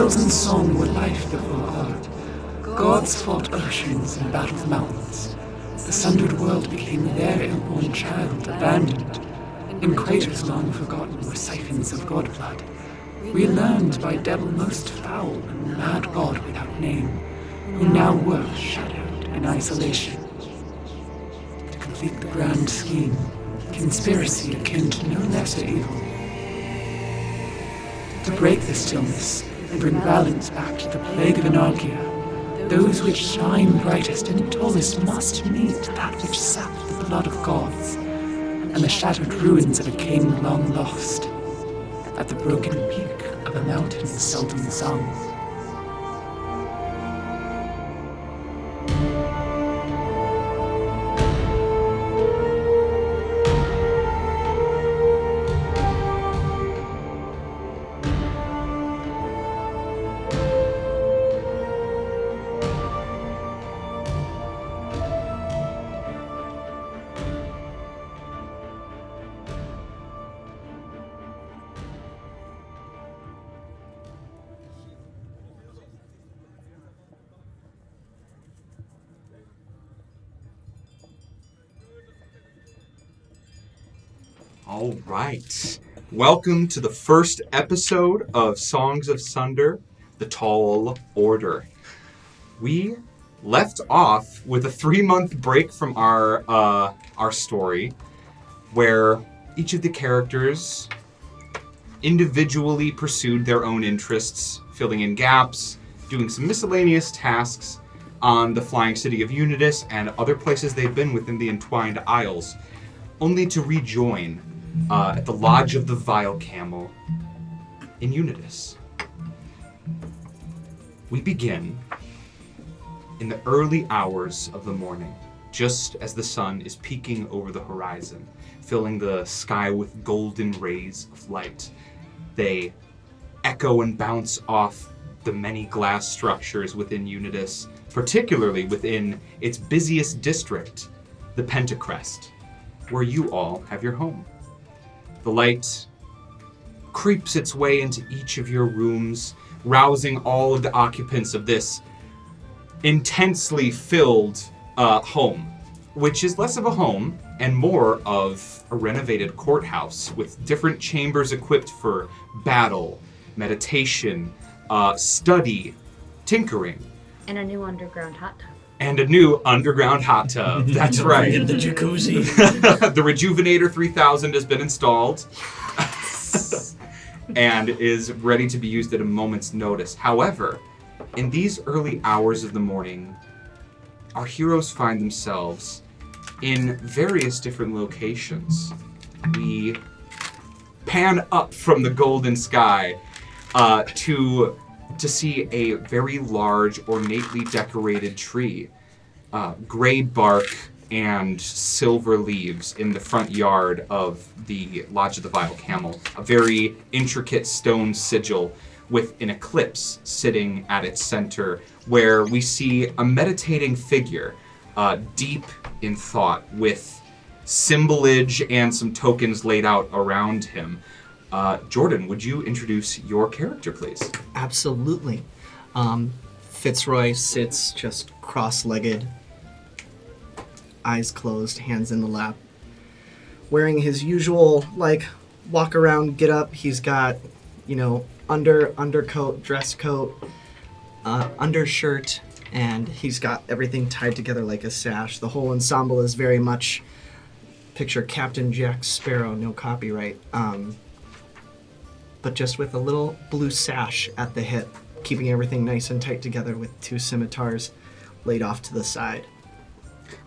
Spells and song were life before art. Gods fought oceans and battled mountains. The sundered world became their ill-born child, abandoned. In craters long forgotten were siphons of god blood. We learned by devil most foul and mad god without name, who now works shadowed in isolation. To complete the grand scheme, conspiracy akin to no lesser evil. To break the stillness and bring balance back to the plague of anarchia, those which shine brightest and tallest must meet that which sapped the blood of gods, and the shattered ruins of a king long lost, at the broken peak of a mountain seldom sung. All right. Welcome to the first episode of Songs of Sunder, The Tall Order. We left off with a 3-month break from our story, where each of the characters individually pursued their own interests, filling in gaps, doing some miscellaneous tasks on the flying city of Unitas and other places they've been within the Entwined Isles, only to rejoin at the Lodge of the Vile Camel in Unitas. We begin in the early hours of the morning, just as the sun is peeking over the horizon, filling the sky with golden rays of light. They echo and bounce off the many glass structures within Unitas, particularly within its busiest district, the Pentacrest, where you all have your home. The light creeps its way into each of your rooms, rousing all of the occupants of this intensely filled home, which is less of a home and more of a renovated courthouse with different chambers equipped for battle, meditation, study, tinkering. And a new underground hot tub. And a new underground hot tub. That's right. And the jacuzzi. The Rejuvenator 3000 has been installed and is ready to be used at a moment's notice. However, in these early hours of the morning, our heroes find themselves in various different locations. We pan up from the golden sky to see a very large, ornately decorated tree. Gray bark and silver leaves in the front yard of the Lodge of the Vile Camel. A very intricate stone sigil with an eclipse sitting at its center, where we see a meditating figure, deep in thought, with symbolage and some tokens laid out around him. Jordan, would you introduce your character, please? Absolutely. Fitzroy sits just cross-legged, eyes closed, hands in the lap, wearing his usual, walk around, get up. He's got, undercoat, dress coat, undershirt, and he's got everything tied together like a sash. The whole ensemble is very much picture Captain Jack Sparrow, no copyright. But just with a little blue sash at the hip, keeping everything nice and tight together with 2 scimitars laid off to the side.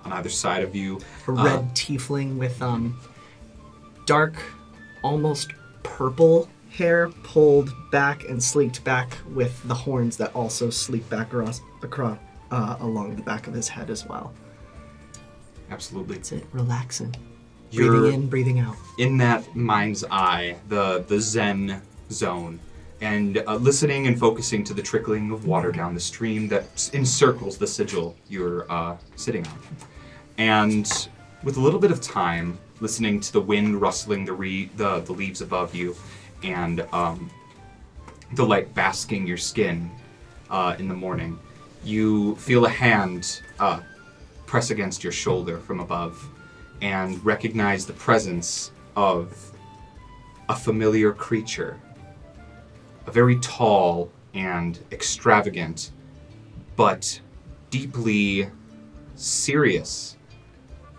On either side of you. A red tiefling with dark, almost purple hair pulled back and sleeked back with the horns that also sleek back across along the back of his head as well. Absolutely. That's it, relaxing. You're breathing in, breathing out. In that mind's eye, the Zen zone, and listening and focusing to the trickling of water down the stream that encircles the sigil you're sitting on. And with a little bit of time, listening to the wind rustling the leaves above you, and the light basking your skin in the morning, you feel a hand press against your shoulder from above and recognize the presence of a familiar creature. A very tall and extravagant, but deeply serious,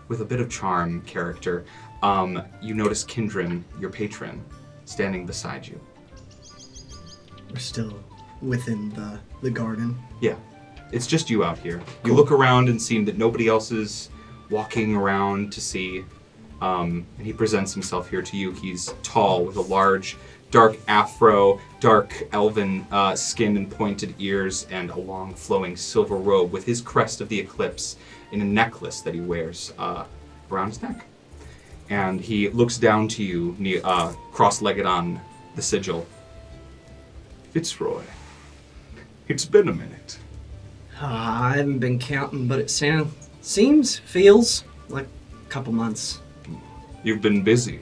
with a bit of charm character. You notice Kindred, your patron, standing beside you. We're still within the garden. Yeah, it's just you out here. You look around and see that nobody else is walking around to see. And he presents himself here to you. He's tall with a large, dark afro, dark elven skin and pointed ears, and a long flowing silver robe with his crest of the eclipse in a necklace that he wears around his neck. And he looks down to you, cross-legged on the sigil. Fitzroy, it's been a minute. I haven't been counting, but it feels like a couple months. You've been busy.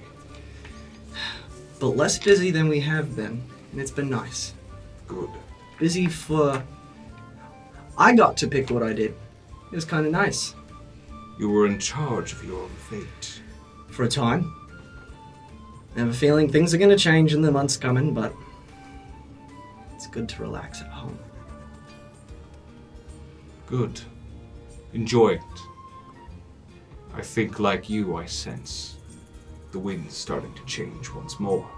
But less busy than we have been, and it's been nice. Good. Busy for... I got to pick what I did. It was kind of nice. You were in charge of your own fate. For a time. I have a feeling things are going to change in the months coming, but it's good to relax at home. Good. Enjoy it. I think, like you, I sense the wind's starting to change once more.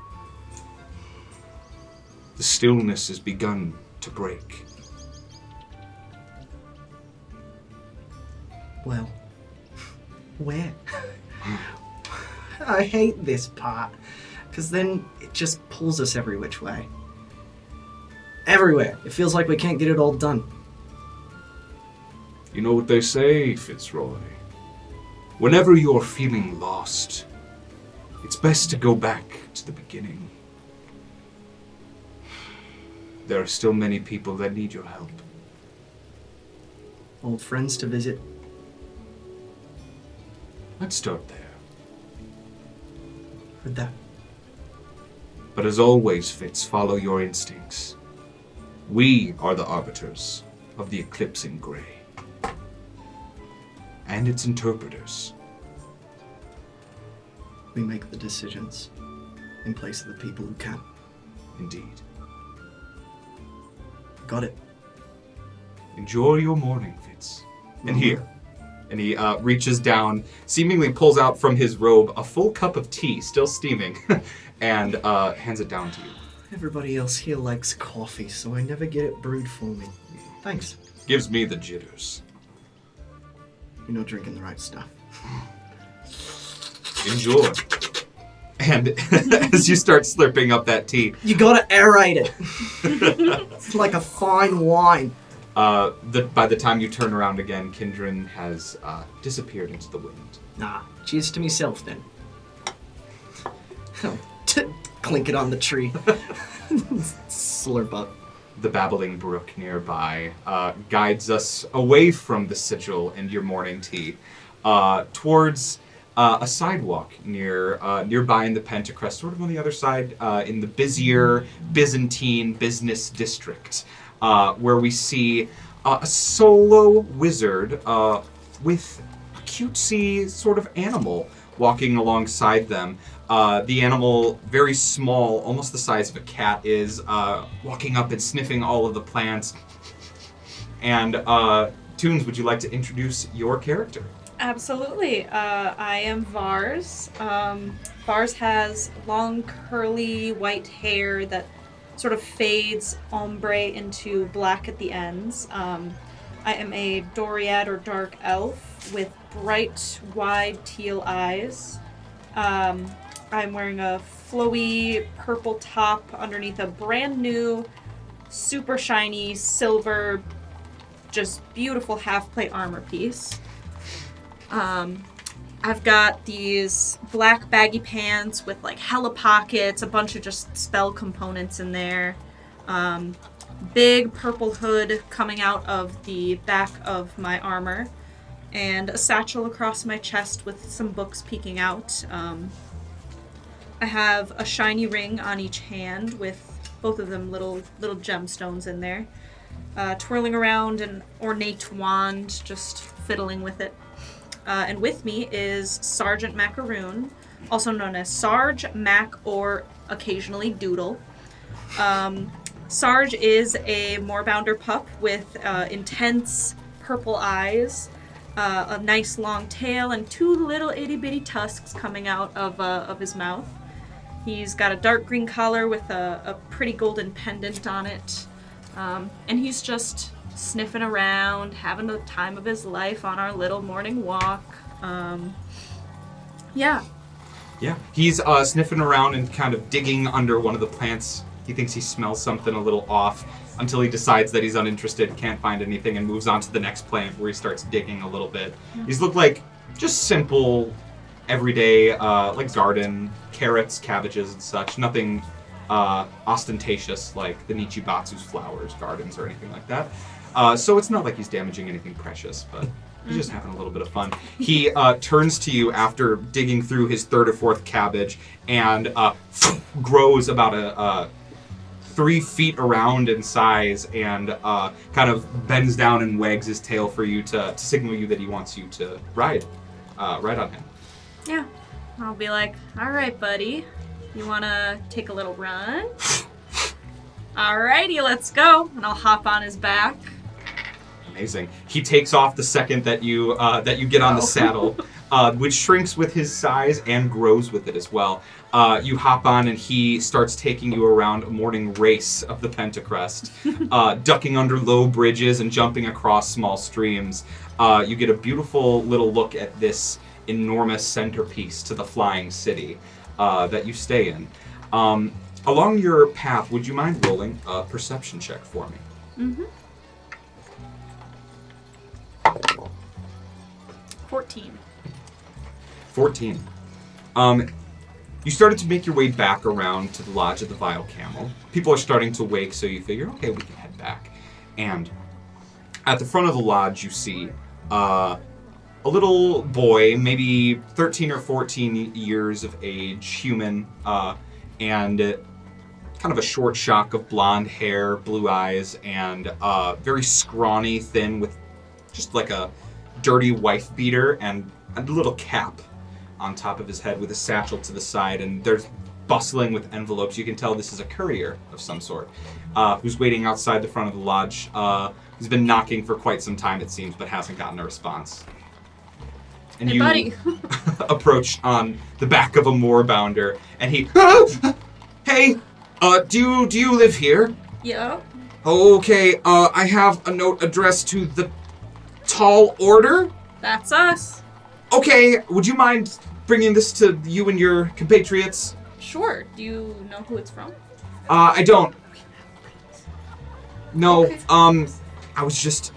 The stillness has begun to break. Well, where? I hate this part, because then it just pulls us every which way. Everywhere. It feels like we can't get it all done. You know what they say, Fitzroy? Whenever you're feeling lost, it's best to go back to the beginning. There are still many people that need your help. Old friends to visit. Let's start there. Heard that. But as always, Fitz, follow your instincts. We are the arbiters of the eclipsing gray. And its interpreters. We make the decisions in place of the people who can. Indeed. Got it. Enjoy your morning, Fitz. And here. And he reaches down, seemingly pulls out from his robe a full cup of tea, still steaming, and hands it down to you. Everybody else here likes coffee, so I never get it brewed for me. Thanks. Gives me the jitters. You're not drinking the right stuff. Enjoy. And as you start slurping up that tea... You gotta aerate it. It's like a fine wine. By the time you turn around again, Kindred has disappeared into the wind. Nah, cheers to myself then. Clink it on the tree. Slurp up. The babbling brook nearby guides us away from the sigil and your morning tea towards a sidewalk nearby in the Pentacrest, sort of on the other side in the busier Byzantine business district, where we see a solo wizard with a cutesy sort of animal walking alongside them. The animal, very small, almost the size of a cat, is walking up and sniffing all of the plants. And Toons, would you like to introduce your character? Absolutely. I am Vars. Vars has long, curly, white hair that sort of fades ombre into black at the ends. I am a Doriad or dark elf with bright, wide teal eyes. I'm wearing a flowy purple top underneath a brand new, super shiny, silver, just beautiful half-plate armor piece. I've got these black baggy pants with like hella pockets, a bunch of just spell components in there. Big purple hood coming out of the back of my armor, and a satchel across my chest with some books peeking out. I have a shiny ring on each hand with both of them little gemstones in there. Twirling around an ornate wand, just fiddling with it. And with me is Sergeant Macaroon, also known as Sarge, Mac, or occasionally Doodle. Sarge is a moorbounder pup with intense purple eyes, a nice long tail, and 2 little itty-bitty tusks coming out of his mouth. He's got a dark green collar with a pretty golden pendant on it. And he's just sniffing around, having the time of his life on our little morning walk. Yeah. Yeah. He's sniffing around and kind of digging under one of the plants. He thinks he smells something a little off until he decides that he's uninterested, can't find anything, and moves on to the next plant where he starts digging a little bit. These look like just simple, everyday, like garden, carrots, cabbages, and such. Nothing ostentatious like the Nichibatsu's flowers, gardens, or anything like that. So it's not like he's damaging anything precious, but he's just having a little bit of fun. He turns to you after digging through his 3rd or 4th cabbage and grows about 3 feet around in size and kind of bends down and wags his tail for you to signal you that he wants you to ride on him. Yeah. I'll be like, all right, buddy. You want to take a little run? Alrighty, let's go. And I'll hop on his back. Amazing. He takes off the second that you get on the saddle, which shrinks with his size and grows with it as well. You hop on and he starts taking you around a morning race of the Pentacrest, ducking under low bridges and jumping across small streams. You get a beautiful little look at this enormous centerpiece to the flying city that you stay in. Along your path, would you mind rolling a perception check for me? Mm-hmm. 14. 14. You started to make your way back around to the Lodge of the Vile Camel. People are starting to wake, so you figure, okay, we can head back. And at the front of the lodge, you see a little boy, maybe 13 or 14 years of age, human, and kind of a short shock of blonde hair, blue eyes, and very scrawny, thin, with just like a dirty wife beater and a little cap on top of his head with a satchel to the side, and there's bustling with envelopes. You can tell this is a courier of some sort who's waiting outside the front of the lodge. He's been knocking for quite some time, it seems, but hasn't gotten a response. And hey, you buddy. approach on the back of a moorbounder, and he, hey, do you live here? Yeah. Okay, I have a note addressed to the Tall Order. That's us. Okay, would you mind bringing this to you and your compatriots? Sure. Do you know who it's from? I don't. No, Okay. I was just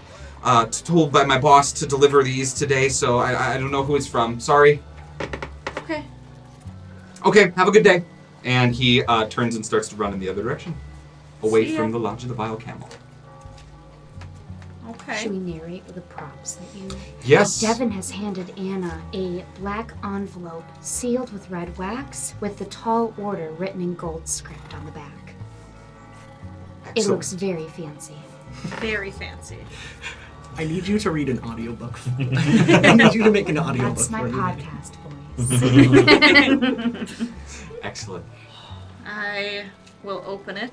told by my boss to deliver these today, so I don't know who it's from. Sorry. Okay. Okay, have a good day. And he turns and starts to run in the other direction, away See ya. from the Lodge of the Vile Camel. Okay. Should we narrate the props that you... Yes. Devin has handed Anna a black envelope sealed with red wax with the Tall Order written in gold script on the back. Excellent. It looks very fancy. Very fancy. I need you to read an audiobook. I need you to make an audiobook That's my for me. podcast voice. Excellent. I will open it.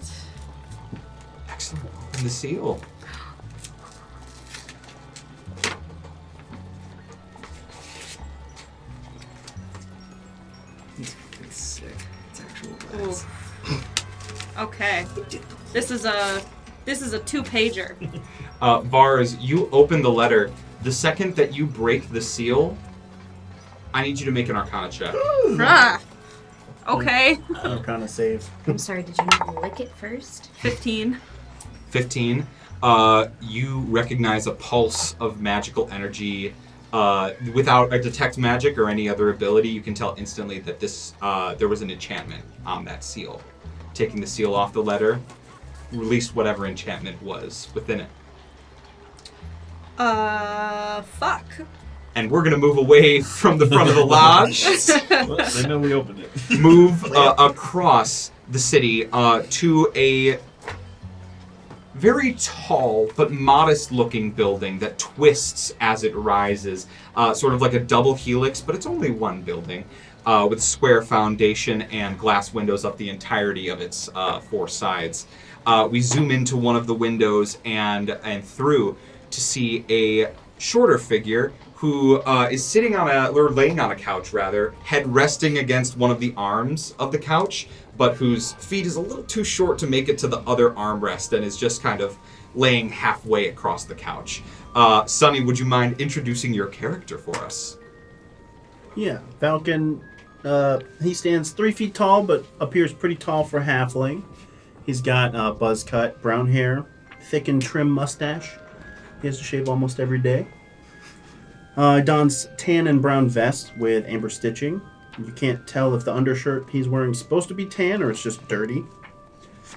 Excellent. Open the seal. It's sick. It's actual Ooh. glass. Okay. This is a 2-pager. Vars, you open the letter. The second that you break the seal, I need you to make an Arcana check. Ah. Okay. Arcana save. I'm sorry, did you not lick it first? 15. 15. You recognize a pulse of magical energy. Without a detect magic or any other ability, you can tell instantly that this there was an enchantment on that seal. Taking the seal off the letter, released whatever enchantment was within it. Fuck. And we're gonna move away from the front of the lodge. Well, they know we opened it. Move across the city to a very tall but modest-looking building that twists as it rises, sort of like a double helix, but it's only one building, with a square foundation and glass windows up the entirety of its 4 sides. We zoom into one of the windows and through to see a shorter figure who is sitting or laying on a couch rather, head resting against one of the arms of the couch, but whose feet is a little too short to make it to the other armrest and is just kind of laying halfway across the couch. Sonny, would you mind introducing your character for us? Yeah, Valkin, he stands 3 feet tall, but appears pretty tall for a halfling. He's got buzz cut, brown hair, thick and trim mustache. He has to shave almost every day. Dons tan and brown vest with amber stitching. You can't tell if the undershirt he's wearing is supposed to be tan or it's just dirty.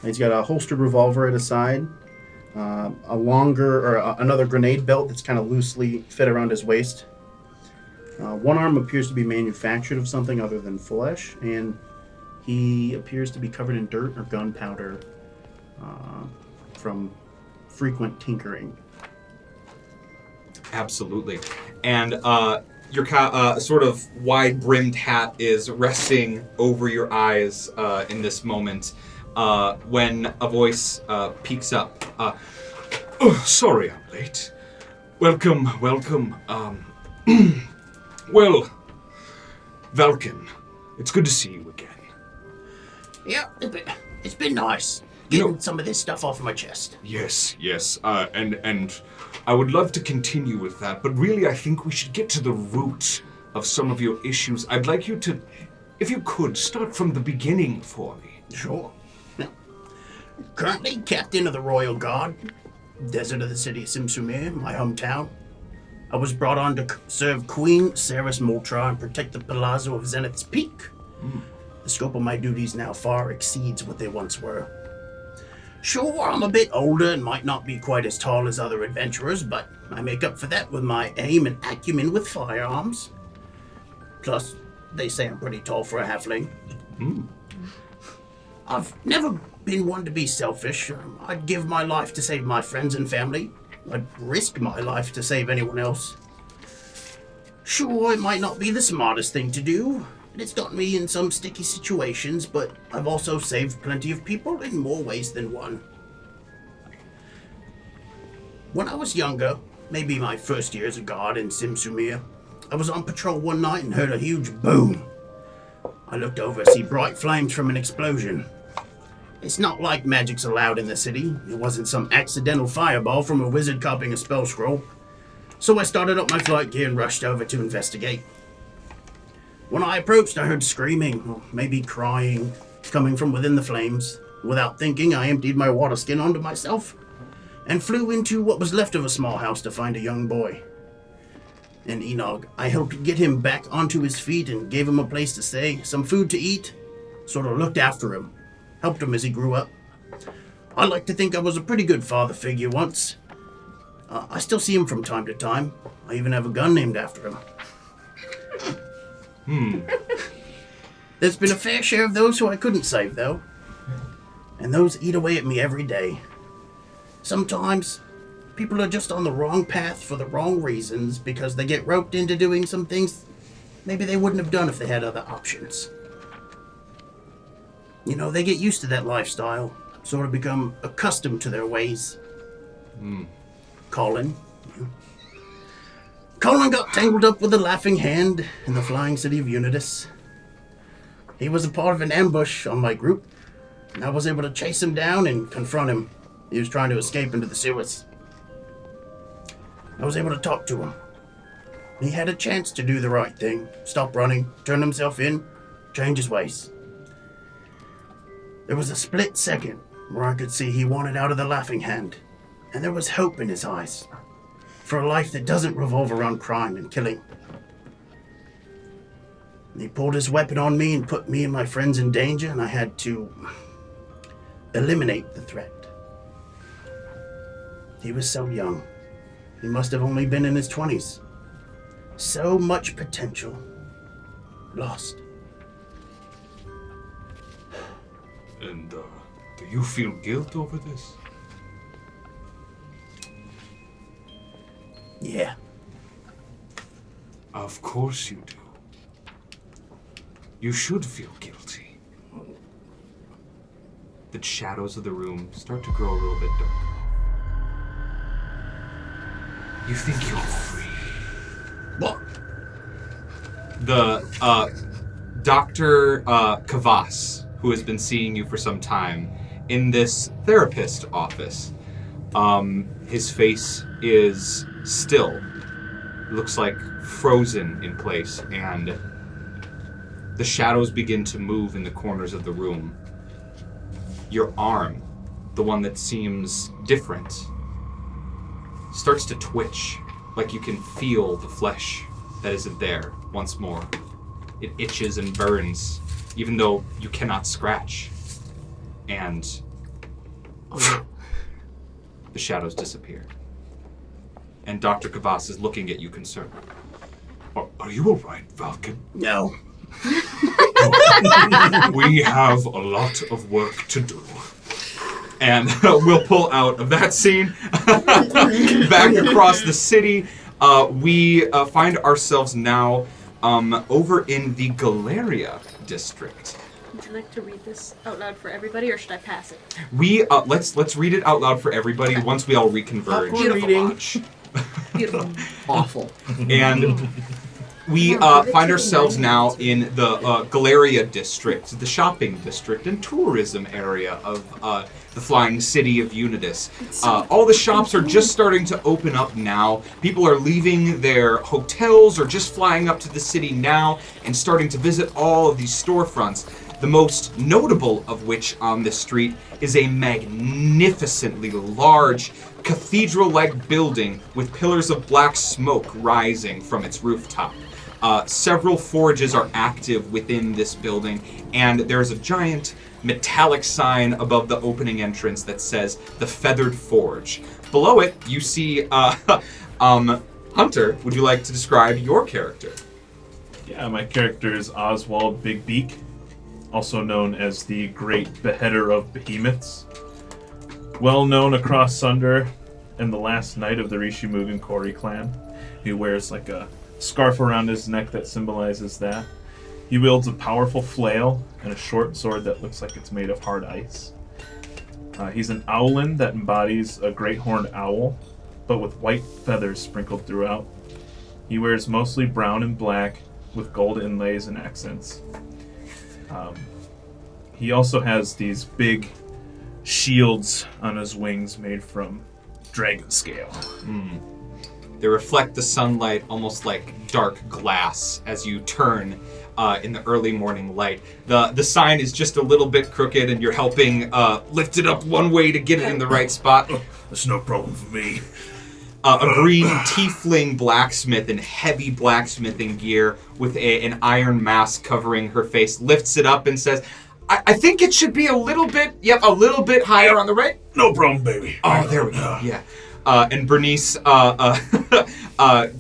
He's got a holstered revolver at his side, another grenade belt that's kind of loosely fit around his waist. One arm appears to be manufactured of something other than flesh, and he appears to be covered in dirt or gunpowder from frequent tinkering. Absolutely. And your sort of wide-brimmed hat is resting over your eyes in this moment when a voice peeks up. Oh, sorry I'm late. Welcome. Well, Valkin, it's good to see you again. Yeah, it's been nice getting some of this stuff off my chest. Yes, and I would love to continue with that, but really I think we should get to the root of some of your issues. I'd like you to, if you could, start from the beginning for me. Sure. Now, currently captain of the Royal Guard, desert of the city of Simsumir, my hometown. I was brought on to serve Queen Ceres Moltra and protect the Palazzo of Zenith's Peak. The scope of my duties now far exceeds what they once were. Sure, I'm a bit older and might not be quite as tall as other adventurers, but I make up for that with my aim and acumen with firearms. Plus, they say I'm pretty tall for a halfling. I've never been one to be selfish. I'd give my life to save my friends and family. I'd risk my life to save anyone else. Sure, it might not be the smartest thing to do, and it's got me in some sticky situations, but I've also saved plenty of people in more ways than one. When I was younger, maybe my first year as a guard in Simsumir, I was on patrol one night and heard a huge boom. I looked over to see bright flames from an explosion. It's not like magic's allowed in the city. It wasn't some accidental fireball from a wizard copying a spell scroll. So I started up my flight gear and rushed over to investigate. When I approached, I heard screaming, or maybe crying, coming from within the flames. Without thinking, I emptied my water skin onto myself and flew into what was left of a small house to find a young boy. And Enog, I helped get him back onto his feet and gave him a place to stay, some food to eat, sort of looked after him, helped him as he grew up. I like to think I was a pretty good father figure once. I still see him from time to time. I even have a gun named after him. There's been a fair share of those who I couldn't save, though. And those eat away at me every day. Sometimes people are just on the wrong path for the wrong reasons because they get roped into doing some things maybe they wouldn't have done if they had other options. You know, they get used to that lifestyle, sort of become accustomed to their ways. Colin got tangled up with the Laughing Hand in the flying city of Unitas. He was a part of an ambush on my group, and I was able to chase him down and confront him. He was trying to escape into the sewers. I was able to talk to him. He had a chance to do the right thing, stop running, turn himself in, change his ways. There was a split second where I could see he wanted out of the Laughing Hand, and there was hope in his eyes for a life that doesn't revolve around crime and killing. And he pulled his weapon on me and put me and my friends in danger, and I had to eliminate the threat. He was so young. He must have only been in his 20s. So much potential lost. And, do you feel guilt over this? Yeah. Of course you do. You should feel guilty. The shadows of the room start to grow a little bit darker. You think you're free. What? The, Dr. Kavas, who has been seeing you for some time, in this therapist office. His face is still. Looks like frozen in place, and the shadows begin to move in the corners of the room. Your arm, the one that seems different, starts to twitch, like you can feel the flesh that isn't there once more. It itches and burns, even though you cannot scratch. And the shadows disappear. And Dr. Kavas is looking at you concerned. Are you all right, Valkin? No. We have a lot of work to do. And we'll pull out of that scene. Back across the city, we find ourselves now over in the Galeria district. Would you like to read this out loud for everybody, or should I pass it? We let's read it out loud for everybody once we all reconverge. Popcorn reading. Lodge. Beautiful. Awful. And we find ourselves now in the Galeria district, the shopping district and tourism area of the flying city of Unitas. All the shops are just starting to open up now. People are leaving their hotels or just flying up to the city now and starting to visit all of these storefronts. The most notable of which on this street is a magnificently large cathedral-like building with pillars of black smoke rising from its rooftop. Several forges are active within this building, and there's a giant metallic sign above the opening entrance that says the Feathered Forge. Below it, you see Hunter. Would you like to describe your character? Yeah, my character is Ozwald Bigbeak, also known as the Great Beheader of Behemoths. Well known across Sunder and the last knight of the Rishimugan Kori clan. He wears like a scarf around his neck that symbolizes that. He wields a powerful flail and a short sword that looks like it's made of hard ice. He's an owlin that embodies a great horned owl, but with white feathers sprinkled throughout. He wears mostly brown and black with gold inlays and accents. He also has these big shields on his wings made from dragon scale. They reflect the sunlight almost like dark glass as you turn in the early morning light. The sign is just a little bit crooked, and you're helping lift it up one way to get it in the right spot. That's no problem for me. A green tiefling blacksmith in heavy blacksmithing gear with an iron mask covering her face lifts it up and says, I think it should be a little bit higher on the right. No problem, baby. Oh, there we go. Yeah. And Bernice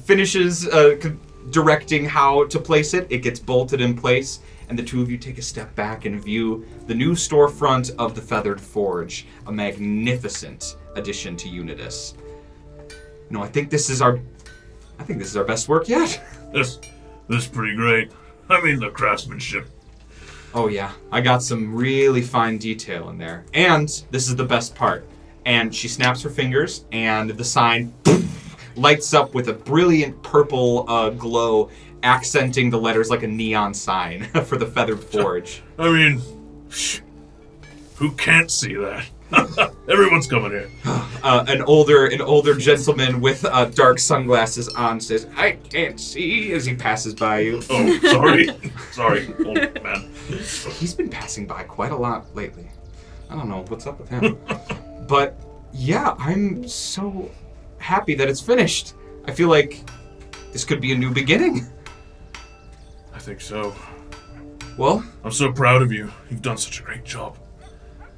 finishes directing how to place it. It gets bolted in place, and the two of you take a step back and view the new storefront of the Feathered Forge, a magnificent addition to Unitas. You know, I think this is our best work yet. This is pretty great. I mean, the craftsmanship. Oh yeah, I got some really fine detail in there. And this is the best part. And she snaps her fingers, and the sign lights up with a brilliant purple glow, accenting the letters like a neon sign for the Feathered Forge. I mean, who can't see that? Everyone's coming here. An older gentleman with dark sunglasses on says, "I can't see," as he passes by you. Oh, sorry, old man. He's been passing by quite a lot lately. I don't know what's up with him. But yeah, I'm so happy that it's finished. I feel like this could be a new beginning. I think so. Well, I'm so proud of you. You've done such a great job.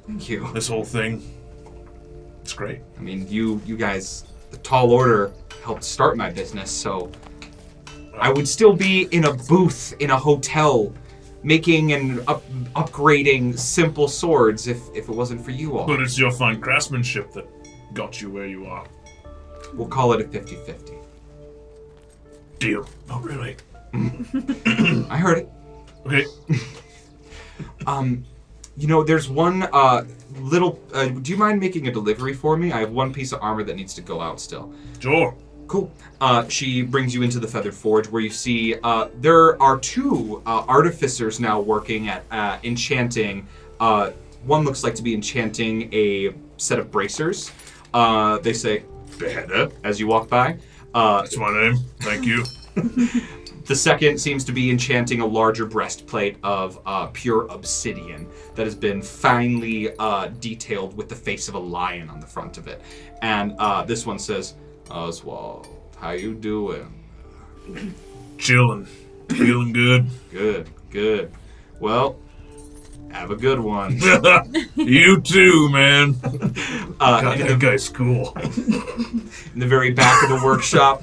thank you. This whole thing, it's great. I mean, you guys, the Tall Order helped start my business, so I would still be in a booth in a hotel making and upgrading simple swords if it wasn't for you all. But it's your fine craftsmanship that got you where you are. We'll call it a 50-50. Deal. Oh, really? I heard it. Okay. There's one little... do you mind making a delivery for me? I have one piece of armor that needs to go out still. Sure. Cool. She brings you into the Feathered Forge where you see there are two artificers now working at enchanting. One looks like to be enchanting a set of bracers. They say, "Beheader," as you walk by. That's my name. Thank you. The second seems to be enchanting a larger breastplate of pure obsidian that has been finely detailed with the face of a lion on the front of it. And this one says, "Ozwald, how you doing?" Chilling. Feeling good. Good. Well, have a good one. You too, man. God, that guy's cool. In the very back of the workshop,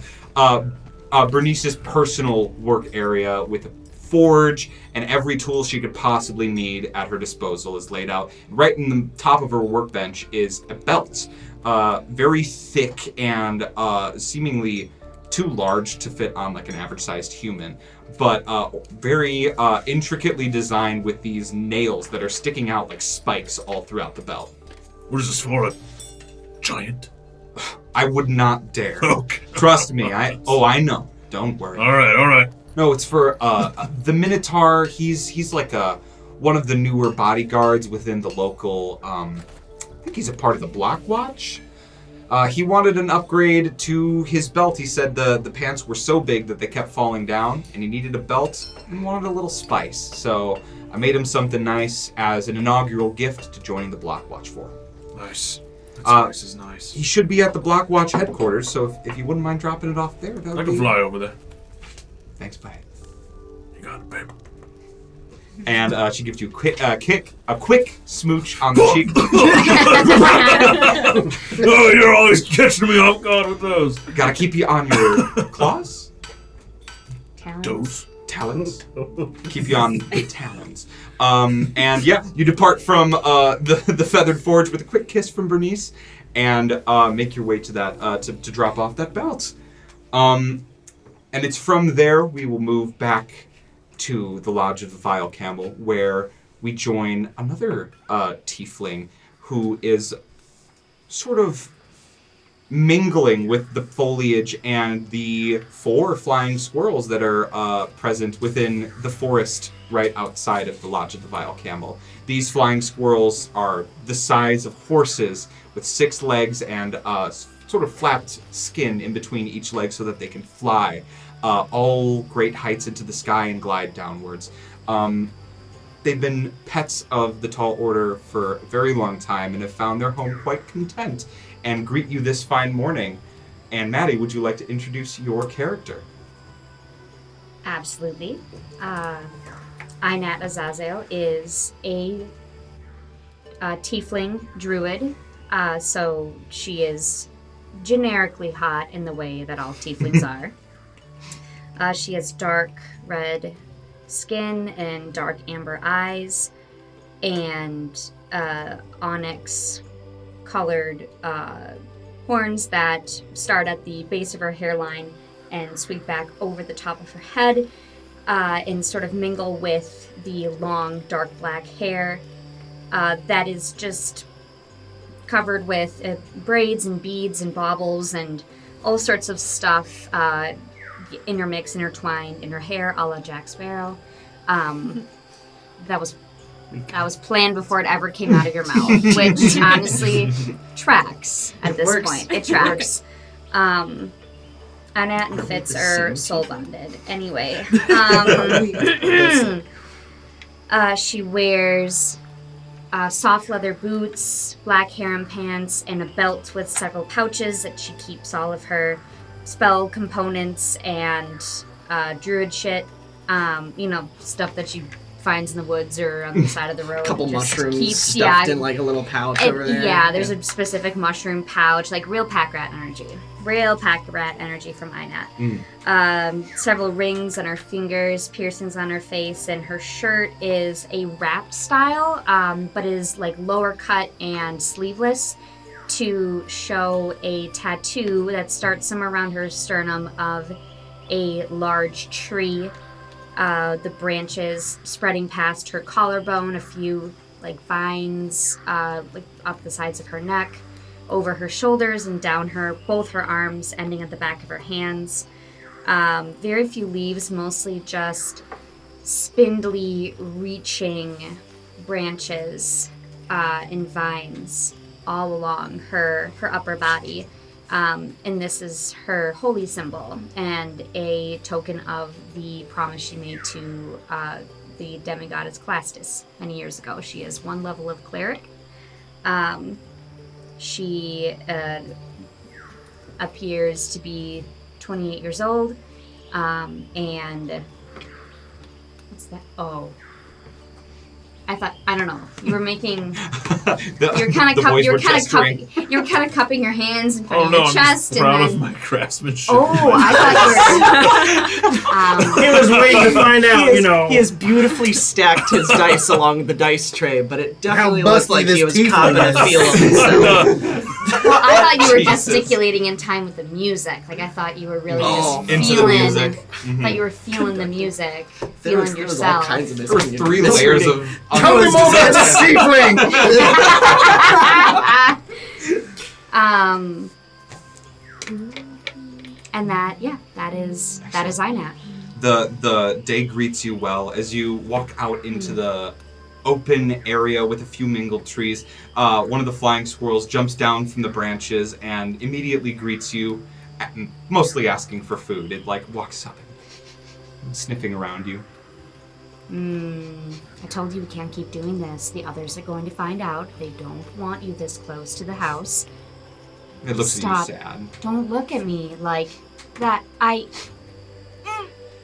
Bernice's personal work area with a forge and every tool she could possibly need at her disposal is laid out. Right in the top of her workbench is a belt, very thick and seemingly too large to fit on like an average-sized human, but very intricately designed with these nails that are sticking out like spikes all throughout the belt. What is this for? A giant? I would not dare. Okay. Trust me. I know. Don't worry. All right. No, it's for the Minotaur. He's like one of the newer bodyguards within the local. I think he's a part of the Block Watch. He wanted an upgrade to his belt. He said the pants were so big that they kept falling down, and he needed a belt and wanted a little spice. So I made him something nice as an inaugural gift to joining the Block Watch for him. Nice. That spice is nice. He should be at the Block Watch headquarters, so if you wouldn't mind dropping it off there, that would I can fly over there. Thanks, bye. You got it, babe. And she gives you a quick smooch on the cheek. Oh, you're always catching me off guard with those. Gotta keep you on your claws. Talents. Talons. Keep you on the talons. And yeah, you depart from the Feathered Forge with a quick kiss from Bernice, and make your way to that to drop off that belt. And it's from there we will move back to the Lodge of the Vile Camel, where we join another tiefling who is sort of mingling with the foliage and the 4 flying squirrels that are present within the forest right outside of the Lodge of the Vile Camel. These flying squirrels are the size of horses with 6 legs and sort of flapped skin in between each leg so that they can fly all great heights into the sky and glide downwards. They've been pets of the Tall Order for a very long time and have found their home quite content and greet you this fine morning. And Maddie, would you like to introduce your character? Absolutely. Aynat Azaezel is a tiefling druid, so she is generically hot in the way that all tieflings are. She has dark red skin and dark amber eyes and onyx colored horns that start at the base of her hairline and sweep back over the top of her head and sort of mingle with the long dark black hair that is just covered with braids and beads and baubles and all sorts of stuff intertwined in her hair, a la Jack Sparrow. That was planned before it ever came out of your mouth, which honestly tracks at this point. It tracks. Aynat and Fitz are soul bonded. Anyway, she wears soft leather boots, black harem pants, and a belt with several pouches that she keeps all of her spell components and druid shit, stuff that she finds in the woods or on the side of the road. A couple Just mushrooms keeps, stuffed in like a little pouch over there. Yeah, there's a specific mushroom pouch, like real pack rat energy. Real pack rat energy from Aynat. Several rings on her fingers, piercings on her face, and her shirt is a wrapped style, but is like lower cut and sleeveless to show a tattoo that starts somewhere around her sternum of a large tree. The branches spreading past her collarbone, a few like vines like up the sides of her neck, over her shoulders and down both her arms, ending at the back of her hands. Very few leaves, mostly just spindly, reaching branches and vines all along her upper body. And this is her holy symbol and a token of the promise she made to the demigoddess Clastus many years ago. She is one level of cleric. She appears to be 28 years old, and what's that? Oh, I don't know. You were making. You're kind of cupping your hands in front of your chest, I'm proud and of then. my craftsmanship. Oh, I thought He was waiting to find out, He has beautifully stacked his dice along the dice tray, but it definitely How looked busty like this he was tiefling copping a is. feel of himself. Well, I thought you were Jesus. gesticulating in time with the music. Like I thought you were really just Into the feeling. music. I thought you were feeling the music, There was feeling all yourself. kinds of There were misreading. 3 layers of. Tell me more about the tiefling! And that is Aynat. The day greets you well as you walk out into the open area with a few mingled trees. One of the flying squirrels jumps down from the branches and immediately greets you, mostly asking for food. It like walks up and sniffing around you. I told you we can't keep doing this. The others are going to find out. They don't want you this close to the house. It looks Stop. at you sad. Don't look at me like that.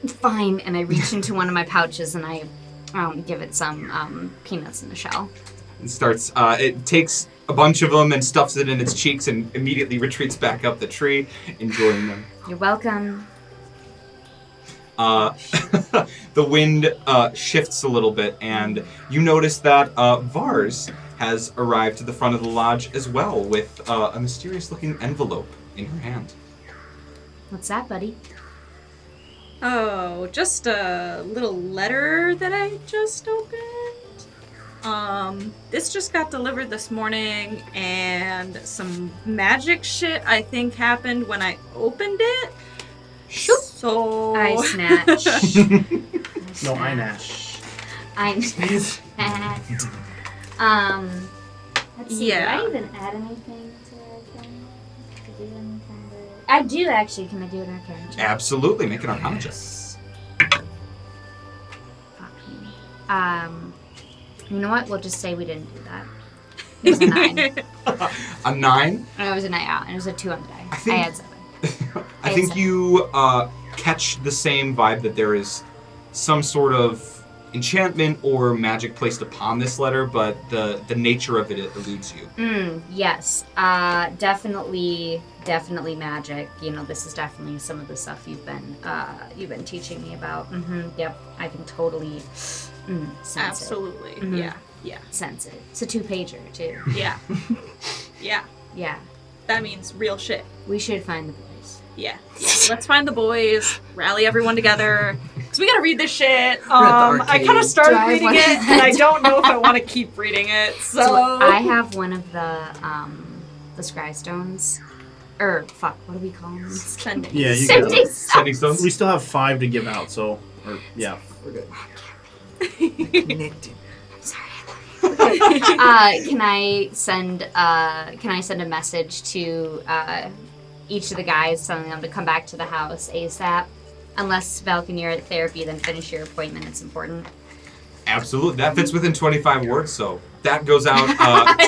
Fine. And I reach into one of my pouches and I give it some peanuts in a shell. It starts. It takes a bunch of them and stuffs it in its cheeks and immediately retreats back up the tree, enjoying them. You're welcome. The wind shifts a little bit, and you notice that Vars has arrived to the front of the lodge as well with a mysterious-looking envelope in her hand. What's that, buddy? Oh, just a little letter that I just opened. This just got delivered this morning, and some magic shit I think happened when I opened it. So I snatch. No, Aynat. I snatch. Let's see. Yeah. Did I even add anything to our thing? To do anything? I do actually. Can I do an arcana check? Absolutely, make an arcana check. Fuck me. You know what? We'll just say we didn't do that. It was a 9. A 9? And it was a 9 out, and it was a 2 on the die. I think- I had 7. I think you catch the same vibe that there is some sort of enchantment or magic placed upon this letter, but the nature of it eludes you. Yes. Definitely magic. You know, this is definitely some of the stuff you've been teaching me about. Yep. I can totally sense absolutely. Mhm. Yeah. sense it. It's a 2-pager too. Yeah. Yeah. Yeah. That means real shit. We should find the boys. Yeah. Let's find the boys, rally everyone together, because we gotta read this shit. at the I arcade. kind of started Do I reading wanna- it, and I don't know if I want to keep reading it, so... I have one of the scry stones. Fuck, what do we call them? Sending. Yeah, you Sending got stones. Sending stones? We still have 5 to give out, so yeah. We're good. Connected. Can I send a message to each of the guys telling them to come back to the house ASAP? Unless Valkin, you're at therapy, then finish your appointment. It's important. Absolutely. That fits within 25 words, so that goes out to all of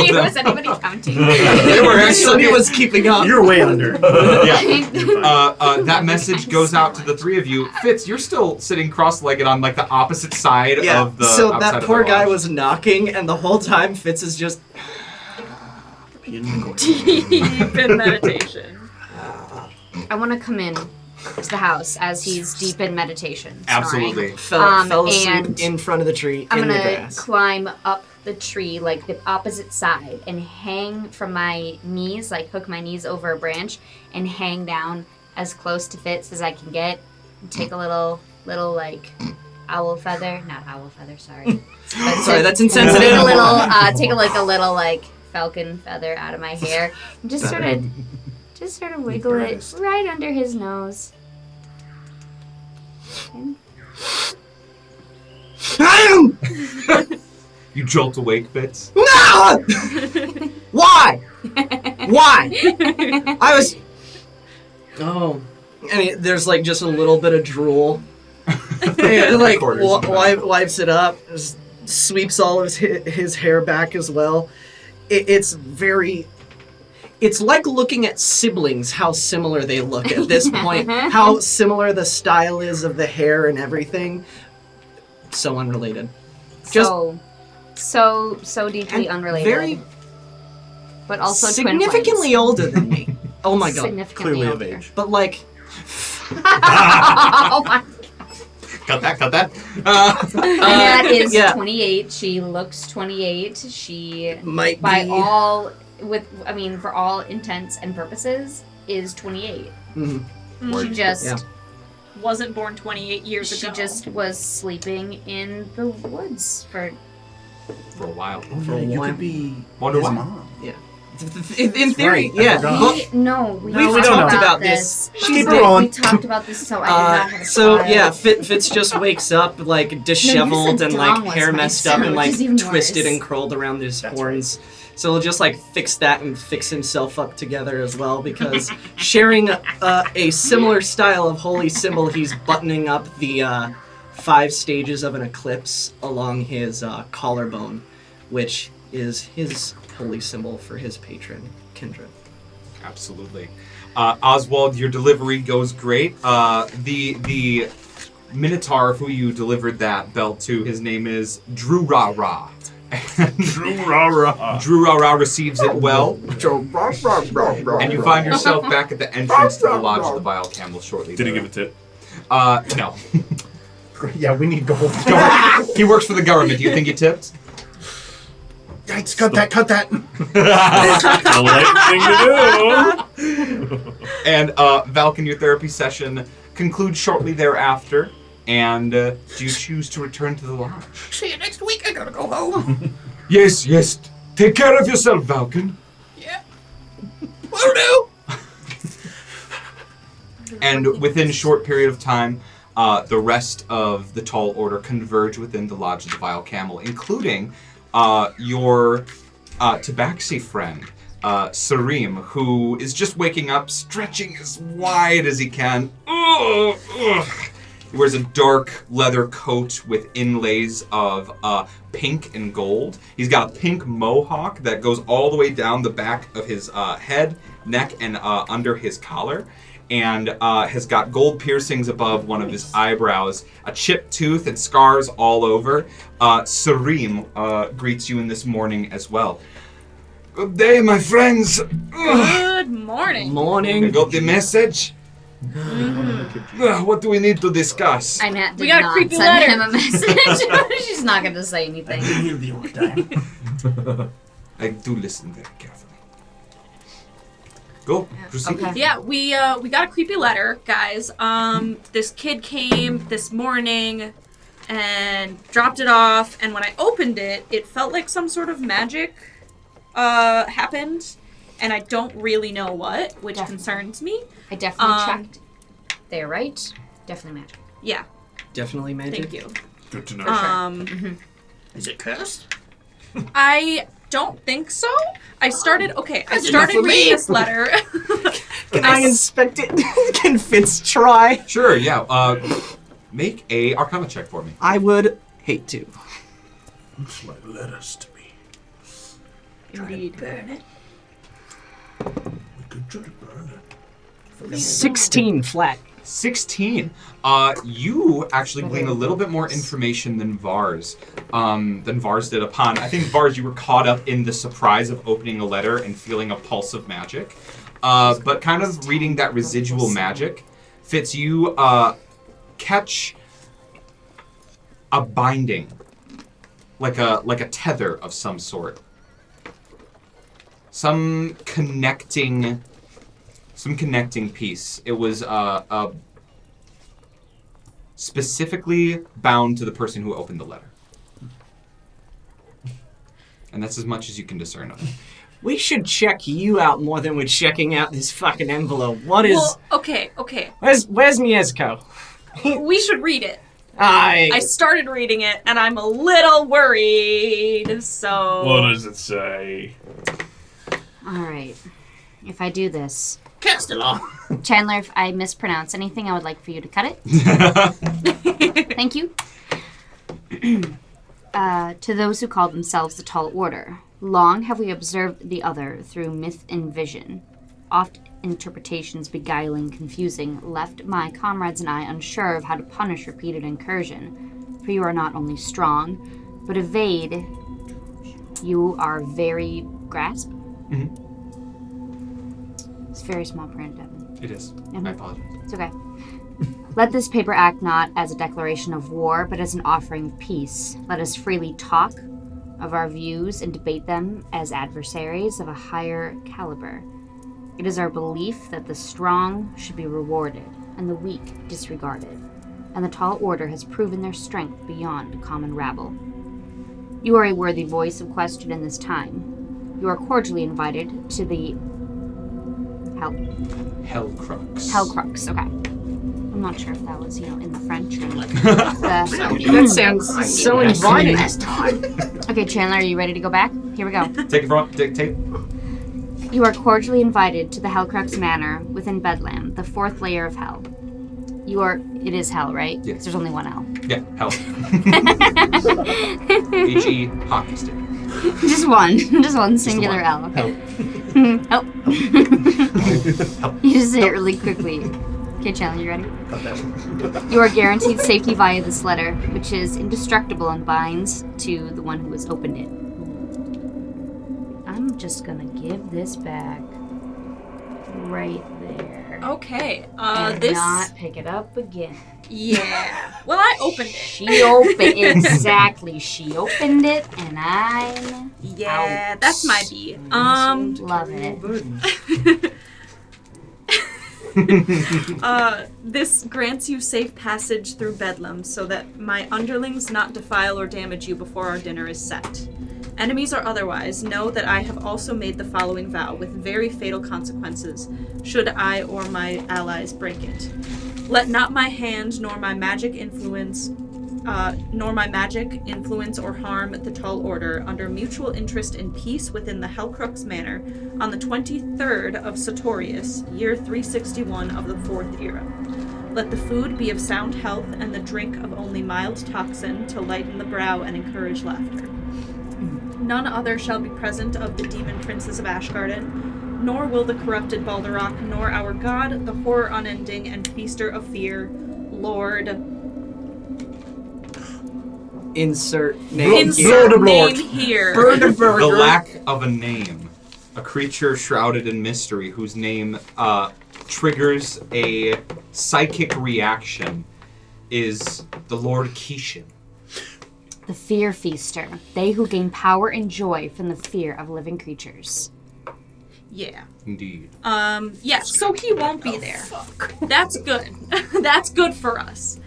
them. Was anybody counting? They were actually... Sonny was keeping up. You're way under. That message goes out to the three of you. Fitz, you're still sitting cross-legged on like the opposite side of the so outside that of poor the guy lodge. was knocking, and the whole time Fitz is just... Deep in meditation. I want to come in to the house as he's deep in meditation. Absolutely. Snoring. fell asleep and in front of the tree I'm in the gonna grass. climb up the tree, like the opposite side, and hang from my knees, like hook my knees over a branch, and hang down as close to Fitz as I can get. And take a little like owl feather, not owl feather, sorry. Sorry, that's insensitive. Take a little like falcon feather out of my hair, and just sort of wiggle it right under his nose. And You jolt awake, Fitz. No! Why? I was... Oh. And there's like just a little bit of drool. And like wipes it up, just sweeps all of his hair back as well. It's like looking at siblings, how similar they look at this point. How similar the style is of the hair and everything. So unrelated. So deeply unrelated. Very but also significantly twin older than me. Oh my god. Significantly Clearly older. of age. But like... Oh my. Cut that. Aynat is yeah. 28. She looks 28. She Might by be... for all intents and purposes, is 28. Mhm. She just Yeah. Wasn't born 28 years ago. she just was sleeping in the woods for For a while. Oh, For a yeah, you while. could be Wonder his why. mom. In theory, right, I yeah. forgot. But we We've talked about this. Keep her on. We talked about this, so I did not have a so child. yeah, Fitz just wakes up like disheveled said and Dom like was hair my messed up son, and which like is even twisted worse. and curled around his That's horns. So he'll just like fix that and fix himself up together as well because sharing a similar style of holy symbol, he's buttoning up the 5 stages of an eclipse along his collarbone, which is his holy symbol for his patron, Kindred. Absolutely. Ozwald, your delivery goes great. The Minotaur who you delivered that belt to, his name is Drew Ra Ra. Drew Ra Ra receives it well, and you find yourself back at the entrance to the Lodge of the Vile Camel shortly. Did he give a tip? No. Yeah, we need gold. He works for the government. Do you think he tipped? Yikes, cut that. The right thing to do. And Valkin, your therapy session concludes shortly thereafter. And do you choose to return to the lodge? See you next week. I gotta go home. Yes. Take care of yourself, Valkin. Yeah. Will do. And within a short period of time, the rest of the Tall Order converge within the Lodge of the Vile Camel, including your Tabaxi friend, Sareem, who is just waking up, stretching as wide as he can. Ugh. He wears a dark leather coat with inlays of pink and gold. He's got a pink mohawk that goes all the way down the back of his head, neck, and under his collar. And has got gold piercings above one of his eyebrows, a chipped tooth, and scars all over. Sareem greets you in this morning as well. Good day, my friends. Good morning. You Morning. got the message? What do we need to discuss? Aynat did We got a not creepy send letter. him a message. She's not going to say I anything. can hear the old time. I do listen very carefully. Go, proceed. Okay. Yeah, we got a creepy letter, guys. This kid came this morning and dropped it off, and when I opened it, it felt like some sort of magic happened, and I don't really know what, which Definitely. concerns me. I definitely checked. They're right. Definitely magic. Yeah, Definitely magic. thank you. Good to know. Is it cursed? I don't think so. I started enough reading for me. this letter. Can I inspect it? Can Fitz try? Sure, yeah. Make a Arcana check for me. I would hate to. Looks like letters to me. Indeed. Burn it. We could try to burn it. 16 flat. 16. You actually glean a little bit more information than Vars did upon. I think, Vars, you were caught up in the surprise of opening a letter and feeling a pulse of magic. But kind of reading that residual magic, Fitz, you catch a binding, like a tether of some sort. Some connecting piece. It was specifically bound to the person who opened the letter. And that's as much as you can discern of it. We should check you out more than we're checking out this fucking envelope. What is... Well, okay. Where's Miezco? We should read it. I I started reading it, and I'm a little worried, so... What does it say? Alright. If I do this... Castellar. Chandler, if I mispronounce anything, I would like for you to cut it. Thank you. To those who call themselves the Tall Order, long have we observed the other through myth and vision. Oft interpretations beguiling, confusing, left my comrades and I unsure of how to punish repeated incursion. For you are not only strong, but evade. You are very grasp. Mm-hmm. It's very small print, Deven. It is. Mhm. I apologize. It's okay. Let this paper act not as a declaration of war, but as an offering of peace. Let us freely talk of our views and debate them as adversaries of a higher caliber. It is our belief that the strong should be rewarded and the weak disregarded, and the Tall Order has proven their strength beyond common rabble. You are a worthy voice of question in this time. You are cordially invited to the Hellcrux. Hellcrux, okay. I'm not sure if that was, in the French or like that sounds so inviting. Okay, Chandler, are you ready to go back? Here we go. Take it from dictate. You are cordially invited to the Hellcrux Manor within Bedlam, the fourth layer of hell. It is hell, right? Yes. There's only one L. Yeah, hell. H-E hockey stick. Just one singular L. Hell. Help. You just say it really quickly. Okay, Chandler, you ready? You are guaranteed safety via this letter, which is indestructible and binds to the one who has opened it. I'm just gonna give this back right there. Okay, and this... not pick it up again. Yeah. Well, I opened it. She opened exactly. She opened it, and I'm Yeah, out. that's my B. Love it. This grants you safe passage through Bedlam so that my underlings not defile or damage you before our dinner is set. Enemies or otherwise, know that I have also made the following vow with very fatal consequences, should I or my allies break it. Let not my hand nor my magic influence or harm the Tall Order under mutual interest in peace within the Hellcrux Manor on the 23rd of Sartorius, year 361 of the 4th era. Let the food be of sound health and the drink of only mild toxin to lighten the brow and encourage laughter. None other shall be present of the demon princes of Ashgarden, nor will the corrupted Balderach, nor our god, the horror unending and feaster of fear, Lord... Insert name here. The lack of a name. A creature shrouded in mystery whose name triggers a psychic reaction is the Lord Kishin. The Fear Feaster. They who gain power and joy from the fear of living creatures. Yeah. Indeed. Yeah, so he won't be there. That's good. That's good for us.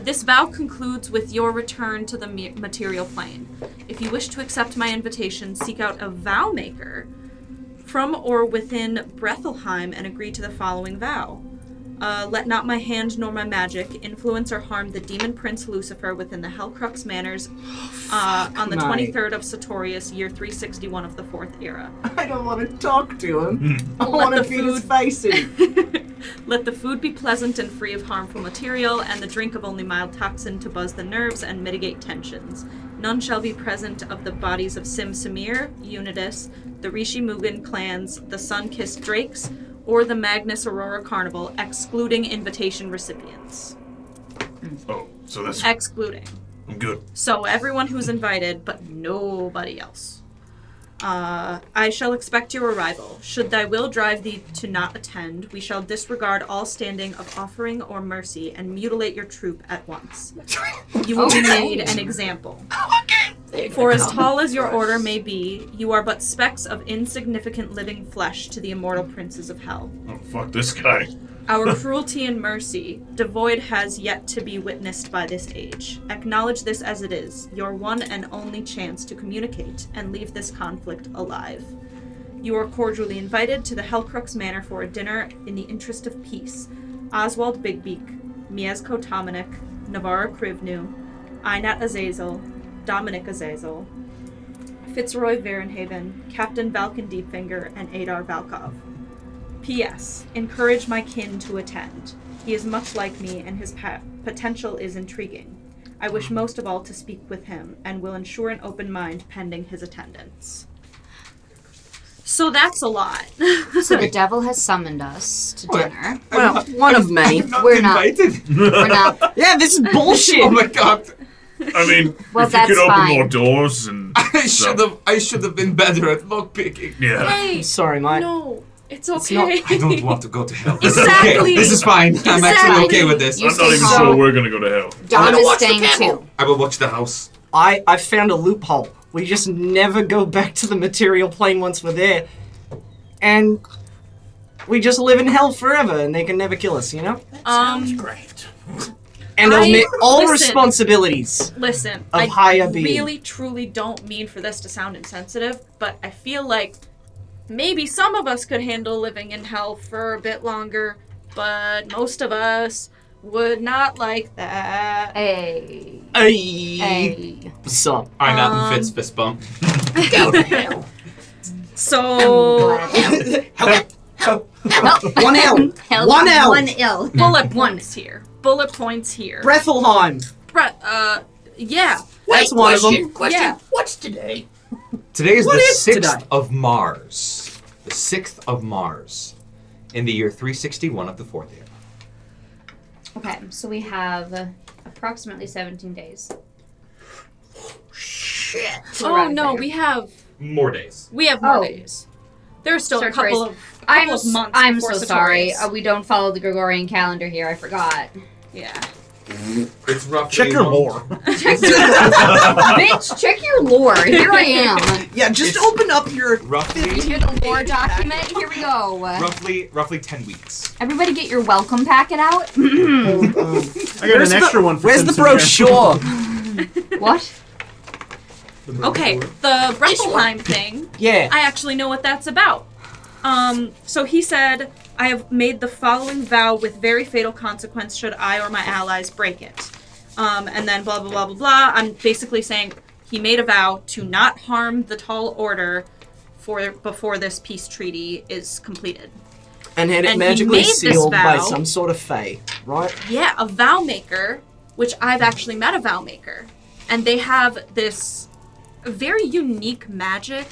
This vow concludes with your return to the material plane. If you wish to accept my invitation, seek out a Vowmaker from or within Verrenhaven and agree to the following vow. Let not my hand nor my magic influence or harm the demon prince Lucifer within the Hellcrux Manors on the 23rd of Satorius, year 361 of the 4th era. I don't want to talk to him. I want to feed his face in. Let the food be pleasant and free of harmful material, and the drink of only mild toxin to buzz the nerves and mitigate tensions. None shall be present of the bodies of Sim Samir, Unitas, the Rishi Mugen clans, the Sun-Kissed Drakes, or the Magnus Aurora Carnival, excluding invitation recipients. Oh, so that's Excluding. good. So everyone who's invited, but nobody else. I shall expect your arrival. Should thy will drive thee to not attend, we shall disregard all standing of offering or mercy and mutilate your troop at once. You will be made an example. For as tall as your order may be, you are but specks of insignificant living flesh to the immortal princes of hell. Oh, fuck this guy. Our cruelty and mercy, devoid has yet to be witnessed by this age. Acknowledge this as it is, your one and only chance to communicate and leave this conflict alive. You are cordially invited to the Hellcrux Manor for a dinner in the interest of peace. Ozwald Bigbeak, Miezko Tomanik, Nevarra Krivnu, Aynat Azaezel, Dominic Azaezel, Fitzroy Verrenhaven, Captain Valkin Deepfinger, and Adar Valkov. P.S. Encourage my kin to attend. He is much like me, and his potential is intriguing. I wish most of all to speak with him, and will ensure an open mind pending his attendance. So that's a lot. So the devil has summoned us to dinner. Well, one of many. We're not. invited. We're not. Yeah, this is bullshit. Oh my god. I mean, Well, if you could that's open fine. more doors and I stuff. should have been better at lockpicking. Yeah. Hey, Sorry, Mike. no, it's It's okay. I don't want to go to hell. This is Exactly. okay. This is fine. I'm actually Exactly. okay with this. You I'm not even stay sure home. we're gonna go to hell. Dom gonna is watch the staying camel. too. I will watch the house. I found a loophole. We just never go back to the material plane once we're there. And we just live in hell forever and they can never kill us, you know? Sounds great. And I- omit all listen. responsibilities. Listen, Of I higher being. really, truly don't mean for this to sound insensitive, but I feel like maybe some of us could handle living in hell for a bit longer, but most of us would not like that. Hey. Hey. Hey. What's up? I'm out and Fitz fist bump. Go to hell. So, One L. Hell, One L. 1 L. bullet points here. Bullet points here. Brethelheim. Yeah. That's one of them. Question. Yeah. What's today? Today is What the is 6th today? of Mars. The 6th of Mars. In the year 361 of the 4th year. Okay, so we have approximately 17 days. Shit. to Oh arrive no, there. we have More days. more Oh. days. There's still a Sartorius. couple of months. I'm before so sorry. Sartorius. We don't follow the Gregorian calendar here. I forgot. Yeah. It's roughly Check your lore. Bitch, check your lore. Here I am. Yeah, just open up your... Roughly, Here's the lore document. Here we go. roughly 10 weeks. Everybody get your welcome packet out. I got an extra one for Where's the Simpson here. brochure? What? Okay, the Brethelheim thing. Yeah. I actually know what that's about. So he said, I have made the following vow with very fatal consequence should I or my allies break it. And then blah, blah, blah, blah, blah. I'm basically saying he made a vow to not harm the Tall Order before this peace treaty is completed. And had it And he magically made this sealed by vow. some sort of fae, right? Yeah, a Vowmaker, which I've actually met a Vowmaker. And they have this very unique magic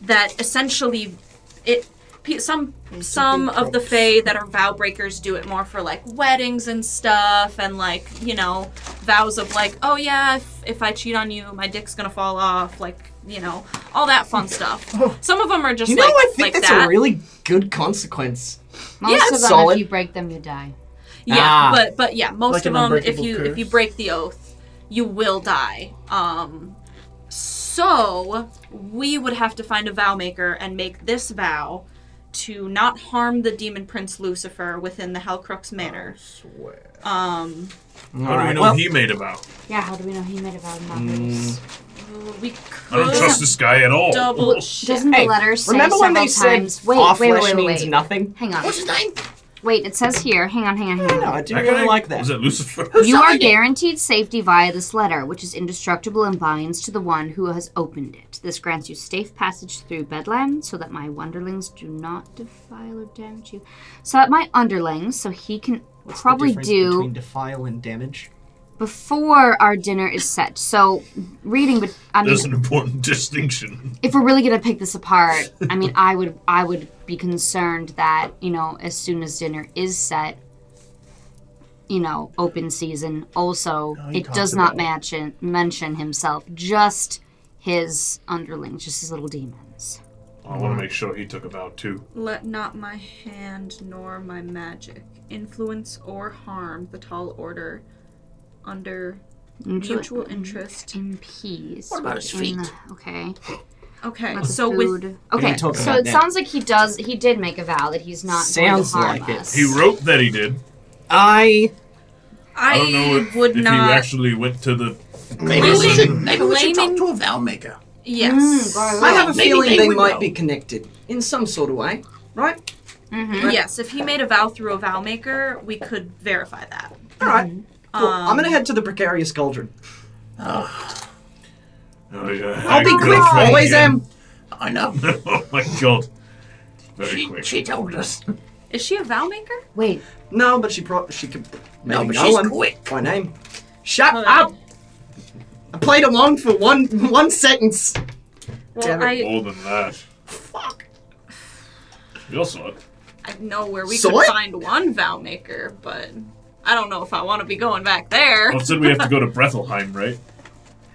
that essentially some of the fae that are vow breakers do it more for like weddings and stuff and like, you know, vows of like, oh yeah, if I cheat on you, my dick's gonna fall off, like, you know, all that fun stuff. Some of them are just You know, like, I think like that's that. a really good consequence. Most Yeah, of them, solid. if you break them, you die. Yeah, Ah. but yeah, most Like of an them, if unbreakable you curse. break the oath, you will die. So we would have to find a Vowmaker and make this vow to not harm the demon prince Lucifer within the Hellcrux Manor. How do we Alright, know well- he made a vow? Yeah, how do we know he made a vow not hers? We I don't could trust this guy at all. double check. Doesn't the Hey, letter say remember when several they said times? Wait, our wait, flesh wait, means wait. nothing? Hang on. What's his name? Wait, it says here. Hang on. No, I do really like that. Was it Lucifer? You are guaranteed safety via this letter, which is indestructible and binds to the one who has opened it. This grants you safe passage through Bedlam, so that my wonderlings do not defile or damage you. So that my underlings, so he can What's probably the difference do between defile and damage? before our dinner is set. So reading, but I mean, There's an important distinction. if we're really gonna pick this apart, I mean, I would be concerned that, you know, as soon as dinner is set, you know, open season. Also, he it talks does not about mention himself, just his underlings, just his little demons. I want to make sure he took a vow too. Let not my hand nor my magic influence or harm the tall order under mutual interest. In peace. What about his within feet? Okay. Okay, Let the so with food. We Okay, didn't talk so about it that. sounds like he did make a vow that he's not Sounds going to harm like it. us. He wrote that he did. I I don't know if would you not. actually went to the. Maybe we should Blaming- talk to a Vowmaker. Yes. I have a Maybe feeling they they would might know. be connected in some sort of way, right? Yes, if he made a vow through a Vowmaker, we could verify that. All right. Cool. I'm gonna head to the precarious cauldron. Oh, yeah, I'll be hang quick. on. Always am. I know. Oh my god. Very quick. She told us. Is she a Vowmaker? Wait, No, but she could. No, Maybe but know she's him quick. by name. Shut Hold up! on. I played along for one sentence. Well, Damn it. More than that. Fuck. You saw it. I know where we So could what? find one Vowmaker, but I don't know if I want to be going back there. Well, it said we have to go to Brethleheim, right?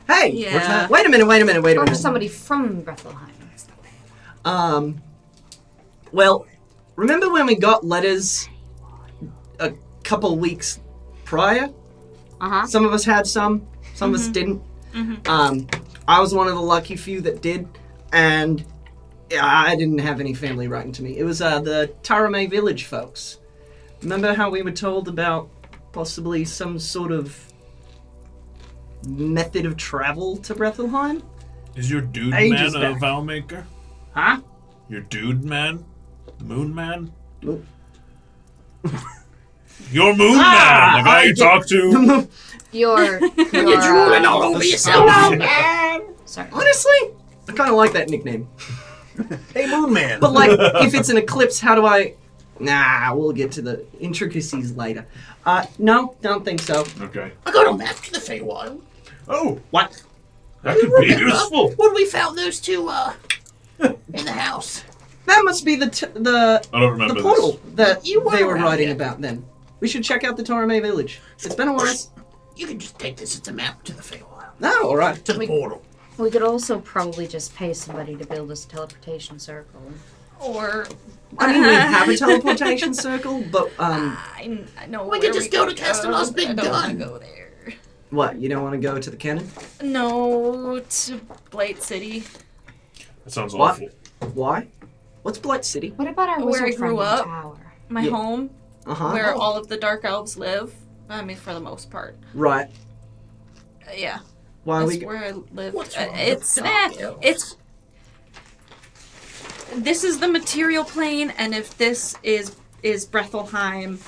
Hey. Yeah. what's that? Wait a minute. or somebody from Bethelheim. Well, remember when we got letters a couple weeks prior? Uh-huh. Some of us had some of us didn't. I was one of the lucky few that did, and I didn't have any family writing to me. It was the Tarame village folks. Remember how we were told about possibly some sort of method of travel to Brethleheim? Is your dude Ages man a back. Vowmaker? Huh? Your dude man? Moon man? Nope. Your moon man! The guy you talk to? You're Drooling all over yourself. sorry. Honestly, I kind of like that nickname. Hey, Moon Man. But like, if it's an eclipse, how do I... Nah, we'll get to the intricacies later. No, don't think so. Okay. I got a map to the Feywild. Oh, What? that could be useful. When we found those two, in the house. That must be the I don't remember the portal that You were they were around writing yet. about then. We should check out the Torame village. It's been a while. You can just take this as a map to the Feywild. No, all right. To the portal. We could also probably just pay somebody to build us a teleportation circle. Or I mean, we have a teleportation circle, but I know We where could just go to could Castellan's go. big I don't wanna gun. go there. what? You don't want to go to the cannon? No, to Blight City. That sounds What? awful. Why? What's Blight City? What about our Where wizard I grew friend in the up. tower? My Yeah. home, Uh huh. where all of the Dark Elves live. I mean, for the most part. Right. Yeah, Why are that's we? where I live. What's wrong with It's Dark Elves? it's. This is the material plane, and if this is Brethleheim,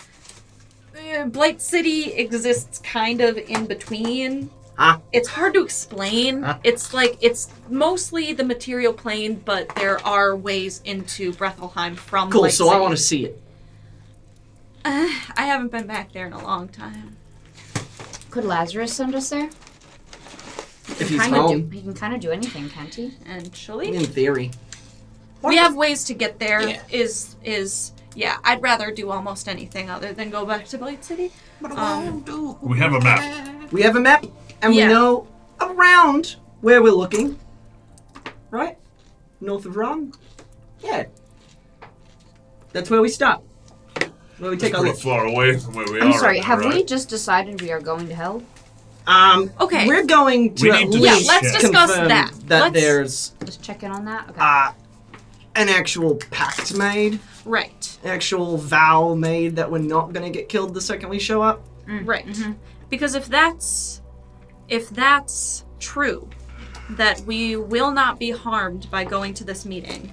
Blight City exists kind of in between. Huh? It's hard to explain. Huh? It's like it's mostly the material plane, but there are ways into Brethleheim from Cool. Blight So City. I want to see it. I haven't been back there in a long time. Could Lazarus send us there? If he's Kinda home, he can kind of do anything, can't he? Actually, in theory. we have ways to get there. Yeah. Yeah, I'd rather do almost anything other than go back to Blight City. What do I do? We have a map. We have a map, and Yeah. we know around where we're looking. Right? North of Ron? Yeah. That's where we stop. Where we take our Pretty look. far away from where we are. I'm sorry, right have now, we right? just decided we are going to hell? Okay. We're going to We at need to least Yeah, let's discuss confirm that. Let's- there's Just check in on that? Okay. an actual pact made, Right. an actual vow made that we're not going to get killed the second we show up. Right. Because if that's true, that we will not be harmed by going to this meeting,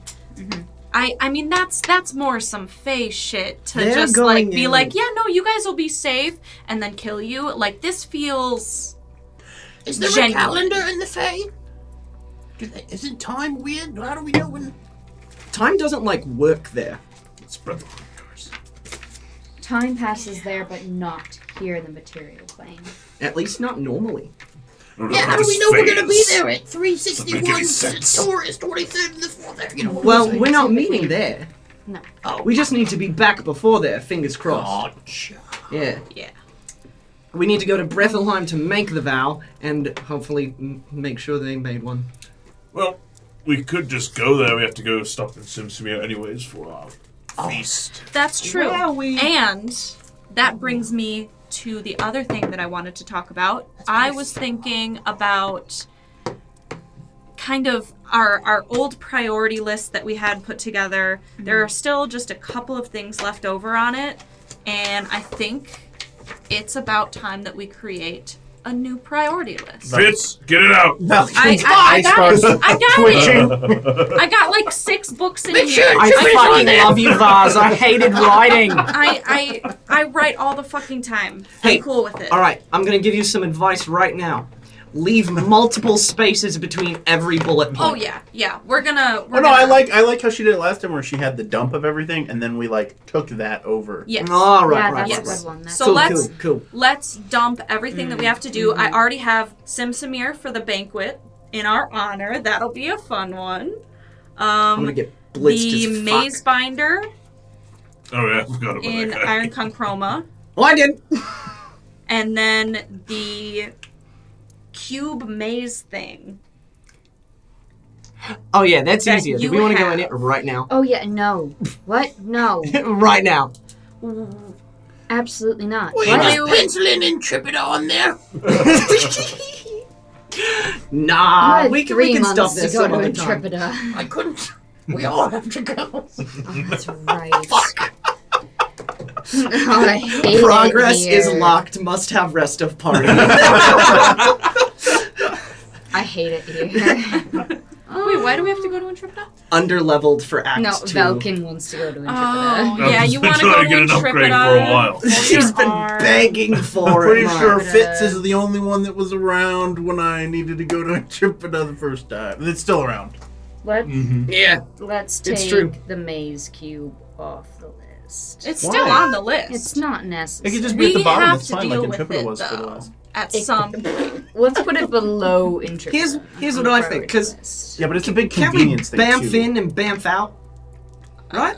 I mean, that's more some Fae shit to They're just, going like, be in. like, yeah, no, you guys will be safe, and then kill you. Like, this feels... Is there Genuine. a calendar in the Fae? Isn't time weird? How do we know when... Time doesn't, like, work there. Spread the word, guys. Time passes there, but not here in the material plane. At least not normally. Yeah, how do we know we're gonna be there at Doesn't make 361 any sense. Taurus, 23rd and the 4th? You know, Well, we're not meeting there. No. Oh, We just need to be back before there, fingers crossed. gotcha. Yeah. Yeah. We need to go to Brethleheim to make the vow, and hopefully make sure they made one. Well, we could just go there. We have to go stop in Simsimir anyways for our feast. That's true. Well, we- And that brings me to the other thing that I wanted to talk about. I was thinking about kind of our old priority list that we had put together. There are still just a couple of things left over on it, and I think it's about time that we create a new priority list. Fitz, get it out. I got it. I got Twitching. it. I got like 6 books in Make here. sure I fucking love you, Vars. I hated writing. I write all the fucking time. Hey, I'm cool with it. All right, I'm gonna give you some advice right now. Leave multiple spaces between every bullet point. Oh yeah. We're gonna. Oh no, I like how she did it last time, where she had the dump of everything, and then we like took that over. Yes. All right, Yeah, right, that's right, a good one. That's So cool, let's cool. let's dump everything that we have to do. I already have Simsimir for the banquet in our honor. That'll be a fun one. I'm gonna get blitzed The as maze fuck. binder Oh yeah, I forgot about in that guy. Iron Conchroma, Oh, I did. and then the cube maze thing. Oh yeah, that's That easier. Do you we want to go in have. it right now? Oh yeah, no. What? No. Right now. Absolutely not. We What? just penciling Intrepida on there. Nah, I had we 3 can months stop to this go some to other time. Intrepida. I couldn't. We all have to go. Oh, that's right. Oh, I hate Progress it is here. locked. Must have rest of party. I hate it here. Wait, why do we have to go to Intrepida? Underleveled for Act No, 2. Valkin wants to go to Intrepida. Oh, yeah, you want to Until go I to get an upgrade Intrepida. for a while. She's been begging for Pretty it. sure Mark. Fitz is the only one that was around when I needed to go to Intrepida the first time. It's still around. Yeah. Let's It's take true. the maze cube off the list. It's Why? still on the list. It's not It necessary. could just be at the bottom. have It's to fine, deal like with Intrepida it, was for the though. last. At It- some Let's put it below Intrepida. Here's on what the I think, 'cause- priority list. Yeah, but it's a big Can't we convenience thing bamf too. in and bamf out? Right?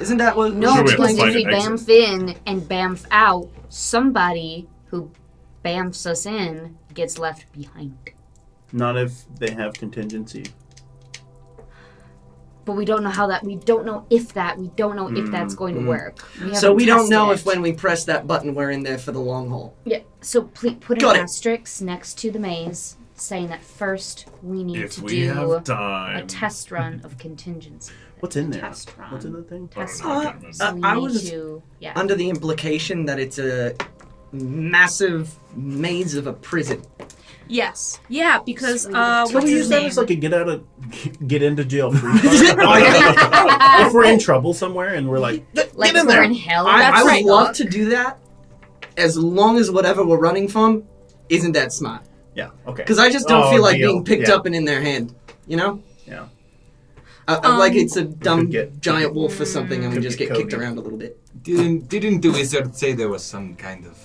Isn't that what? No, Sure, we have to because if find we an exit. bamf in and bamf out, somebody who bamfs us in gets left behind. Not if they have contingency. But we don't know how that. We don't know if that. We don't know if that's going to work. So we don't know if when. when we press that button we're in there for the long haul. Yeah. So please put Got an it. asterisk next to the maze, saying that first we need If to we do have a time. test run of contingency. What's in there? test run. What's in the thing? Test I run. can't remember. So we I need was to. Yeah. under the implication that it's a massive maze of a prison. Yes. Yeah, because Sweet. what's Can we his use that name? as like a get into jail free card? If we're in trouble somewhere and we're like, Like get in we're there. in hell. I That's would right. love to do that, as long as whatever we're running from isn't that smart. Yeah, okay. Because I just don't feel like deal. being picked Yeah. up and in their hand. You know? Yeah. Like it's a dumb get- giant wolf or something, and we could just get get kicked Cody. around a little bit. Didn't the wizard say there was some kind of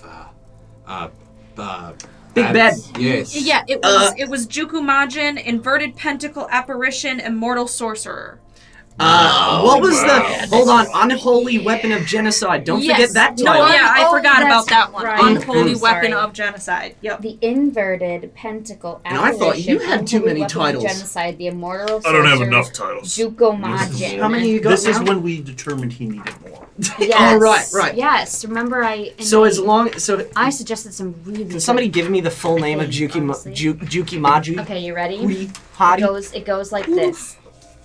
Big bad. Yes. Yeah, it was Juku Majin, Inverted Pentacle Apparition, Immortal Sorcerer. What was the? Hold on, unholy weapon of genocide. Don't Yes. forget that No, title. yeah, I Oh, forgot that's about that one. right. Unholy I'm Weapon sorry. of Genocide. Yep. The inverted pentacle And I thought you had too many titles. Genocide, the immortal I don't have sorcerer, enough titles. Juko Majin. How many you got This now? is when we determined he needed more. Yes. Oh, right. Yes. Remember, So as long so I suggested some really. can somebody good, give me the full name of think, Juki honestly. Juki Maju? Okay, you ready? It goes like this: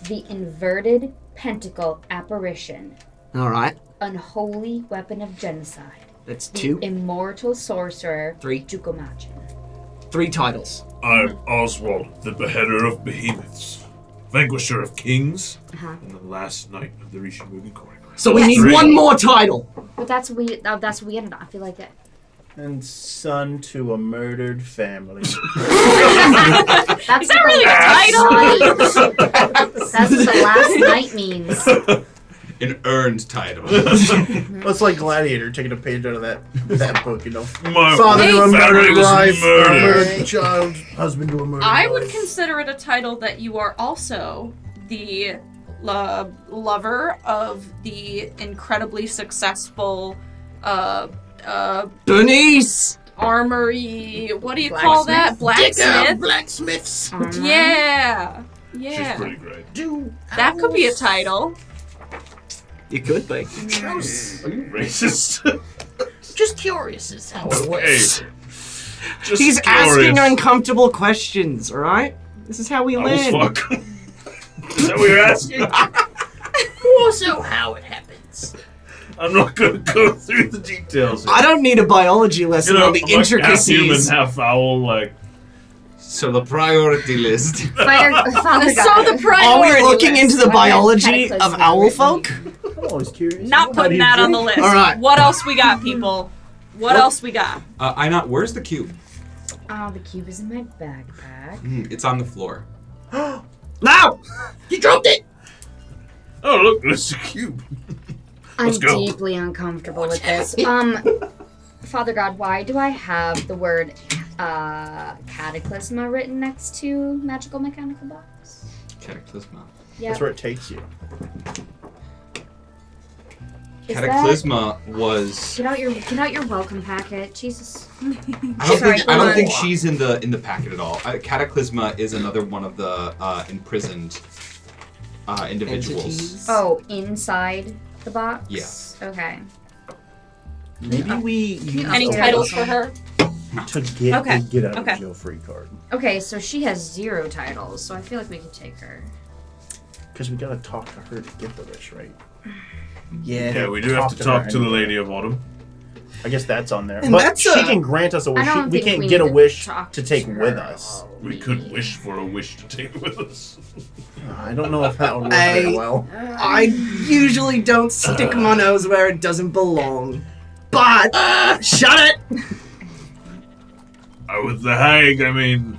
the inverted pentacle apparition, All right, unholy weapon of genocide, that's the 2, immortal sorcerer, 3, Juko Majin. 3 titles. I'm Ozwald, the beheader of behemoths. vanquisher of kings, Uh-huh. and the last knight of the Rishimugi Corridor. So we need Three. one more title. But that's we. That's weird. I feel like it. And son to a murdered family. That's that really a That's what the last night means. An earned title. Well, it's like Gladiator taking a page out of that book, you know. My Father to a family murdered was wife, a murdered. murdered child, husband to a murdered I would wife. consider it a title that you are also the lover of the incredibly successful Bernice. armory. What do you call that? Blacksmith. Blacksmith. Blacksmiths. Yeah. She's Yeah. pretty great. That could be a title. You could be. Are you racist? Just curious as how it Hey, works. just He's curious. asking uncomfortable questions, alright? This is how we Oh, learn. fuck. Is that what you're asking? Also, how it happens. I'm not gonna go through the details. I don't need a biology lesson on the I'm like half human, intricacies. half owl, like... So the priority list. Father So God. the priority Are we looking list. into the Why is biology of cataclysm owl written? folk? I'm always curious. Not How do putting you that on the drink? list. All right. What else we got, people? What else we got? Aynat, where's the cube? Oh, the cube is in my backpack. It's on the floor. No! You dropped it! Oh, look, there's a cube. I'm Let's go. deeply uncomfortable with this. Father God, why do I have the word cataclysma written next to magical mechanical box? Cataclysma. Yeah. That's where it takes you. Cataclysma was. Get out your welcome packet, Jesus. I don't Sorry, think I don't hold think on. she's in the packet at all. Cataclysma is another one of the imprisoned individuals. Entities. Oh, inside the box. Yes. Okay. Maybe we use Any a titles weapon. for her? To get Okay. a get out Okay. of jail free card. Okay, so she has 0 titles, so I feel like we could take her. Because we gotta talk to her to get the wish, right? Yeah, we do have to her talk to the anyway. Lady of Autumn. I guess that's on there. And But that's she a- can grant us a I wish. don't We think can't we get a need to wish talk to take to with her. us. We could wish for a wish to take with us. I don't know if that would work Hey. very well. I usually don't stick my nose where it doesn't belong. But shut it! With the hag, I mean,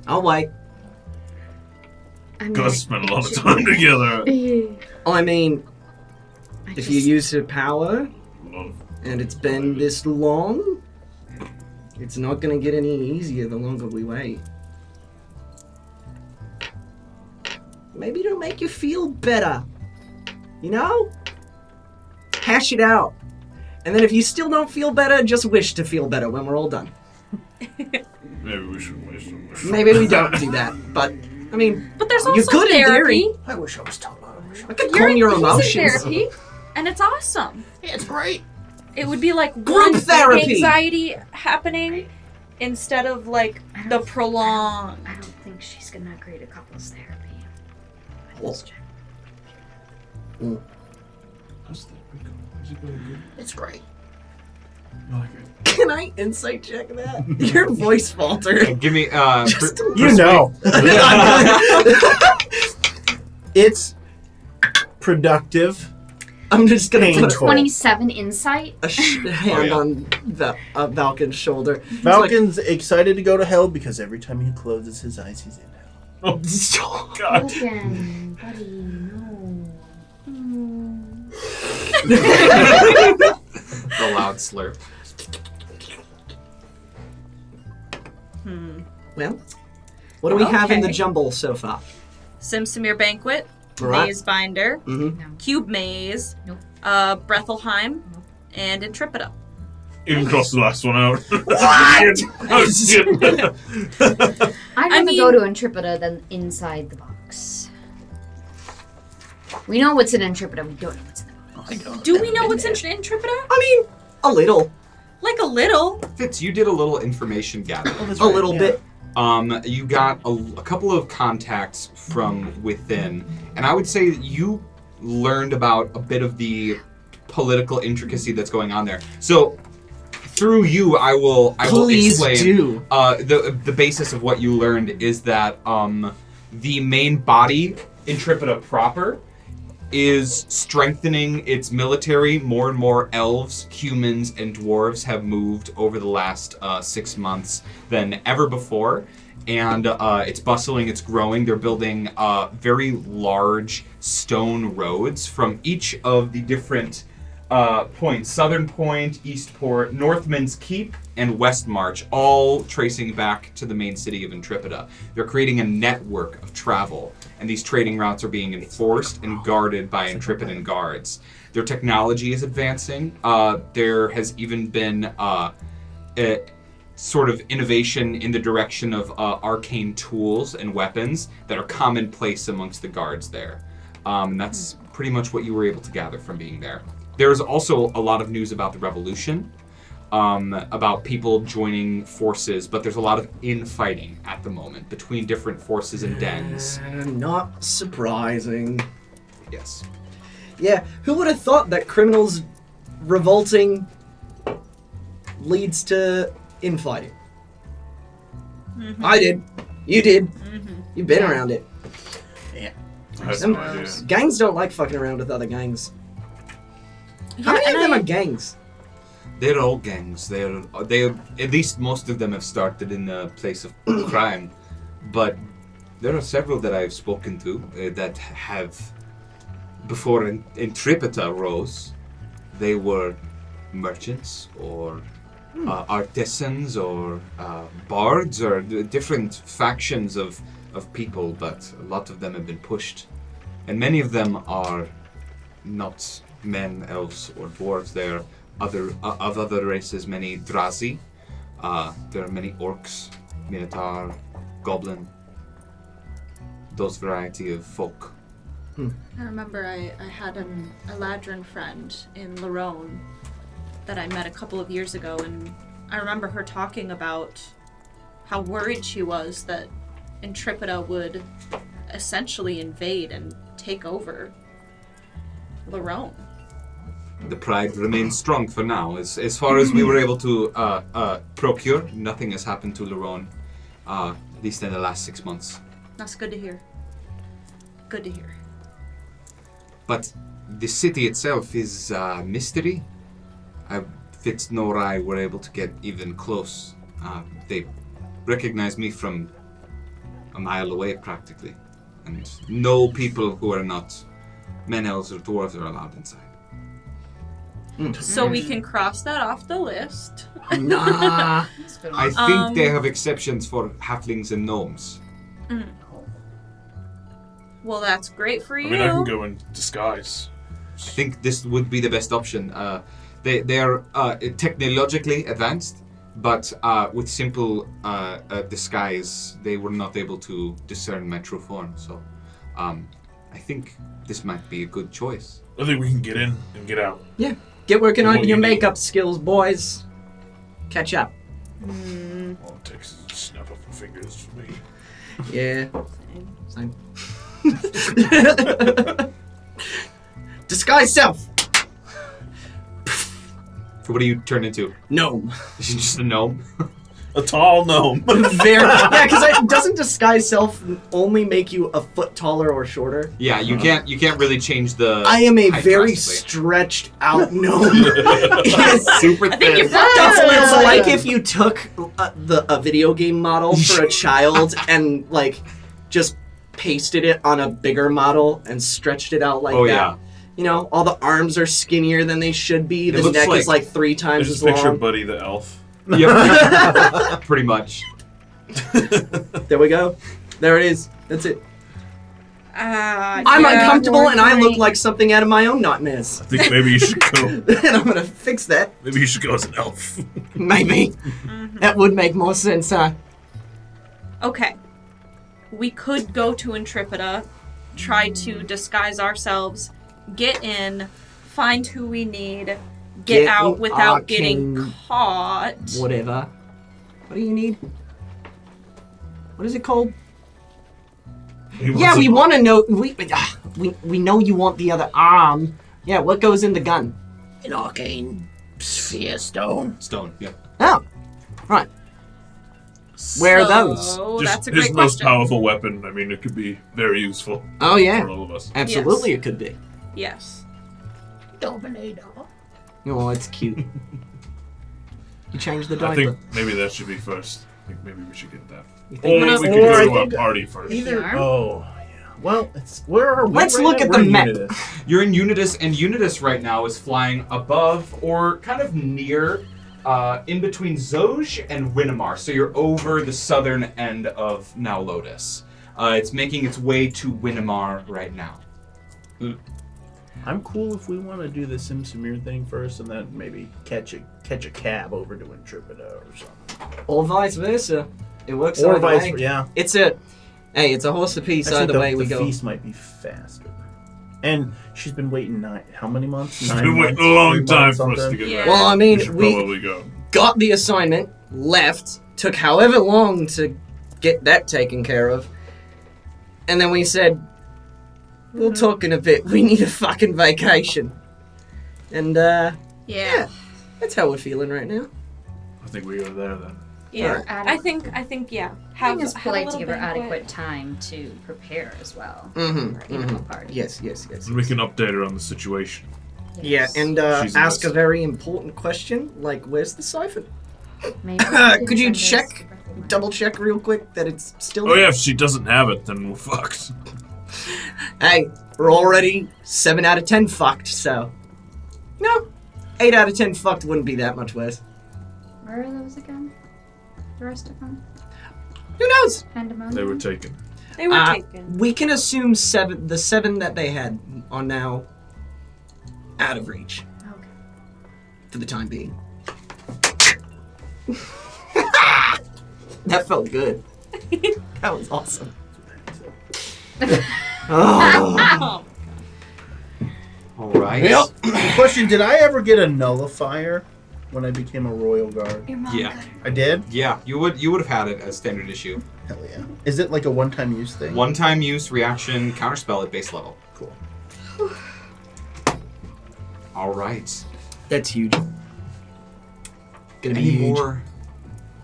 I'll wait. I mean, gotta spend a lot of time together. I mean, I if you just- use her power A lot of- and it's been this long, it's not gonna get any easier the longer we wait. Maybe it'll make you feel better. You know? Hash it out. And then if you still don't feel better, just wish to feel better when we're all done. Maybe we should wish for a wish. Maybe we don't do that, but I mean, But there's you also could in therapy. theory. I wish I was told. I wish I I could You're calm your he's in emotions. therapy, and it's awesome. Yeah, it's great. It would be like Group one therapy. anxiety happening instead of like I don't the think- prolonged. I don't think she's gonna agree to couples therapy. Well, How's that? Is it going good? It's great. I like it. Can I insight check that? Your voice faltered. Give me. Just a You know. It's productive. I'm just gonna put Painful. 27 insight. a hand yeah. on Valkin's shoulder. It's Falcon's excited to go to hell because every time he closes his eyes, he's in hell. Oh, like, God. Logan, buddy, no. The loud slurp. well, what do we have in the Okay. jumble so far? Simsamir Banquet, Right. Maze Binder, Mm-hmm. Cube Maze, Nope. Brethelheim, Nope. and Intrepida. Even cross the last one out. What? Oh, shit. I'd rather mean- go to Intrepida than inside the box. We know what's in Intrepida, we don't know what's in the box. I don't. Do we know what's in Intrepida? I mean, a little. Like a little. Fitz, you did a little information gathering. A little bit. You got a couple of contacts from within, and I would say that you learned about a bit of the political intricacy that's going on there. So, through you, I will Please explain. do. The basis of what you learned is that The main body, Intrepida proper, is strengthening its military. More and more elves, humans, and dwarves have moved over the last 6 months than ever before. And it's bustling, it's growing. They're building very large stone roads from each of the different points. Southern Point, Eastport, Northman's Keep, and Westmarch, all tracing back to the main city of Intrepida. They're creating a network of travel, and these trading routes are being enforced and guarded by Intrepidan guards. Their technology is advancing. There has even been a sort of innovation in the direction of arcane tools and weapons that are commonplace amongst the guards there. That's pretty much what you were able to gather from being there. There's also a lot of news about the revolution, about people joining forces, but there's a lot of infighting at the moment between different forces and dens. Not surprising. Yes. Yeah, who would have thought that criminals revolting leads to infighting? Mm-hmm. I did. You did. Mm-hmm. You've been around it. I have Them no idea. gangs don't like fucking around with other gangs. How Yeah, many of and them I- are gangs? They're all gangs. They at least most of them have started in a place of crime, but there are several that I've spoken to that have, before Intrepida rose, they were merchants or artisans or bards or different factions of people, but a lot of them have been pushed, and many of them are not men, elves, or dwarves. They're of other races, many Drazi. There are many orcs, Minotaur, Goblin, those variety of folk. I remember I had a Ladrin friend in Larone that I met a couple of years ago, and I remember her talking about how worried she was that Intrepida would essentially invade and take over Larone. The pride remains strong for now. As far as we were able to procure, nothing has happened to Larone, at least in the last 6 months. That's good to hear. Good to hear. But the city itself is a mystery. Fitz nor I were able to get even close. They recognized me from a mile away, practically. And no people who are not men, elves, or dwarves are allowed inside. So we can cross that off the list. Nah. That's a good I one. think they have exceptions for halflings and gnomes. Well, that's great for you. I mean, I can go in disguise. I think this would be the best option. They are technologically advanced, but with simple disguise, they were not able to discern my true form. So I think this might be a good choice. I think we can get in and get out. Yeah. Get working What on do your you need? makeup skills, boys. Catch up. All it takes is a snap of my fingers for me. Yeah. Same. Disguise self. What do you turn into? Gnome. Is it just a gnome? A tall gnome. Yeah, because doesn't disguise self only make you a foot taller or shorter? Yeah, you can't really change the. I am a height very drastically. stretched out gnome. It's super thin. you it's like if you took a video game model for a child and like just pasted it on a bigger model and stretched it out like Oh, that. yeah. You know, all the arms are skinnier than they should be. It The looks neck like- is like 3 times Just as picture long. Buddy the elf. Yep. Pretty much. There we go. There it is. That's it. I'm Yeah, uncomfortable and I look horrifying. like something out of my own nightmares. I think maybe you should go. And I'm gonna fix that. Maybe you should go as an elf. Maybe. That would make more sense, huh? Okay. We could go to Intrepida, try to disguise ourselves, get in, find who we need, get out without getting arcane- caught. Whatever. What do you need? What is it called? Yeah, we want to know. We know you want the other arm. Yeah, what goes in the gun? An arcane sphere stone. Stone. Yeah. Oh, right. Where are those? Oh, Just that's a his great most question. powerful weapon. I mean, it could be very useful Oh, yeah. for all of us. Absolutely, Yes. it could be. Yes. Oh, it's cute. You changed the I diaper. think maybe that should be first. I think maybe we should get that. You Or think we Or could I go to think a party first. Either. Yeah. Oh, yeah. Well, it's where are we? Let's right look now? at We're the in map. Unitas. You're in Unitas, and Unitas right now is flying above or kind of near, in between Zoj and Winnemar. So you're over the southern end of Now Lotus. It's making its way to Winnemar right now. I'm cool if we want to do the Simsamir thing first, and then maybe catch a cab over to Intrepida or something. Or vice versa. It works Or either vice way. versa. Yeah. It's a horse apiece I think either way we the go. feast might be faster. And she's been waiting how many months? She's 9 been waiting months, a long 3 time months, for us to something? get Yeah. that. Well, I mean, we should we probably go. got the assignment, left, took however long to get that taken care of, and then we said, we'll talk in a bit, we need a fucking vacation. And, Yeah. that's how we're feeling right now. I think we go there then. Yeah. Or I think yeah. I think it's have a polite to little give her banquet. adequate time to prepare as well. Mm-hmm. For animal party. Yes. And we can update her on the situation. Yeah, Yes. and She's a ask a mess. very important question, like, where's the siphon? Maybe Could you send us check, a birthday double check real quick that it's still Oh yeah, if she doesn't have it, then we're fucked. Hey, we're already 7 out of 10 fucked, so... No, 8 out of 10 fucked wouldn't be that much worse. Where are those again? The rest of them? Who knows? Pandemonium? They were taken. They were taken. We can assume the 7 that they had are now out of reach Okay. for the time being. That felt good. That was awesome. Oh. Oh. All right. Question: did I ever get a nullifier when I became a royal guard? Your mom Yeah. got her. I did. Yeah, you would have had it as standard issue. Hell yeah! Is it like a one-time use thing? One-time use, reaction, counterspell at base level. Cool. All right. That's huge. Gonna be Any huge. more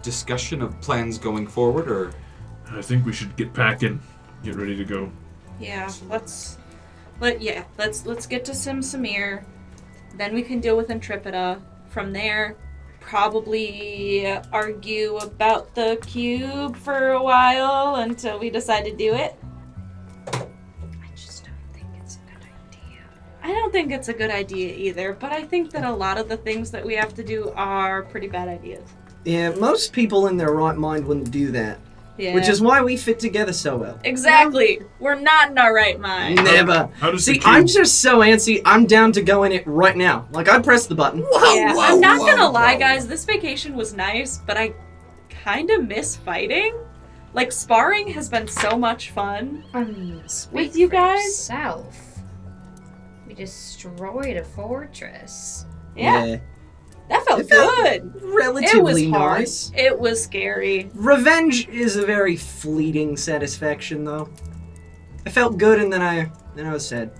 discussion of plans going forward, or I think we should get packing, get ready to go. Yeah, let's get to Simsamir. Then we can deal with Intrepida. From there, probably argue about the cube for a while until we decide to do it. I just don't think it's a good idea. I don't think it's a good idea either, but I think that a lot of the things that we have to do are pretty bad ideas. Yeah, most people in their right mind wouldn't do that. Yeah. Which is why we fit together so well. exactly. We're not in our right mind. Never. How does See, the cube... I'm just so antsy, I'm down to go in it right now. Like, I'd press the button. Yeah, I'm not gonna lie, guys. This vacation was nice, but I kind of miss fighting. Like, sparring has been so much fun. I mean, With you guys? Yourself. We destroyed a fortress. Yeah, that felt It felt good. It was Relatively hard. nice. It was scary. Revenge is a very fleeting satisfaction, though. I felt good, and then I was sad.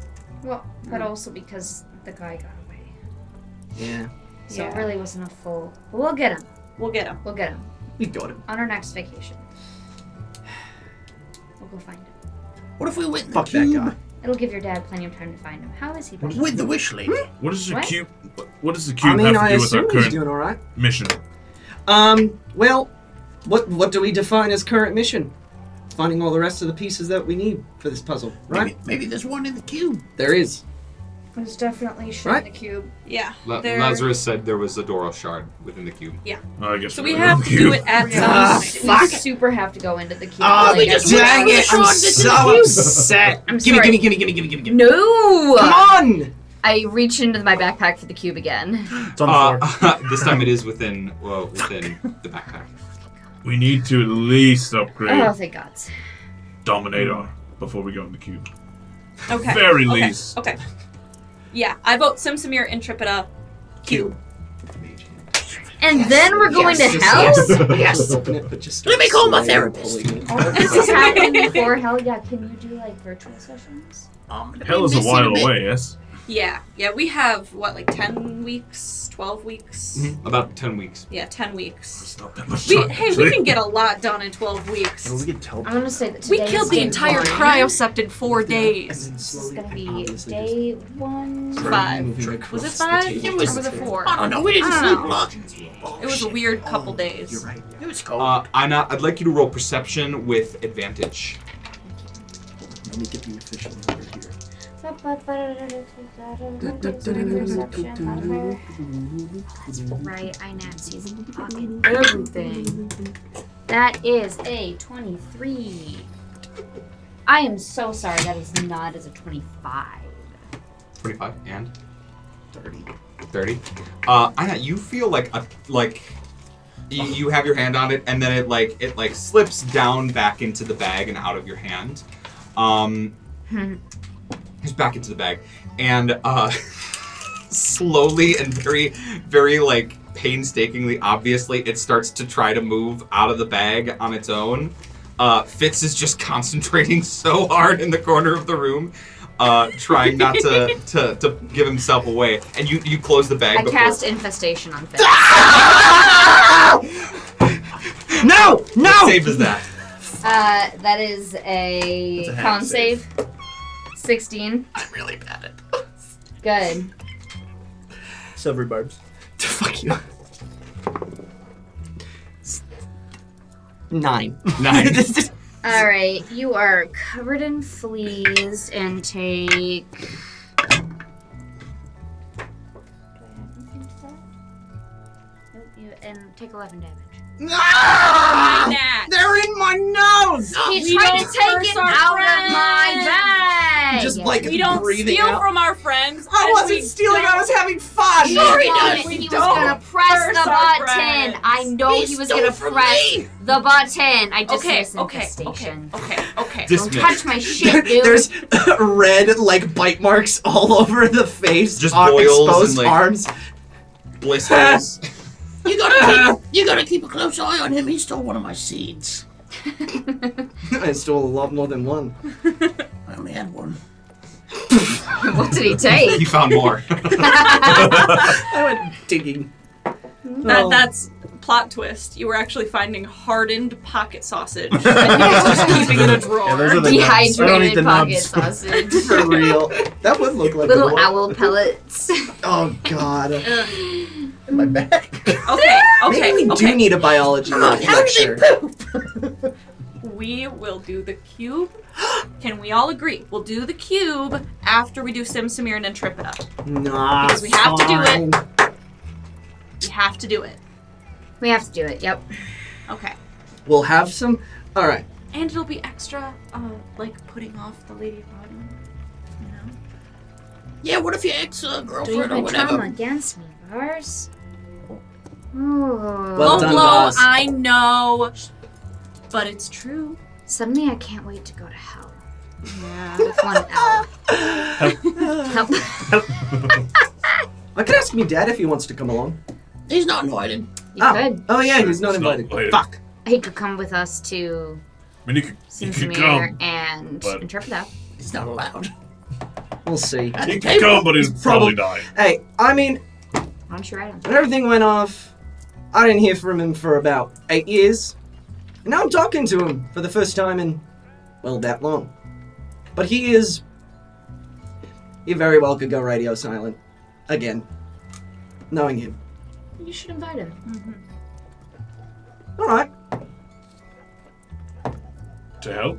Well, but also because the guy got away. Yeah, So Yeah. it really wasn't a full. But we'll get him. We'll get him. We'll get him we got him. on our next vacation. We'll go find him. What if we went in the Fuck that cube guy. It'll give your dad plenty of time to find him. How is he? doing? with the wish lady? What does the What? cube... What does the cube I mean, have I to do with our assume he's current doing alright. mission? Well, what do we define as current mission? Finding all the rest of the pieces that we need for this puzzle, right? Maybe there's one in the cube. There is. There's definitely shit Right. in the cube. Yeah. Lazarus said there was a Doro shard within the cube. Oh, I guess So we're we going have the to cube. do it at some Ah, point. We super have to go into the cube. Oh, we Like, just every- went Dang it, I'm so upset. I'm Gimme, sorry. gimme. No! Come on! I reach into my backpack for the cube again. It's on the floor. This time it is within the backpack. We need to at least upgrade Oh, thank God. Dominator before we go in the cube. Okay. Very okay. least. Okay. Yeah, I vote Simsamir, Intrepida, cube. And then we're going Yes, to yes, hell? yes. Yes. Open it, but just Let me call my slowly therapist. pulling it. All of this is happening before hell. Yeah, can you do like virtual sessions? I'm gonna be Hell is a missing while bit. away, yes? Yeah, we have, like 10 weeks, 12 weeks? About 10 weeks. Yeah, 10 weeks. It's not that much We time, can get a lot done in 12 weeks. We get I'm gonna say that We today killed is the day entire one. cryosept in 4 And days. then This is slowly gonna and be obviously day 1. just 5. moving Was it across the 5? table. Or was it 4? I don't know. We didn't I sleep don't much. It was a weird couple days. You're right. It was cold. Aynat, I'd like you to roll perception with advantage. Let me get the official number here. That's right, Aynat sees fucking everything. That is a 23. I am so sorry, that is not as a 25. 25 and 30. 30. Aynat, you feel you have your hand on it, and then it slips down back into the bag and out of your hand. It's back into the bag, and slowly and very, very painstakingly, obviously, it starts to try to move out of the bag on its own. Fitz is just concentrating so hard in the corner of the room, trying not to give himself away. And you close the bag. I cast Infestation on Fitz. No! No! What save is that? That is a It's a hack con save. 16. I'm really bad at those. Good. Silvery barbs. Fuck you. 9. 9. Alright, you are covered in fleas and take. And take 11 damage. Aynat. They're in my nose! He We tried to don't take curse it our out of my friends. bag! Just We don't breathing steal out. from our friends. I and wasn't we stealing, I don't- was having fun! Sure he does. does. We He was don't gonna press curse the our button. friends. I know he was gonna press the button. I just missed infestation. Okay. Don't Dismissed. touch my shit, dude. There's red, bite marks all over the face. Just on boils exposed and, arms. Blisters. You gotta keep a close eye on him. He stole one of my seeds. I stole a lot more than one. I only had one. What did he take? You found more. I went digging. That's plot twist. You were actually finding hardened pocket sausage. And he was just keeping in a drawer. Yeah, those are the nubs. I don't eat Dehydrated the pocket nubs. sausage. For real. That would look like Little a owl pellets. Oh god. In my back. Okay. Maybe we do need a biology lecture. We will do the cube. Can we all agree? We'll do the cube after we do Sim Samir and then trip it up. Nah. Because we have to do it. fine. We have to do it. We have to do it, yep. Okay. We'll have some. Alright. And it'll be extra, putting off the Lady of Bottom. You know? Yeah, what if your ex Do you girlfriend or have whatever? trauma against me, Vars? Ooh. Well Low done, blow, Vars. I know. But it's true. Suddenly I can't wait to go to hell. Yeah. With one L. Help. I could ask me dad if he wants to come along. He's not invited. You could. Oh yeah, he's not He's not invited. invited. Fuck. He could come with us to I mean, he could Simsamir come. and but- interpret that. He's not allowed. We'll see. At He the could table. come, but he'd probably die. Hey, I mean, Why don't you write him? when everything went off, I didn't hear from him for about 8 years. And now I'm talking to him for the first time in, well, that long. But he very well could go radio silent. Again. Knowing him. You should invite him. Alright. To help?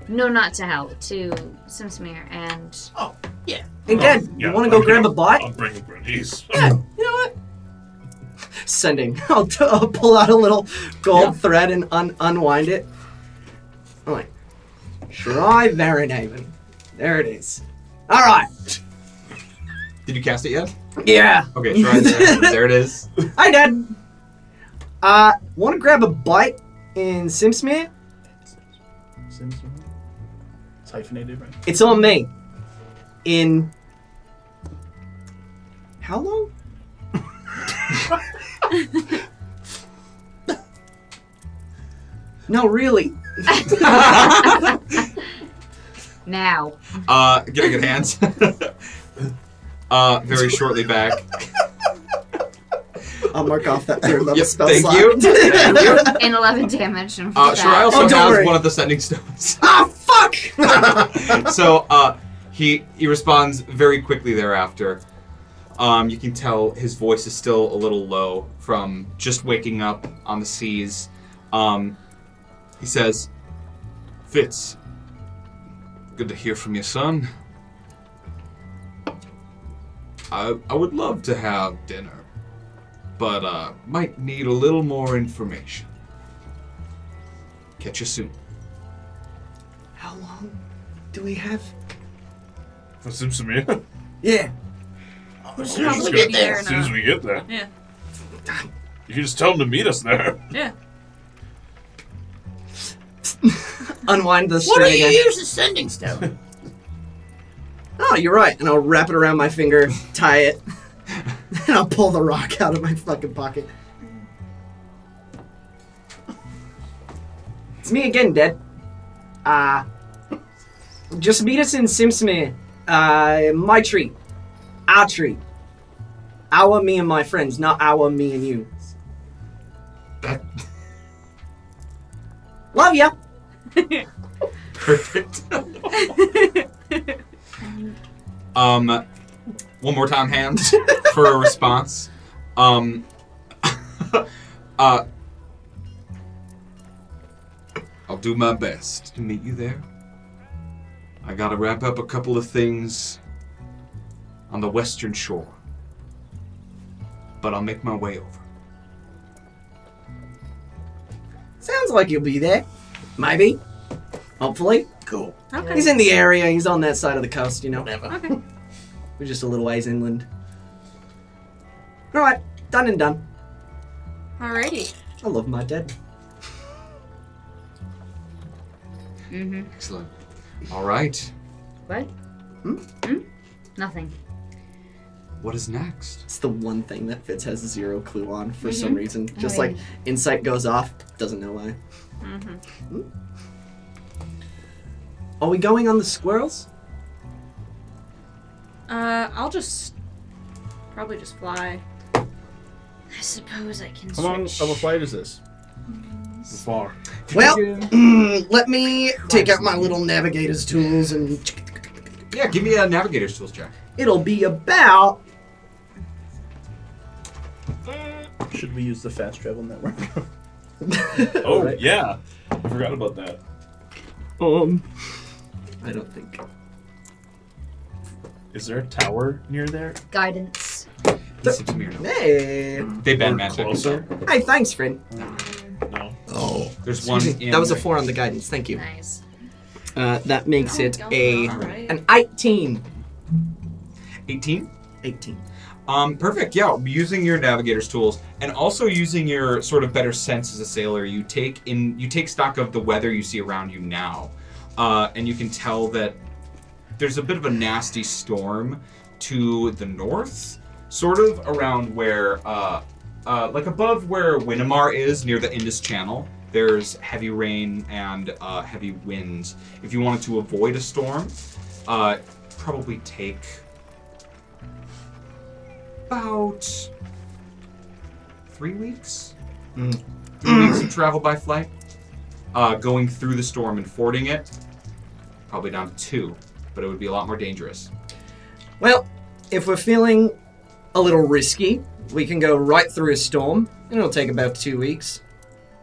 No, not to hell. To Simsamir and... Oh, yeah. Hey, Dad, you want to go grab a bite? I'll bring a Bernice. Yeah, you know what? Sending. I'll pull out a little gold thread and unwind it. Alright. Try Verrenhaven. There it is. Alright. Did you cast it yet? Yeah. Okay, try it. There it is. Hi, Dad. Want to grab a bite in Simsmere? It's hyphenated, right? It's on me. In... How long? No, really. Now. Get a good hands. very shortly back. I'll mark off that third level Yep, spell thank slot. you. Thank you. And 11 damage. And Shirai also Oh, don't has worry. one of the sending stones. Ah, fuck! So he responds very quickly thereafter. You can tell his voice is still a little low from just waking up on the seas. He says, Fitz, good to hear from you, son. I would love to have dinner, but might need a little more information. Catch you soon. How long do we have? For Simsamia? Yeah. As soon as we get there As soon as we get there. Yeah. You can just tell him to meet us there. Yeah. Unwind the What do string you again. use as sending stone? Oh, you're right. And I'll wrap it around my finger, tie it, and I'll pull the rock out of my fucking pocket. It's me again, Dad. Just meet us in Simsmere. My treat. Our treat. Our me and my friends, not our me and you. That Love ya. perfect. One more time, hands for a response. I'll do my best to meet you there. I gotta wrap up a couple of things on the western shore, but I'll make my way over. Sounds like you'll be there. Maybe. Hopefully. Cool. Okay. He's in the area. He's on that side of the coast, you know. Whatever. Okay. We're just a little ways inland. Alright. Done and done. Alrighty. I love my dad. Mm-hmm. Excellent. All right. What? Nothing. What is next? It's the one thing that Fitz has zero clue on for some reason. Just Oh, like yeah. insight goes off, doesn't know why. Mm-hmm. Are we going on the squirrels? I'll probably just fly. I suppose I can How long switch. of a flight is this? Far. Well, let me take out my little navigator's tools and Yeah, give me a navigator's tools check. it'll be about Should we use the fast travel network? Oh, Right. yeah. I forgot about that. I don't think. Is there a tower near there? Guidance. Hey. They ban Or magic. closer? Hey, thanks, friend. No. Oh. There's one Excuse me, in... that was a 4 on the guidance. Thank you. Nice. That makes it Alright. an 18. 18? 18. Perfect. Yeah, using your navigator's tools and also using your sort of better sense as a sailor, you take stock of the weather you see around you now, and you can tell that there's a bit of a nasty storm to the north, sort of around where, like above where Winnemar is near the Indus Channel. There's heavy rain and heavy winds. If you wanted to avoid a storm, probably take about 3 weeks. 3 weeks of travel by flight. Going through the storm and fording it, probably down to 2, but it would be a lot more dangerous. Well, if we're feeling a little risky, we can go right through a storm, and it'll take about 2 weeks.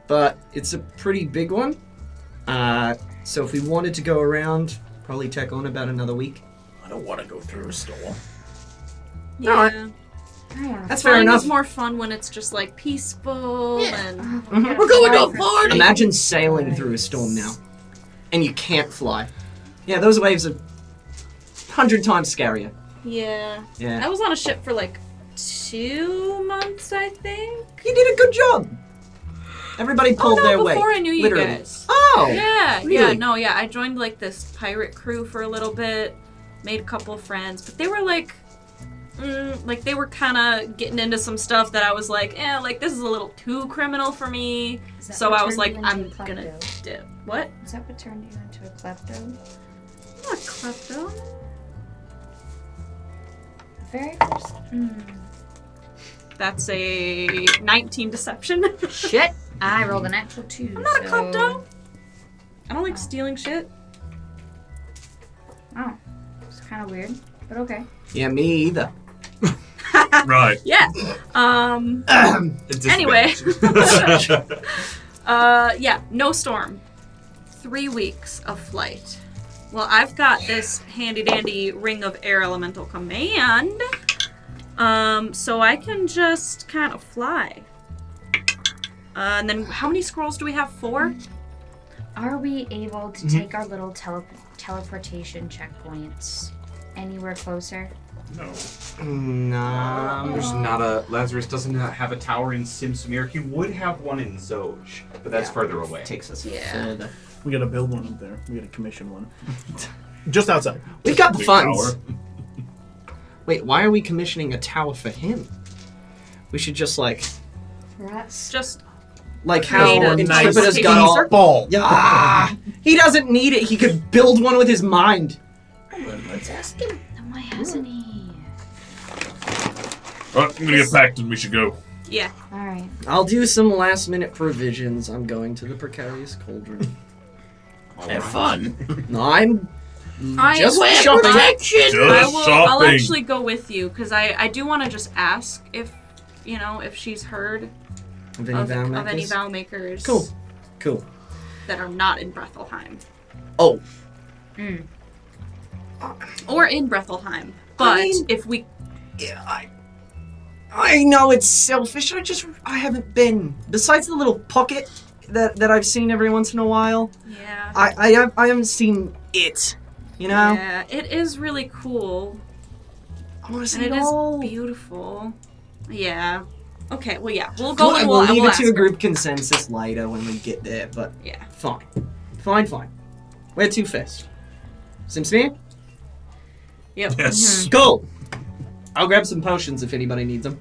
But it's a pretty big one. So if we wanted to go around, probably take on about another week. I don't want to go through a storm. Yeah. Alright. That's fair Flying enough. is more fun when it's just like peaceful and We're going to a party! Imagine sailing through a storm now, and you can't fly. Yeah, those waves are 100 times scarier. yeah. Yeah. I was on a ship for like 2 months, I think. You did a good job. Everybody pulled oh no, their before weight. I knew you literally. guys. Oh. Yeah, really? I joined like this pirate crew for a little bit, made a couple of friends, but they were like they were kind of getting into some stuff that I was like, like this is a little too criminal for me. Is that So what I was turned like, you into I'm a gonna klepto? dip. What? Is that what turned you into a klepto? Not klepto. very first. That's a 19 deception. Shit. I rolled an actual 2. I'm not a klepto. I don't like stealing shit. Oh. It's kind of weird, but okay. Yeah, me either. Right. Yeah. Anyway. Yeah, no storm. 3 weeks of flight. Well, I've got this handy-dandy Ring of Air Elemental Command. So I can just kind of fly. And then how many scrolls do we have? 4? Are we able to take our little teleportation checkpoints anywhere closer? No. Nah. There's not a... Lazarus doesn't have a tower in Simsumir. He would have one in Zoj, but that's further away. Takes us Yeah. further. We gotta build one up there. We gotta commission one. Just outside. We've got the Big funds. tower. Wait, why are we commissioning a tower for him? We should just Just like how Create a Intrepida's nice got all. ball. Yeah, he doesn't need it. He could build one with his mind. Let's ask him. Then why hasn't he? Well, I'm gonna get packed and we should go. yeah. All right. I'll do some last minute provisions. I'm going to the precarious cauldron. Have fun. No, I'm I just will- shopping. Just I'll shopping. actually go with you because I do want to just ask if she's heard Of any of any Vowmakers? Vowmakers Cool. that are not in Brethelheim. Oh, Or in Brethelheim. But mean- if we yeah, I know it's selfish. I haven't been. Besides the little pocket that I've seen every once in a while, Yeah. I haven't seen it. You know, Yeah, it is really cool. I want to And see it it is all. beautiful. Yeah. Okay, well yeah. We'll Cool, go and we'll leave we'll it ask to a her. group consensus later when we get there. But Yeah. fine. Where to first? Simsmere? Yep. Yes. Cool. I'll grab some potions if anybody needs them.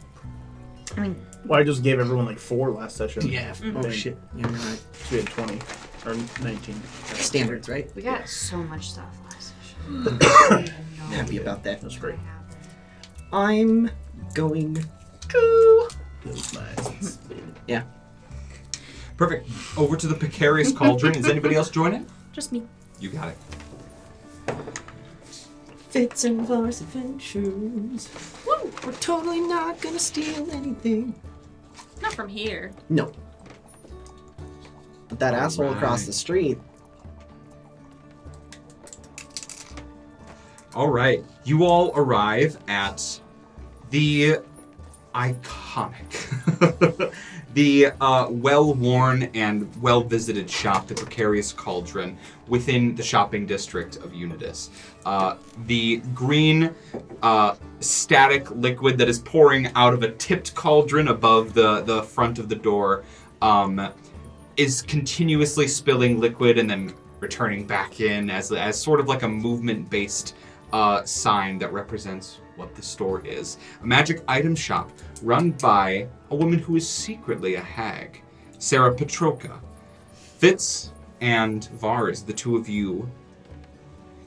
I mean, Well, I just gave everyone like 4 last session. Oh shit. Yeah, you're right. So we had 20 or 19. Standards, right? we got so much stuff last session. Happy about that. That's great. I'm going to. Yeah. Perfect. Over to the precarious cauldron. Is anybody else joining? Just me. You got it. Fitz and Vars adventures. Woo! We're totally not gonna steal anything. Not from here. No. But that asshole Alright. across the street. All right. You all arrive at the iconic, the well-worn and well-visited shop, the Precarious Cauldron, within the shopping district of Unitas. The green static liquid that is pouring out of a tipped cauldron above the front of the door is continuously spilling liquid and then returning back in as sort of like a movement-based sign that represents what the store is. A magic item shop run by a woman who is secretly a hag, Sarah Petroka. Fitz and Vars, the two of you,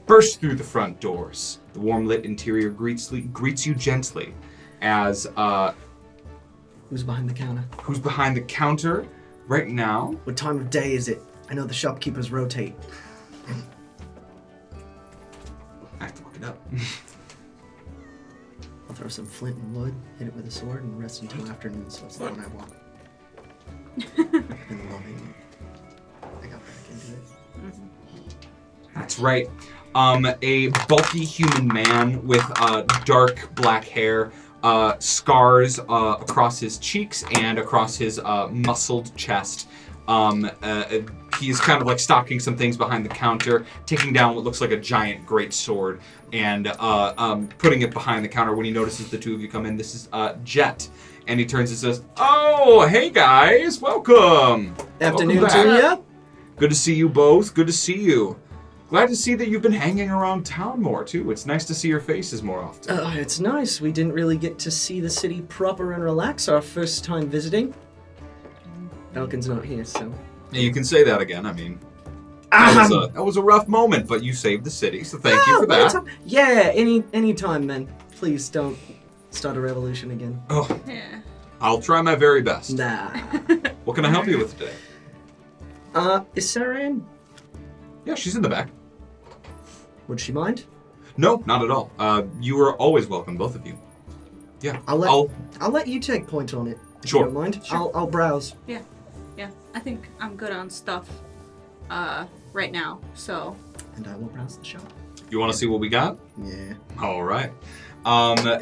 burst through the front doors. The warm lit interior greets you gently as Who's behind the counter? who's behind the counter right now? What time of day is it? I know the shopkeepers rotate. I have to look it up. I'll throw some flint and wood, hit it with a sword, and rest until afternoon, so it's the one I want. I've been loving it. I got back into it. That's right. A bulky human man with dark black hair, scars across his cheeks and across his muscled chest. He's kind of like stocking some things behind the counter, taking down what looks like a giant great sword and putting it behind the counter when he notices the two of you come in. This is Jet. And he turns and says, "Oh, hey guys, welcome. Afternoon Welcome to back. ya. Good to see you both. Good to see you. Glad to see that you've been hanging around town more, too. It's nice to see your faces more often." It's nice. We didn't really get to see the city proper and relax our first time visiting. Valkin's not here, so. Yeah, you can say that again. I mean, that was a rough moment, but you saved the city, so thank you for that. Yeah, any time then. Please don't start a revolution again. Oh, Yeah. I'll try my very best. Nah. What can I help you with today? Is Sarah in? Yeah, she's in the back. Would she mind? No, not at all. You are always welcome, both of you. Yeah, I'll let you take point on it. If Sure. you don't mind. Sure. I'll browse. Yeah. I think I'm good on stuff right now, so. And I will browse the shop. You want to see what we got? Yeah. All right.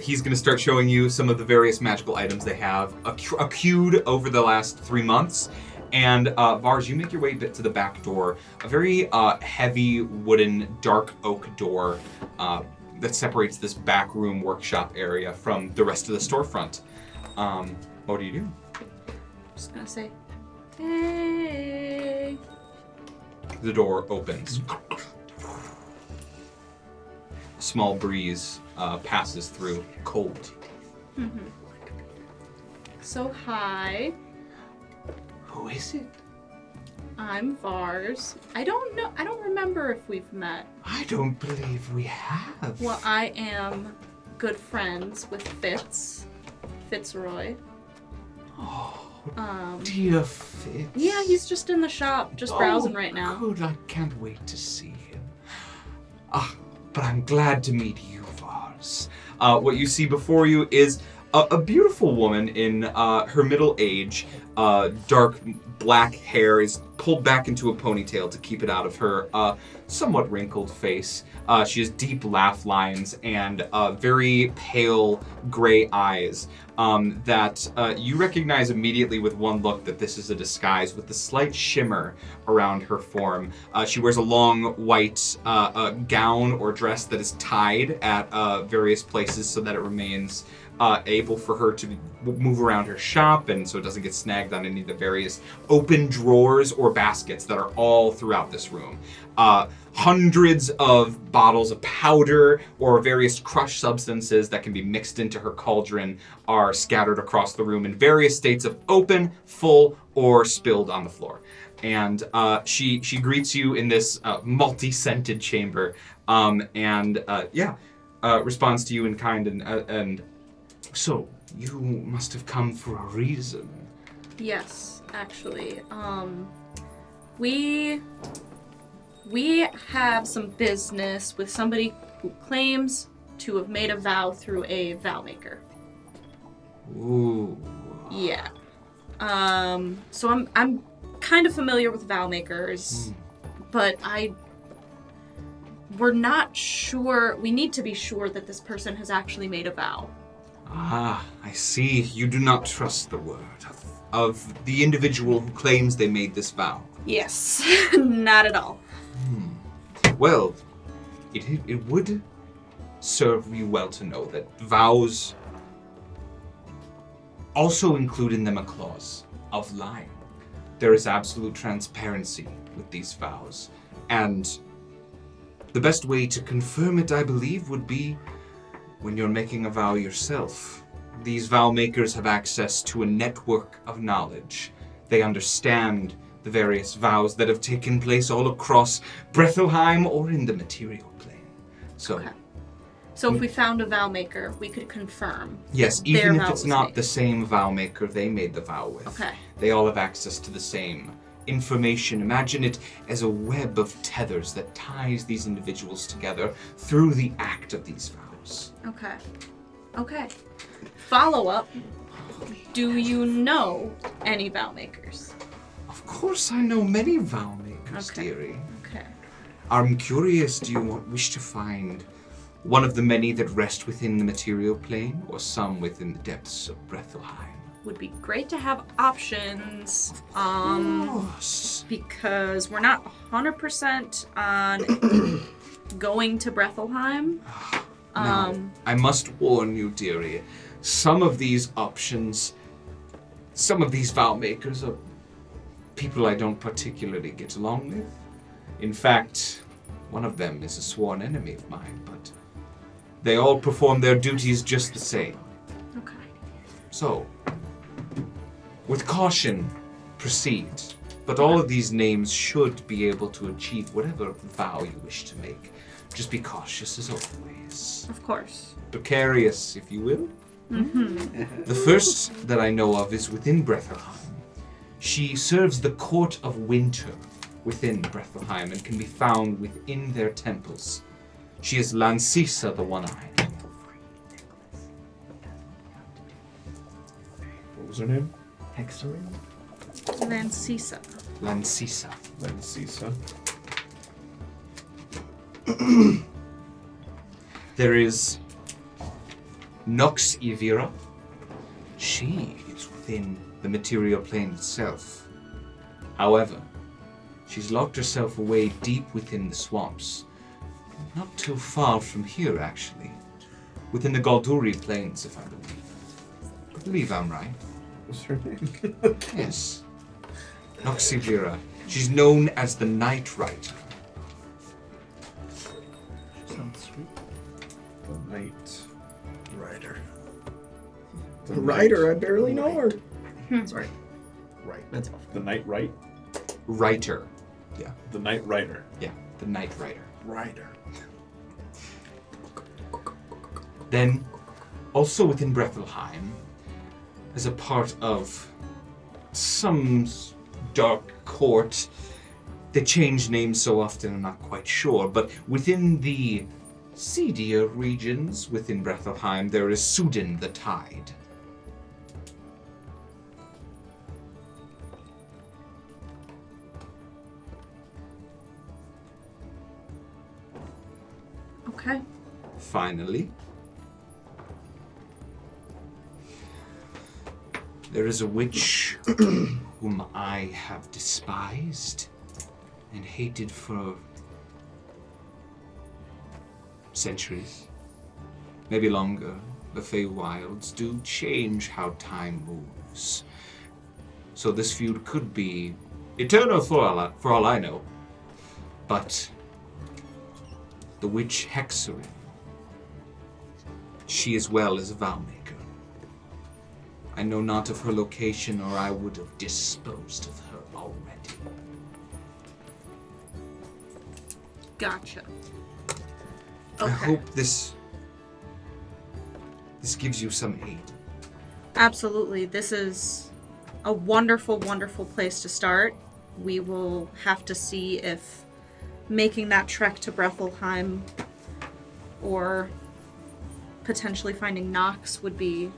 He's going to start showing you some of the various magical items they have accrued over the last 3 months. And Vars, you make your way to the back door, a very heavy wooden dark oak door that separates this back room workshop area from the rest of the storefront. What do you do? I'm just gonna say, hey. The door opens. A small breeze passes through, cold. Mm-hmm. So, hi. Who is it? I'm Vars. I don't remember if we've met. I don't believe we have. Well, I am good friends with Fitzroy. Oh, dear Fitz. Yeah, he's just in the shop, just browsing right now. Good, I can't wait to see him. But I'm glad to meet you, Vars. What you see before you is a beautiful woman in her middle age. Dark black hair is pulled back into a ponytail to keep it out of her somewhat wrinkled face. She has deep laugh lines and very pale gray eyes that you recognize immediately with one look that this is a disguise with a slight shimmer around her form. She wears a long white gown or dress that is tied at various places so that it remains able for her to move around her shop and so it doesn't get snagged on any of the various open drawers or baskets that are all throughout this room. Hundreds of bottles of powder or various crushed substances that can be mixed into her cauldron are scattered across the room in various states of open, full, or spilled on the floor. And she greets you in this multi-scented chamber responds to you in kind and so, you must have come for a reason. Yes, actually. We have some business with somebody who claims to have made a vow through a Vowmaker. Ooh. Yeah. So I'm kind of familiar with Vowmakers, but we're not sure. We need to be sure that this person has actually made a vow. Ah, I see. You do not trust the word of the individual who claims they made this vow. Yes, not at all. Well, it would serve you well to know that vows also include in them a clause of lying. There is absolute transparency with these vows, and the best way to confirm it, I believe, would be when you're making a vow yourself. These vow makers have access to a network of knowledge. They understand the various vows that have taken place all across Brethleheim or in the material plane. So, Okay. So if we found a vow maker, we could confirm. yes, their even if vow it's was not made. the same vow maker they made the vow with, Okay. they all have access to the same information. Imagine it as a web of tethers that ties these individuals together through the act of these vows. Okay. Follow up. Do you know any vow makers? Of course I know many vow makers, Okay. dearie. Okay. I'm curious, do you wish to find one of the many that rest within the material plane, or some within the depths of Brethleheim? Would be great to have options. Of course. Because we're not 100% on going to Brethleheim. Now, I must warn you, dearie, some of these options, some of these vow makers are people I don't particularly get along with. In fact, one of them is a sworn enemy of mine, but they all perform their duties just the same. Okay. So, with caution, proceed. But all of these names should be able to achieve whatever vow you wish to make. Just be cautious as always. Of course. Precarious, if you will. The first that I know of is within Verrenhaven. She serves the court of winter within Verrenhaven and can be found within their temples. She is Lancisa the One-Eyed. What was her name? Hexerin? Lancisa. Lancisa. Lancisa. There is Nox Ivira. She is within the material plane itself. However, she's locked herself away deep within the swamps. Not too far from here, actually. Within the Galduri plains, if I believe. I believe I'm right. What's her name? Yes. Nox Ivira. She's known as the Night Rider. Sounds sweet. The Night Rider. The writer, I barely know her. Sorry. Right. That's all. The Night Right? Writer. Yeah, The Night Rider. yeah, the Night Rider. Rider. Then, also within Verrenhaven, as a part of some dark court, they change names so often I'm not quite sure, but within the seedier regions within Verrenhaven, there is Sudin the Tide. Okay. Finally, there is a witch whom I have despised and hated for centuries, maybe longer. The Feywilds do change how time moves. So this feud could be eternal for all I know. But the witch Hexerin, she as well is a Vowmaker. I know not of her location, or I would have disposed of her already. Gotcha. I Okay. hope this gives you some aid. Absolutely. This is a wonderful, wonderful place to start. We will have to see if making that trek to Verrenhaven or potentially finding Nox would be...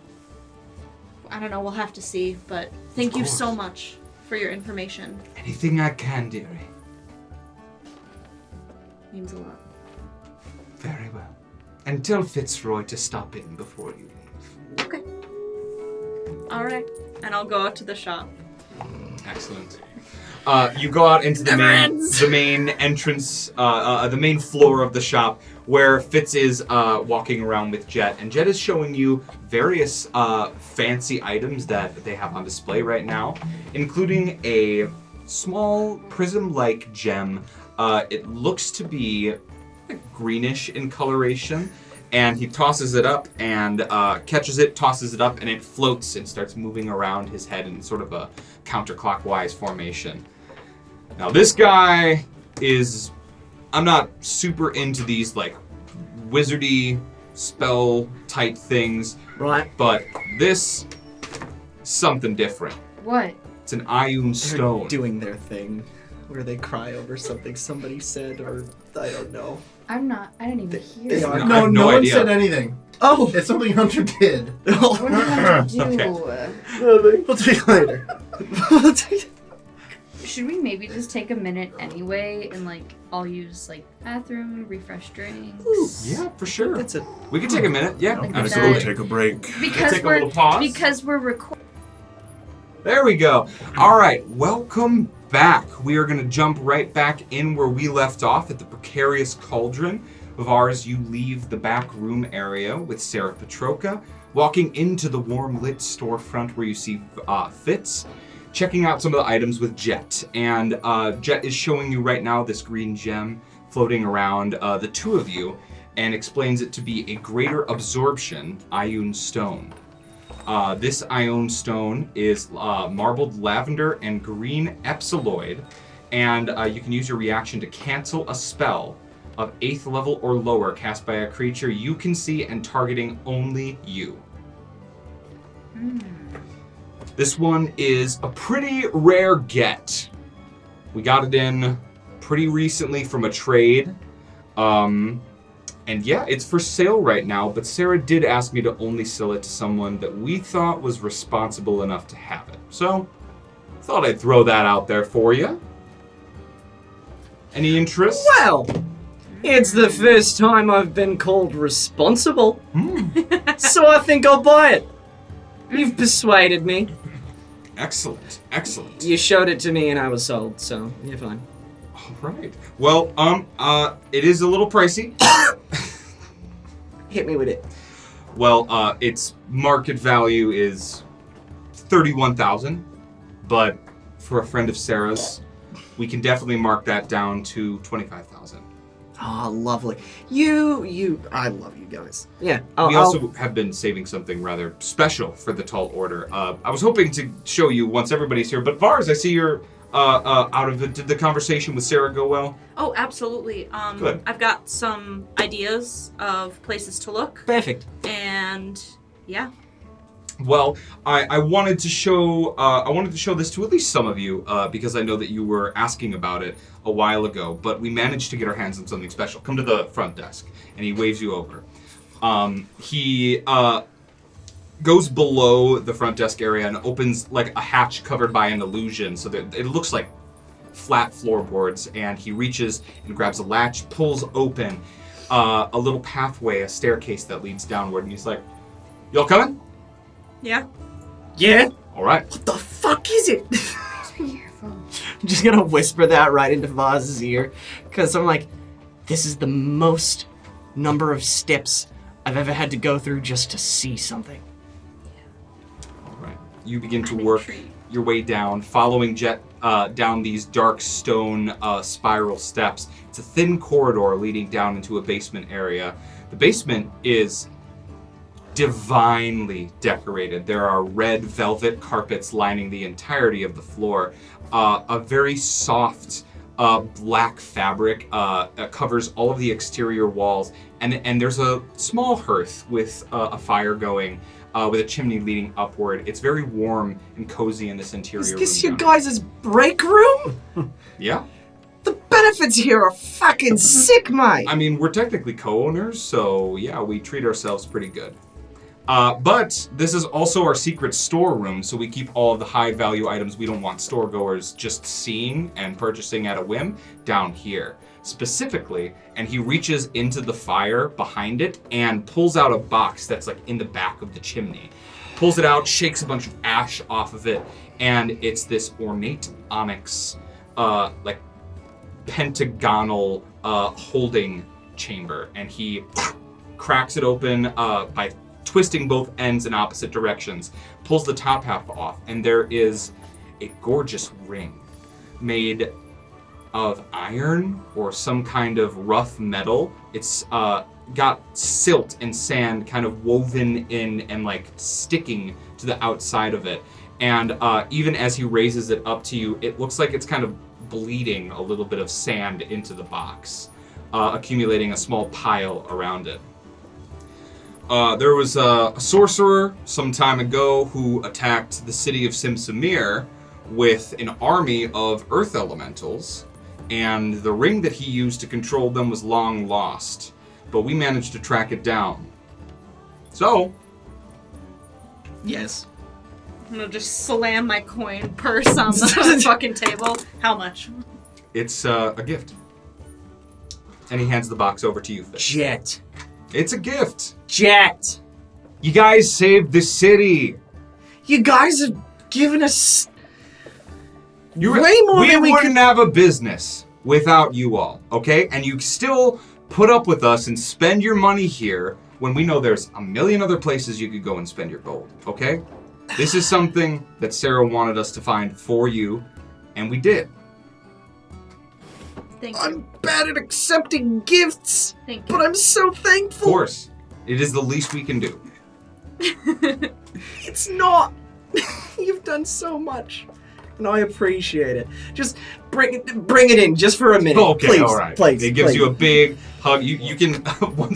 I don't know, we'll have to see, but thank you so course. much for your information. Anything I can, dearie. Means a lot. Very well. And tell Fitzroy to stop in before you leave. Okay. Alright. And I'll go out to the shop. Excellent. You go out into the main entrance, the main floor of the shop, where Fitz is walking around with Jet, and Jet is showing you various fancy items that they have on display right now, including a small prism-like gem. It looks to be greenish in coloration, and he tosses it up and catches it, tosses it up, and it floats and starts moving around his head in sort of a counterclockwise formation. Now this guy is, I'm not super into these like wizardy spell type things, Right. but this, something different. What? It's an Ayun They're stone. doing their thing where they cry over something somebody said, or I don't know. I didn't even hear They it. are. I No, have no one idea. said anything. Oh! It's something Hunter did. What did I do? We'll take later. Should we maybe just take a minute anyway and like all use like bathroom, refresh drinks? Yeah, for sure. That's a We can take a minute. Yeah, Like Gotta absolutely. that. go take a break. Because Take a little pause. we're recording. There we go. All right, welcome back. We are going to jump right back in where we left off at the precarious cauldron. Vars, you leave the back room area with Sarah Petroka, walking into the warm lit storefront where you see Fitz, checking out some of the items with Jet. And Jet is showing you right now this green gem floating around the two of you and explains it to be a greater absorption Ayun stone. This ion stone is marbled lavender and green epsiloid, and you can use your reaction to cancel a spell of 8th level or lower cast by a creature you can see and targeting only you. This one is a pretty rare get. We got it in pretty recently from a trade. And yeah, it's for sale right now, but Sarah did ask me to only sell it to someone that we thought was responsible enough to have it. So, thought I'd throw that out there for you. Any interest? Well, it's the first time I've been called responsible. So I think I'll buy it. You've persuaded me. Excellent, excellent. You showed it to me and I was sold, so you're fine. All right. Well, it is a little pricey. Hit me with it. Well, its market value is 31,000, but for a friend of Sarah's, we can definitely mark that down to 25,000. Oh, lovely. I love you guys. Yeah. We also have been saving something rather special for the Tall Order. I was hoping to show you once everybody's here, but Vars, I see you're out of it. Did the conversation with Sarah go well? Oh, absolutely. Good. I've got some ideas of places to look. Perfect. And yeah. Well, I wanted to show this to at least some of you because I know that you were asking about it a while ago, but we managed to get our hands on something special. Come to the front desk, and he waves you over. He goes below the front desk area and opens like a hatch covered by an illusion, so that it looks like flat floorboards, and he reaches and grabs a latch, pulls open a little pathway, a staircase that leads downward, and he's like, "Y'all coming?" Yeah. Yeah? All right. What the fuck is it? I'm just gonna whisper that right into Vaz's ear, because I'm like, this is the most number of steps I've ever had to go through just to see something. All right. You begin to work your way down, following Jet down these dark stone spiral steps. It's a thin corridor leading down into a basement area. The basement is divinely decorated. There are red velvet carpets lining the entirety of the floor. A very soft black fabric covers all of the exterior walls, and there's a small hearth with a fire going, with a chimney leading upward. It's very warm and cozy in this interior room. Is this your guys' break room? Yeah. The benefits here are fucking sick, mate. I mean, we're technically co-owners, so yeah, we treat ourselves pretty good. But this is also our secret storeroom, so we keep all of the high-value items we don't want store-goers just seeing and purchasing at a whim down here. Specifically, and he reaches into the fire behind it and pulls out a box that's like in the back of the chimney. Pulls it out, shakes a bunch of ash off of it, and it's this ornate onyx, like pentagonal holding chamber. And he cracks it open by twisting both ends in opposite directions, pulls the top half off, and there is a gorgeous ring made of iron or some kind of rough metal. It's got silt and sand kind of woven in and like sticking to the outside of it. And even as he raises it up to you, it looks like it's kind of bleeding a little bit of sand into the box, accumulating a small pile around it. There was a sorcerer some time ago who attacked the city of Simsamir with an army of earth elementals, and the ring that he used to control them was long lost, but we managed to track it down. So, yes. I'm gonna just slam my coin purse on the fucking table. How much? It's a gift. And he hands the box over to you, Fitz. Jet. It's a gift. Jet. You guys saved the city. You guys have given us Way more we than we wouldn't could. have a business without you all, okay? And you still put up with us and spend your money here when we know there's a million other places you could go and spend your gold, okay? This is something that Sarah wanted us to find for you, and we did. Thank you. I'm bad at accepting gifts, Thank you. but I'm so Of thankful. course, it is the least we can do. It's not. You've done so much, and I appreciate it. Just bring it in, just for a minute, Okay, please. all right. Please. It gives please. you a big hug. You can,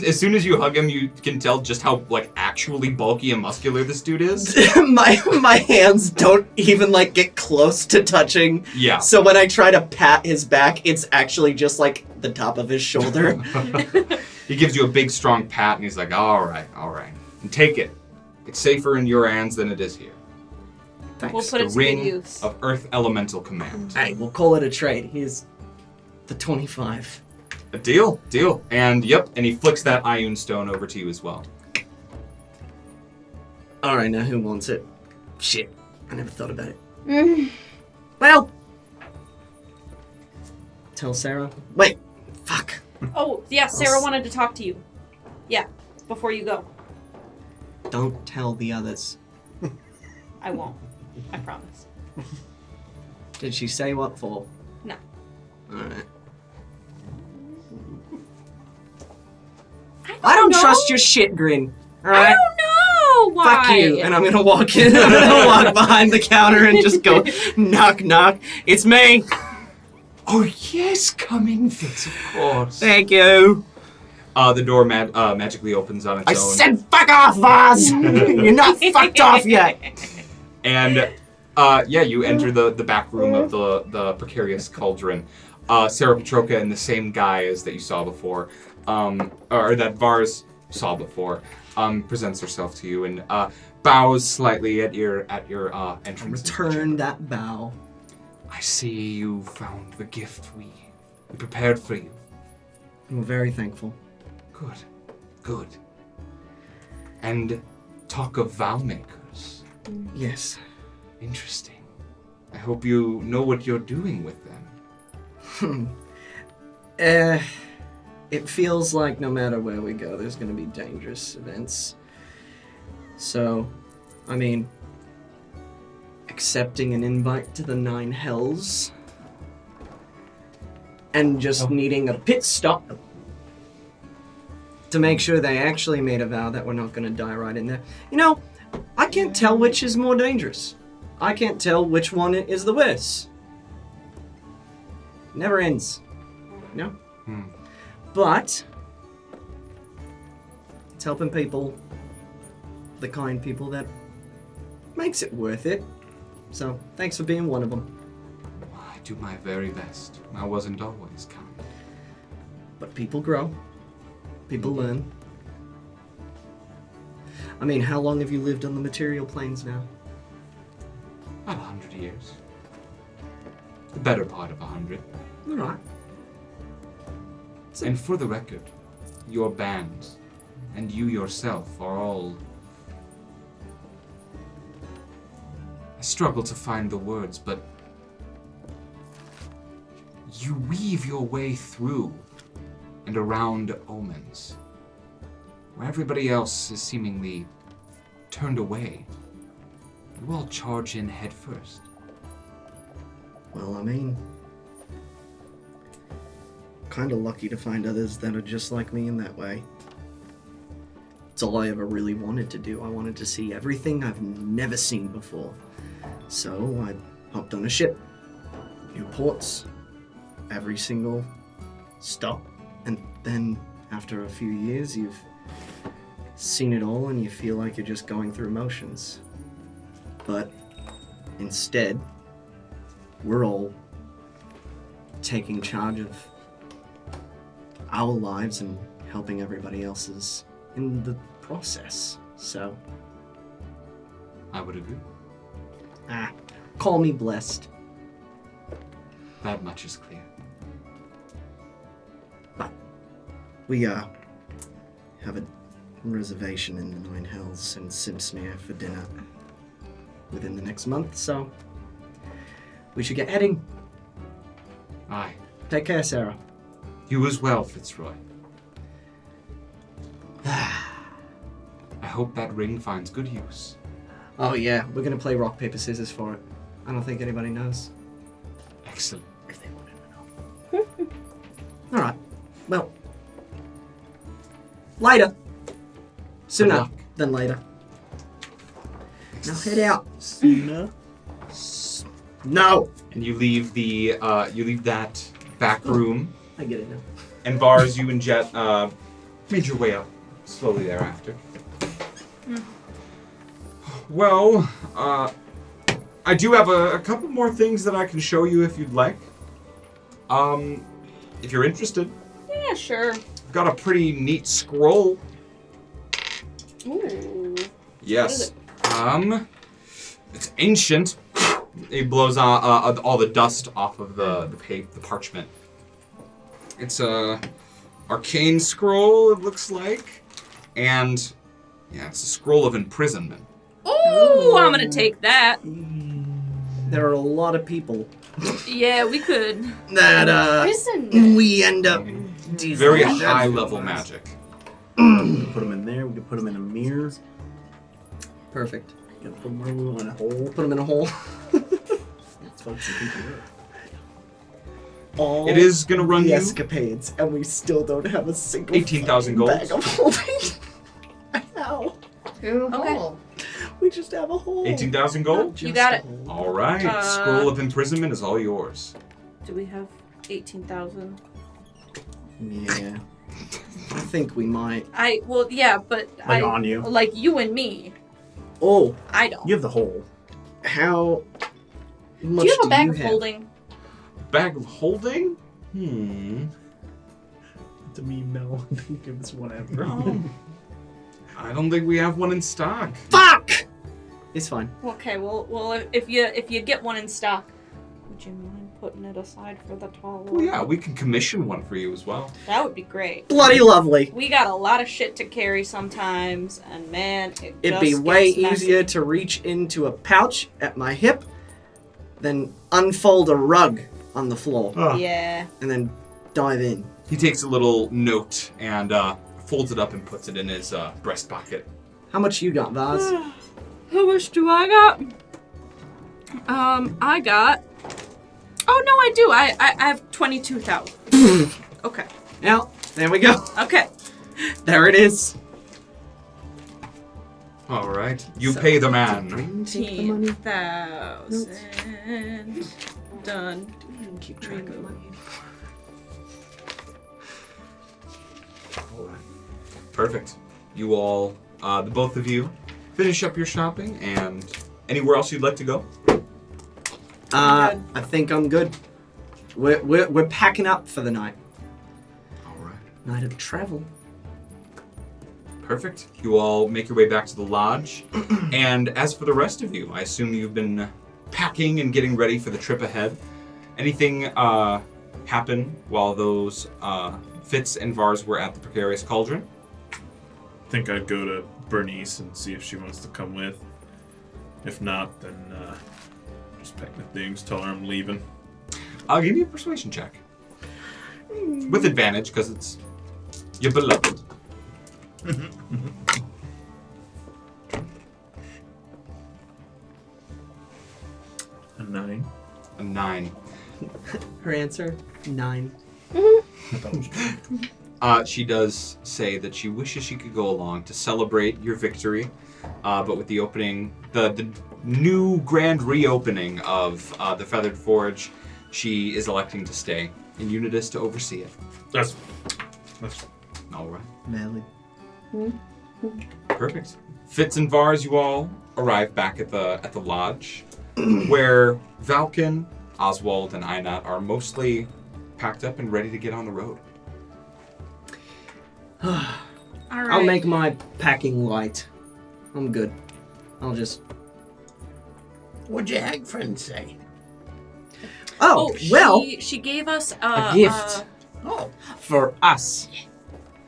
as soon as you hug him, you can tell just how like actually bulky and muscular this dude is. my hands don't even like get close to touching. Yeah. So when I try to pat his back, it's actually just like the top of his shoulder. He gives you a big, strong pat, and he's like, all right. And take it. It's safer in your hands than it is here. Thanks. We'll put The it to good ring use. of Earth Elemental Command. Hey, we'll call it a trade. Here's the 25. A deal. And and he flicks that Ioun stone over to you as well. All right, now who wants it? Shit, I never thought about it. Well, tell Sarah. Wait, fuck. Oh, yeah, Sarah wanted to talk to you. Yeah, before you go. Don't tell the others. I won't. I promise. Did she say what for? No. All right. I don't trust your shit, Grin. All right. I don't know why. Fuck you. And I'm gonna walk in. I'm gonna walk behind the counter and just go knock knock. It's me. Oh yes, come in, Fitz, of course. Thank you. The door magically opens on its I own. said fuck off, Vars. You're not fucked off yet. And you enter the back room of the precarious cauldron. Sarah Petroka in the same guise that you saw before, or that Vars saw before, presents herself to you and bows slightly at your entrance. Return that bow. I see you found the gift we prepared for you. I'm very thankful. Good. And talk of Vowmakers. Yes. Interesting. I hope you know what you're doing with them. It feels like no matter where we go, there's going to be dangerous events. So, I mean, accepting an invite to the Nine Hells and just needing a pit stop to make sure they actually made a vow that we're not going to die right in there. You know, I can't tell which is more dangerous. I can't tell which one is the worst. Never ends. You know? But it's helping people, the kind people that makes it worth it. So thanks for being one of them. I do my very best. I wasn't always kind. But people grow. People learn. I mean, how long have you lived on the material planes now? About 100 years. The better part of 100. All right. And for the record, your band and you yourself are all... I struggle to find the words, but you weave your way through and around omens, where everybody else is seemingly turned away. You all charge in head first. Well, I mean, kind of lucky to find others that are just like me in that way. It's all I ever really wanted to do. I wanted to see everything I've never seen before. So I hopped on a ship, new ports, every single stop, and then after a few years you've seen it all and you feel like you're just going through motions. But instead, we're all taking charge of our lives and helping everybody else's in the process. So, I would agree. Call me blessed. That much is clear. But we have a reservation in the Nine Hells in Simsmere for dinner within the next month, so we should get heading. Aye. Take care, Sarah. You as well, Fitzroy. I hope that ring finds good use. Oh yeah, we're gonna play rock, paper, scissors for it. I don't think anybody knows. Excellent. If they wanted to know. Alright, well, later. Sooner luck. than later. Now head out. Cena. No. And you leave that back room. I get it now. And Vars, you and Jet made your way up slowly thereafter. Well, I do have a couple more things that I can show you if you'd like. If you're interested. Yeah, sure. I've got a pretty neat scroll. Ooh. Yes. It's ancient. It blows all the dust off of the parchment. It's a arcane scroll, it looks like. And yeah, it's a scroll of imprisonment. Ooh, I'm gonna take that. There are a lot of people Yeah, we could. that Prison. we end up Very high level magic. We could put them in there. We could put them in a mirror. Perfect. We could put them in a hole. Put them in a hole. Let's fuck some people up. All It is gonna run the you escapades, and we still don't have a single 18,000 gold. bag of holding. Ow. Okay. We just have a hole. 18,000 gold? You got it. All right. Scroll of imprisonment is all yours. Do we have 18,000? Yeah. I think we might. Yeah, but Like on you. Like you and me. Oh, I don't. You have the hole. how much Do you have a bag of have? holding? Bag of holding? To me, no. Give us whatever. I don't think we have one in stock. Fuck! It's fine. Okay, well, if you get one in stock, would you mind putting it aside for the tall Well, yeah, we can commission one for you as well. That would be great. Bloody lovely. We got a lot of shit to carry sometimes, and man, It'd be way easier to reach into a pouch at my hip than unfold a rug on the floor Yeah. and then dive in. He takes a little note and folds it up and puts it in his breast pocket. How much you got, Vars? How much do I got? I got. Oh no, I do. I have 22,000. Okay. Now, there we go. Okay. There it is. All right. You So- pay the man. Take the money. 10,000. Done. Keep track of the money. Perfect. You all, the both of you, finish up your shopping, and anywhere else you'd like to go? I think I'm good. We're packing up for the night. All right. Night of travel. Perfect. You all make your way back to the lodge. And as for the rest of you, I assume you've been packing and getting ready for the trip ahead. Anything happen while those Fitz and Vars were at the precarious cauldron? I think I'd go to Bernice and see if she wants to come with. If not, then just pack my things, tell her I'm leaving. I'll give you a persuasion check. With advantage, because it's your beloved. A 9. A 9. Her answer, 9. She does say that she wishes she could go along to celebrate your victory, but with the opening, the new grand reopening of the Feathered Forge, she is electing to stay in Unitas to oversee it. That's All right. Valid. Perfect. Fitz and Vars, you all arrive back at the lodge, where Valkin, Ozwald, and Aynat are mostly packed up and ready to get on the road. All right. I'll make my packing light. I'm good. I'll just... What'd your hag friend say? Oh, well, she gave us a gift Oh. for us.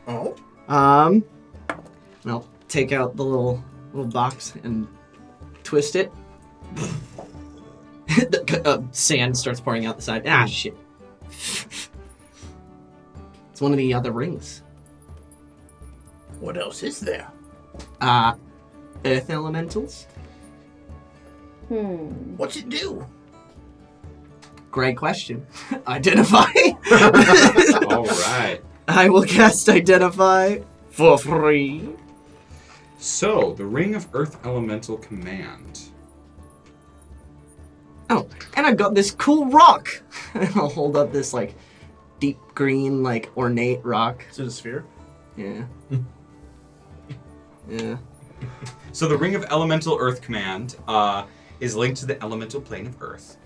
Oh. I'll take out the little box and twist it. Sand starts pouring out the side. Ah, shit. It's one of the other rings. What else is there? Earth elementals. What's it do? Great question. Identify. All right. I will cast Identify for free. So, the Ring of Earth Elemental Command. Oh, and I got this cool rock. And I'll hold up this like deep green, like ornate rock. Is it a sphere? Yeah. Yeah. So the Ring of Elemental Earth Command is linked to the elemental plane of Earth.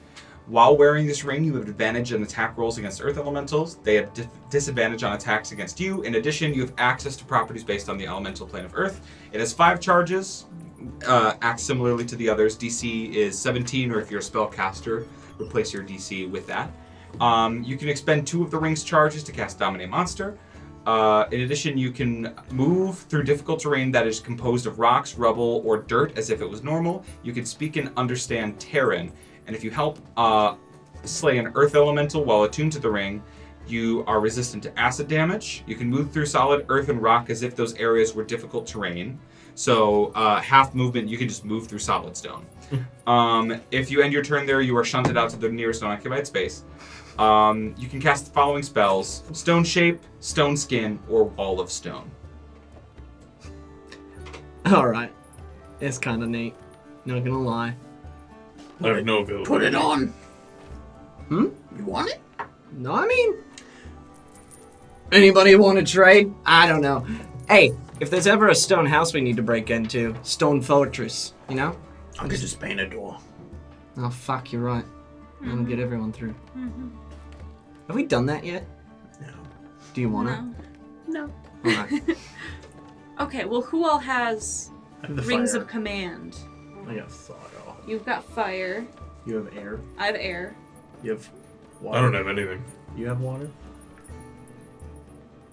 While wearing this ring, you have advantage on attack rolls against Earth Elementals. They have disadvantage on attacks against you. In addition, you have access to properties based on the elemental plane of Earth. It has 5 charges, acts similarly to the others. DC is 17, or if you're a spellcaster, replace your DC with that. You can expend 2 of the ring's charges to cast Dominate Monster. In addition, you can move through difficult terrain that is composed of rocks, rubble, or dirt as if it was normal. You can speak and understand Terran. And if you help slay an earth elemental while attuned to the ring, you are resistant to acid damage. You can move through solid earth and rock as if those areas were difficult terrain. So half movement, you can just move through solid stone. If you end your turn there, you are shunted out to the nearest unoccupied space. You can cast the following spells: Stone Shape, Stone Skin, or Wall of Stone. Alright. It's kind of neat. Not gonna lie. I have no availability. Put it on. Hmm? You want it? No, I mean... Anybody want to trade? I don't know. Hey, if there's ever a stone house we need to break into, stone fortress, you know? I could just paint a door. Oh, fuck, you're right. I'm gonna get everyone through. Have we done that yet? No. Do you want No. to? Alright. Okay, well, who all has I have the rings fire. of command? I got thought. You've got fire. You have air. I have air. You have water. I don't have anything. You have water?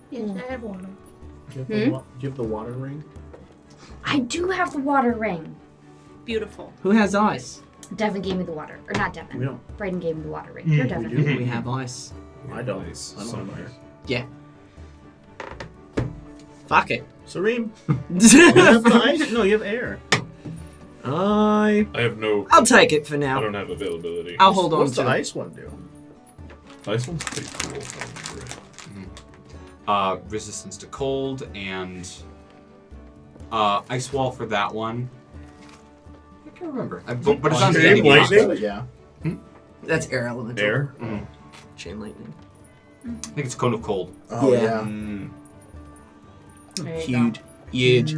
Yes, I have water. Do you have, the, do you have the water ring? I do have the water ring. Beautiful. Who has ice? Devin gave me the water. Or not Devin. We don't. Brayden gave me the water ring. You're Devin. do. We have ice. I don't. Nice. I don't Some have ice. Yeah. Fuck it. Serene. You have ice? No, you have air. I have no. I'll take it for I now. don't have availability. I'll hold on What's to the it. ice one do? Ice one's pretty cool. If I remember right. Resistance to cold and ice wall for that one. I can't remember. But it's on Chain standing lightning? box. Yeah. That's air elemental. Air? Chain lightning. I think it's cone of cold. Oh, Yeah. yeah. There you go. Huge.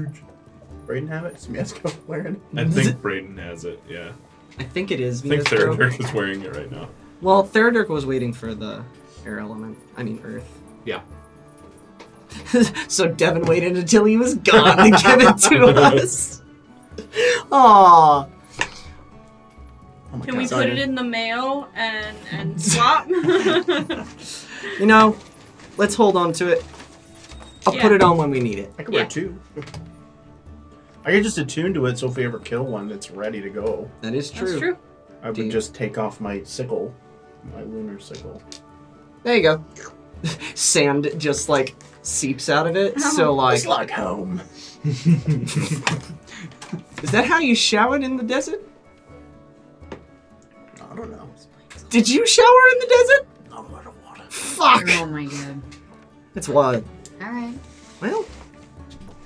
Brayden have it? Smiesco wearing it? I think Brayden has it, yeah. I think it is. I think Miesco. Theradirk is wearing it right now. Well, Theradirk was waiting for the air element. I mean, earth. Yeah. So Devin waited until he was gone to give it to us. Aww. Oh my Can we God. put it in the mail and swap? You know, let's hold on to it. I'll put Yeah. it on when we need it. I could Yeah. wear 2. I could just attune to it so if we ever kill one, it's ready to go. That is true. That's true. I would Deep. just take off my sickle. My lunar sickle. There you go. Sand just like seeps out of it. So like, It's like home. is that how you showered in the desert? I don't know. Did you shower in the desert? Not a lot of water. Fuck. Oh my god. That's wild. Alright. Well,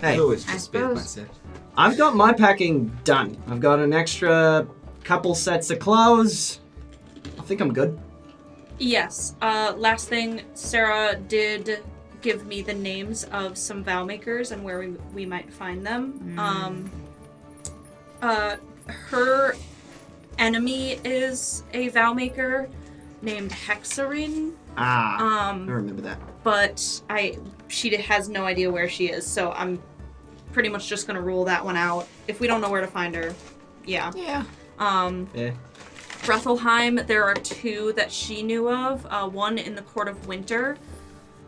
I hey, always I just bit suppose. myself. I've got my packing done. I've got an extra couple sets of clothes. I think I'm good. Yes. Last thing, Sarah did give me the names of some Vowmakers and where we might find them. Her enemy is a Vowmaker named Hexarine. I remember that. But she has no idea where she is, so I'm pretty much just gonna rule that one out. If we don't know where to find her, yeah. Yeah. Yeah. Brethelheim, there are 2 that she knew of. One in the Court of Winter,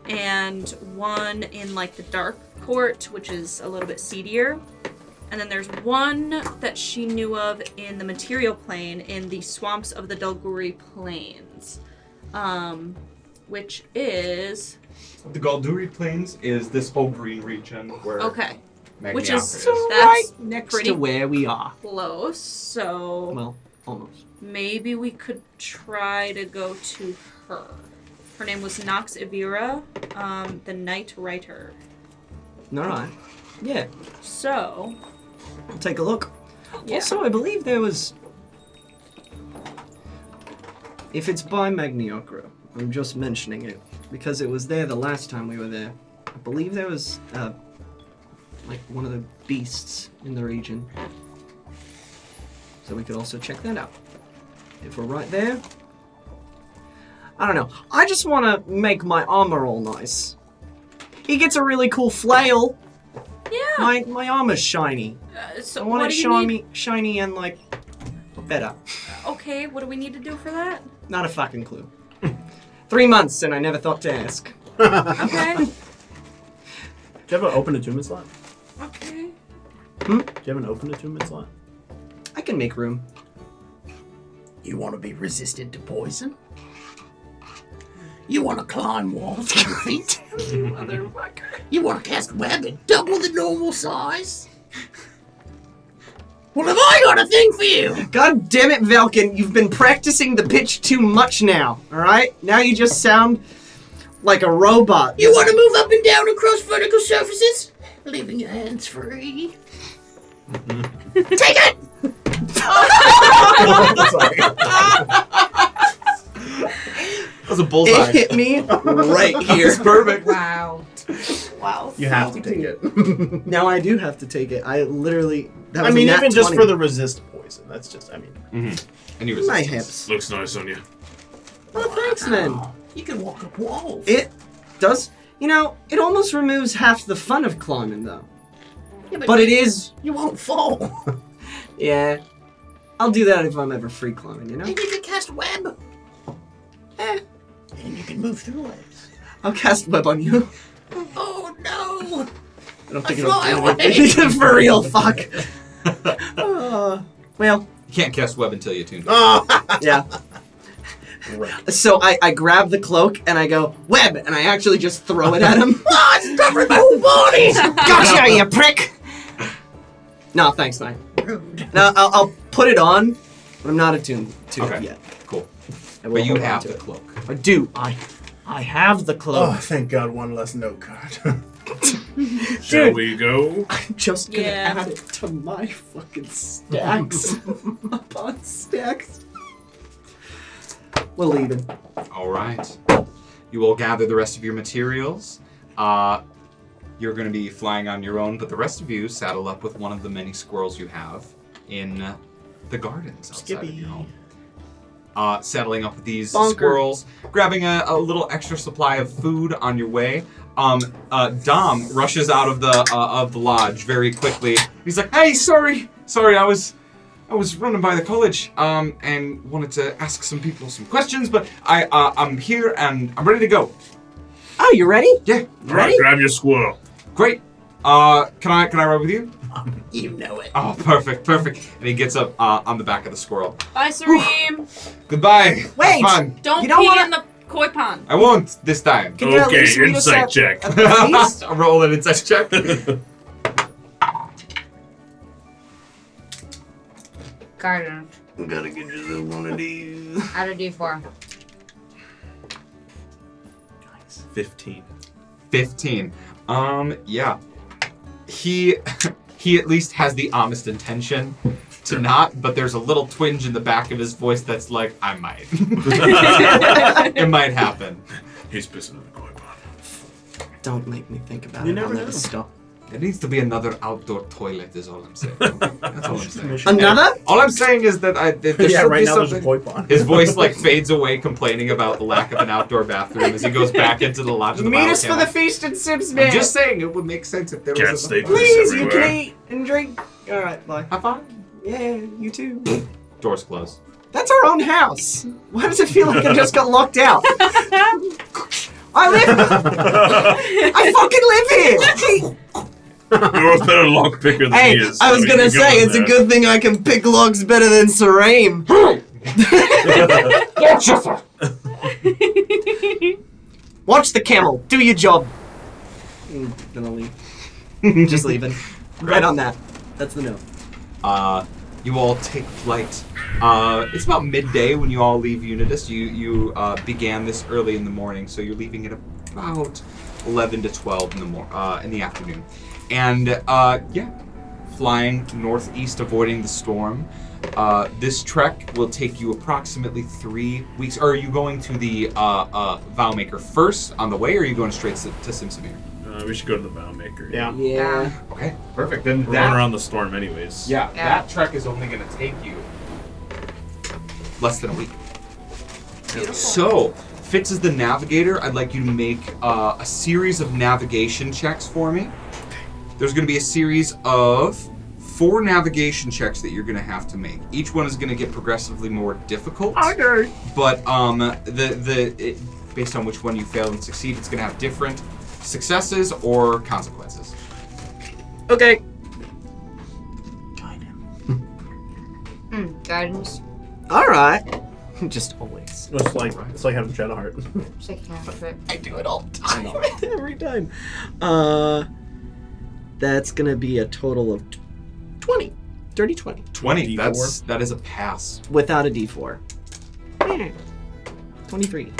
and one in like the Dark Court, which is a little bit seedier. And then there's one that she knew of in the Material Plane in the swamps of the Dulguri Plains, which is The Galduri Plains is this whole green region where okay. Magniacre Which is is. that's right next pretty to where we are. close. So Well, almost. maybe we could try to go to her. Her name was Nox Ivira, the Night Writer. All right. Yeah, So, I'll take a look. yeah. Also, I believe there was... If it's by Magniocra, I'm just mentioning it, because it was there the last time we were there. I believe there was, like, one of the beasts in the region. So we could also check that out. If we're right there... I don't know. I just want to make my armor all nice. He gets a really cool flail. Yeah. My armor's shiny. So I want what it do you need? shiny and, like, better. Okay, what do we need to do for that? Not a fucking clue. 3 months and I never thought to ask. Okay. Do you have an open attunement slot? Okay. Do you have an open attunement slot? I can make room. You want to be resistant to poison? You want to climb walls with your feet? You motherfucker. You want to cast web at double the normal size? Well, have I got a thing for you? God damn it, Valkin. You've been practicing the pitch too much now, alright? Now you just sound like a robot. You want to move up and down across vertical surfaces? Leaving your hands free. Take it! That was a bullseye. It hit me right here. It's perfect. Wow. Wow. You have to take it. Now I do have to take it. I literally... That I was mean, a nat even just 20. for the resist poison. That's just, I mean. And you My resist. hips. Looks nice on you. Oh, thanks, man. You can walk up walls. It does... You know, it almost removes half the fun of climbing, though. Yeah, But it is... You won't fall. Yeah. I'll do that if I'm ever free climbing, you know? And you can cast web. Eh. And you can move through it. I'll cast web on you. Oh no! I don't I think fly it'll away. do anything. For real, fuck. Well, You can't cast web until you tune. yeah. So I grab the cloak and I go, web, and I actually just throw it at him. Ah, it's covering my whole body! Gotcha, you prick! No, thanks, man. No, I'll put it on, but I'm not attuned to it Okay. yet. Cool. I will But you hold on have to the it. cloak. I do. I have the Oh, cloak. thank God, one less note card. Shall Dude. we go? I'm just gonna Yeah. add it to my fucking stacks. Upon stacks. We'll leave it. All right. You will gather the rest of your materials. You're going to be flying on your own, but the rest of you saddle up with one of the many squirrels you have in the gardens outside of your home. Saddling up with these Bonker. squirrels, grabbing a little extra supply of food on your way. Dom rushes out of the lodge very quickly. He's like, "Hey, sorry, I was running by the college and wanted to ask some people some questions, but I'm here and I'm ready to go." Oh, you ready? Yeah, All right, grab your squirrel. great. Can I ride with you? You know it. Oh, perfect. And he gets up on the back of the squirrel. Bye, Sareem. Goodbye. Wait. Have fun. Don't You don't pee wanna- in the koi pond. I won't this time. Can you at Okay, least meet us insight at- check. at the feast? Roll an insight check. Garden. I'm gonna get you one of these. Out of D4. 15. 15. Yeah. He at least has the honest intention to not, but there's a little twinge in the back of his voice that's like, I might. It might happen. He's pissing in the koi pot. Don't make me think about You it. I'll never never know. stop. There needs to be another outdoor toilet is all I'm saying. That's all I'm saying. Another? All I'm saying is that there Yeah, should right be now there's a something. koi pond. His voice like fades away, complaining about the lack of an outdoor bathroom as he goes back into the lodge of the Meet us for the Valkin. feast in Simsman. I'm just saying it would make sense if there Can't was a stay Please, you everywhere. can eat and drink. All right, bye. Have fun. Yeah, you too. Doors closed. That's our own house. Why does it feel like I just got locked out? I fucking live here. You're a better lock picker than Hey, he is. I was so gonna you say go in it's a there. good thing I can pick logs better than Sareem. Watch the camel. Do your job. Then I'll leave. Just leaving. Right on that. That's the note. You all take flight. It's about midday when you all leave Unitas. You began this early in the morning, so you're leaving at about 11 to 12 in the afternoon. And flying northeast, avoiding the storm. This trek will take you approximately 3 weeks. Are you going to the Vowmaker first on the way, or are you going straight to Simsimir? We should go to the Vowmaker. Yeah. Yeah. Okay, perfect. Then We're going around the storm anyways. that trek is only going to take you less than a week. Beautiful. So, Fitz is the navigator. I'd like you to make a series of navigation checks for me. There's going to be a series of 4 navigation checks that you're going to have to make. Each one is going to get progressively more difficult. Okay. But based on which one you fail and succeed, it's going to have different successes or consequences. Okay. Guide him. Guidance. All right. Just always. It's like having Shadow Heart. Shake hands with it. I do it all the time. Every time. That's gonna be a total of 20. Dirty 20. 20. D4? That is a pass. Without a D4. 23.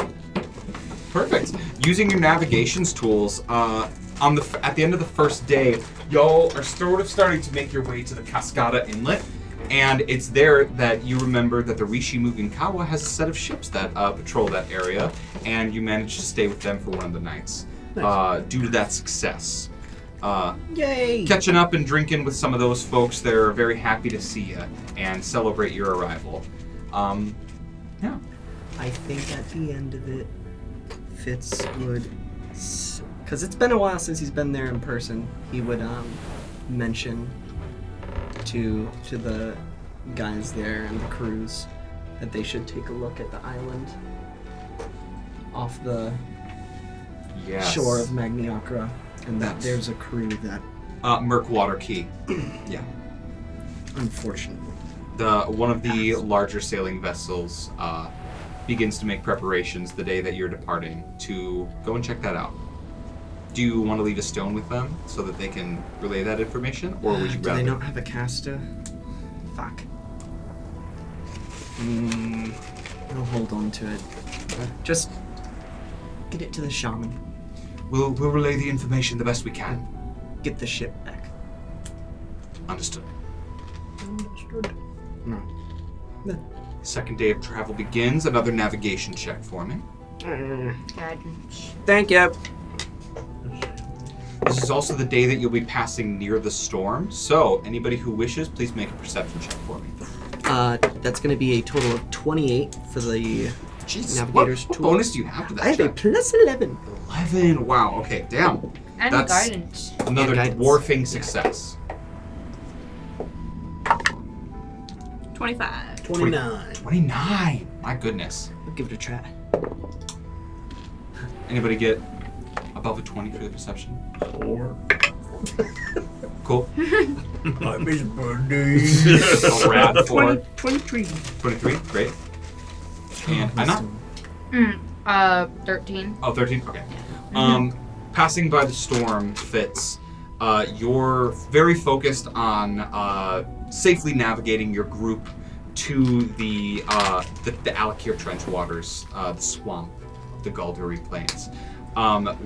Perfect. Using your navigations tools, at the end of the first day, y'all are sort of starting to make your way to the Cascada Inlet, and it's there that you remember that the Rishi Mugenkawa has a set of ships that patrol that area, and you manage to stay with them for one of the nights. Nice. Due to that success. Yay! Catching up and drinking with some of those folks, they're very happy to see you and celebrate your arrival. Yeah. I think at the end of it, Fitz would, because it's been a while since he's been there in person, he would mention to the guys there and the crews that they should take a look at the island off the Yes. shore of Magniacra, and that there's a crew that, Murkwater Key. Yeah. unfortunately, One of the larger sailing vessels begins to make preparations the day that you're departing to go and check that out. Do you want to leave a stone with them so that they can relay that information, or would you do rather? they not have a casta? Fuck. I'll hold on to it. Just get it to the shaman. We'll relay the information the best we can. Get the ship back. Understood. No. Second day of travel begins. Another navigation check for me. Guidance. Thank you. This is also the day that you'll be passing near the storm. So, anybody who wishes, please make a perception check for me. That's going to be a total of 28 for the Jesus, navigator's what tool. bonus do you have to that I have a check? plus 11. 11. Wow. Okay. Damn. And That's guidance. another And guidance. dwarfing success. 25. 29. 29. My goodness. I'll give it a try. Anybody get above a 20 for the perception? 4. Cool. I'm his birthday. A rad 4. 23. 23. Great. And Aynat? 13. Oh, 13? Okay. Passing by the storm, Fitz, you're very focused on safely navigating your group to the Alakir Trench waters, the swamp of the Galduri Plains.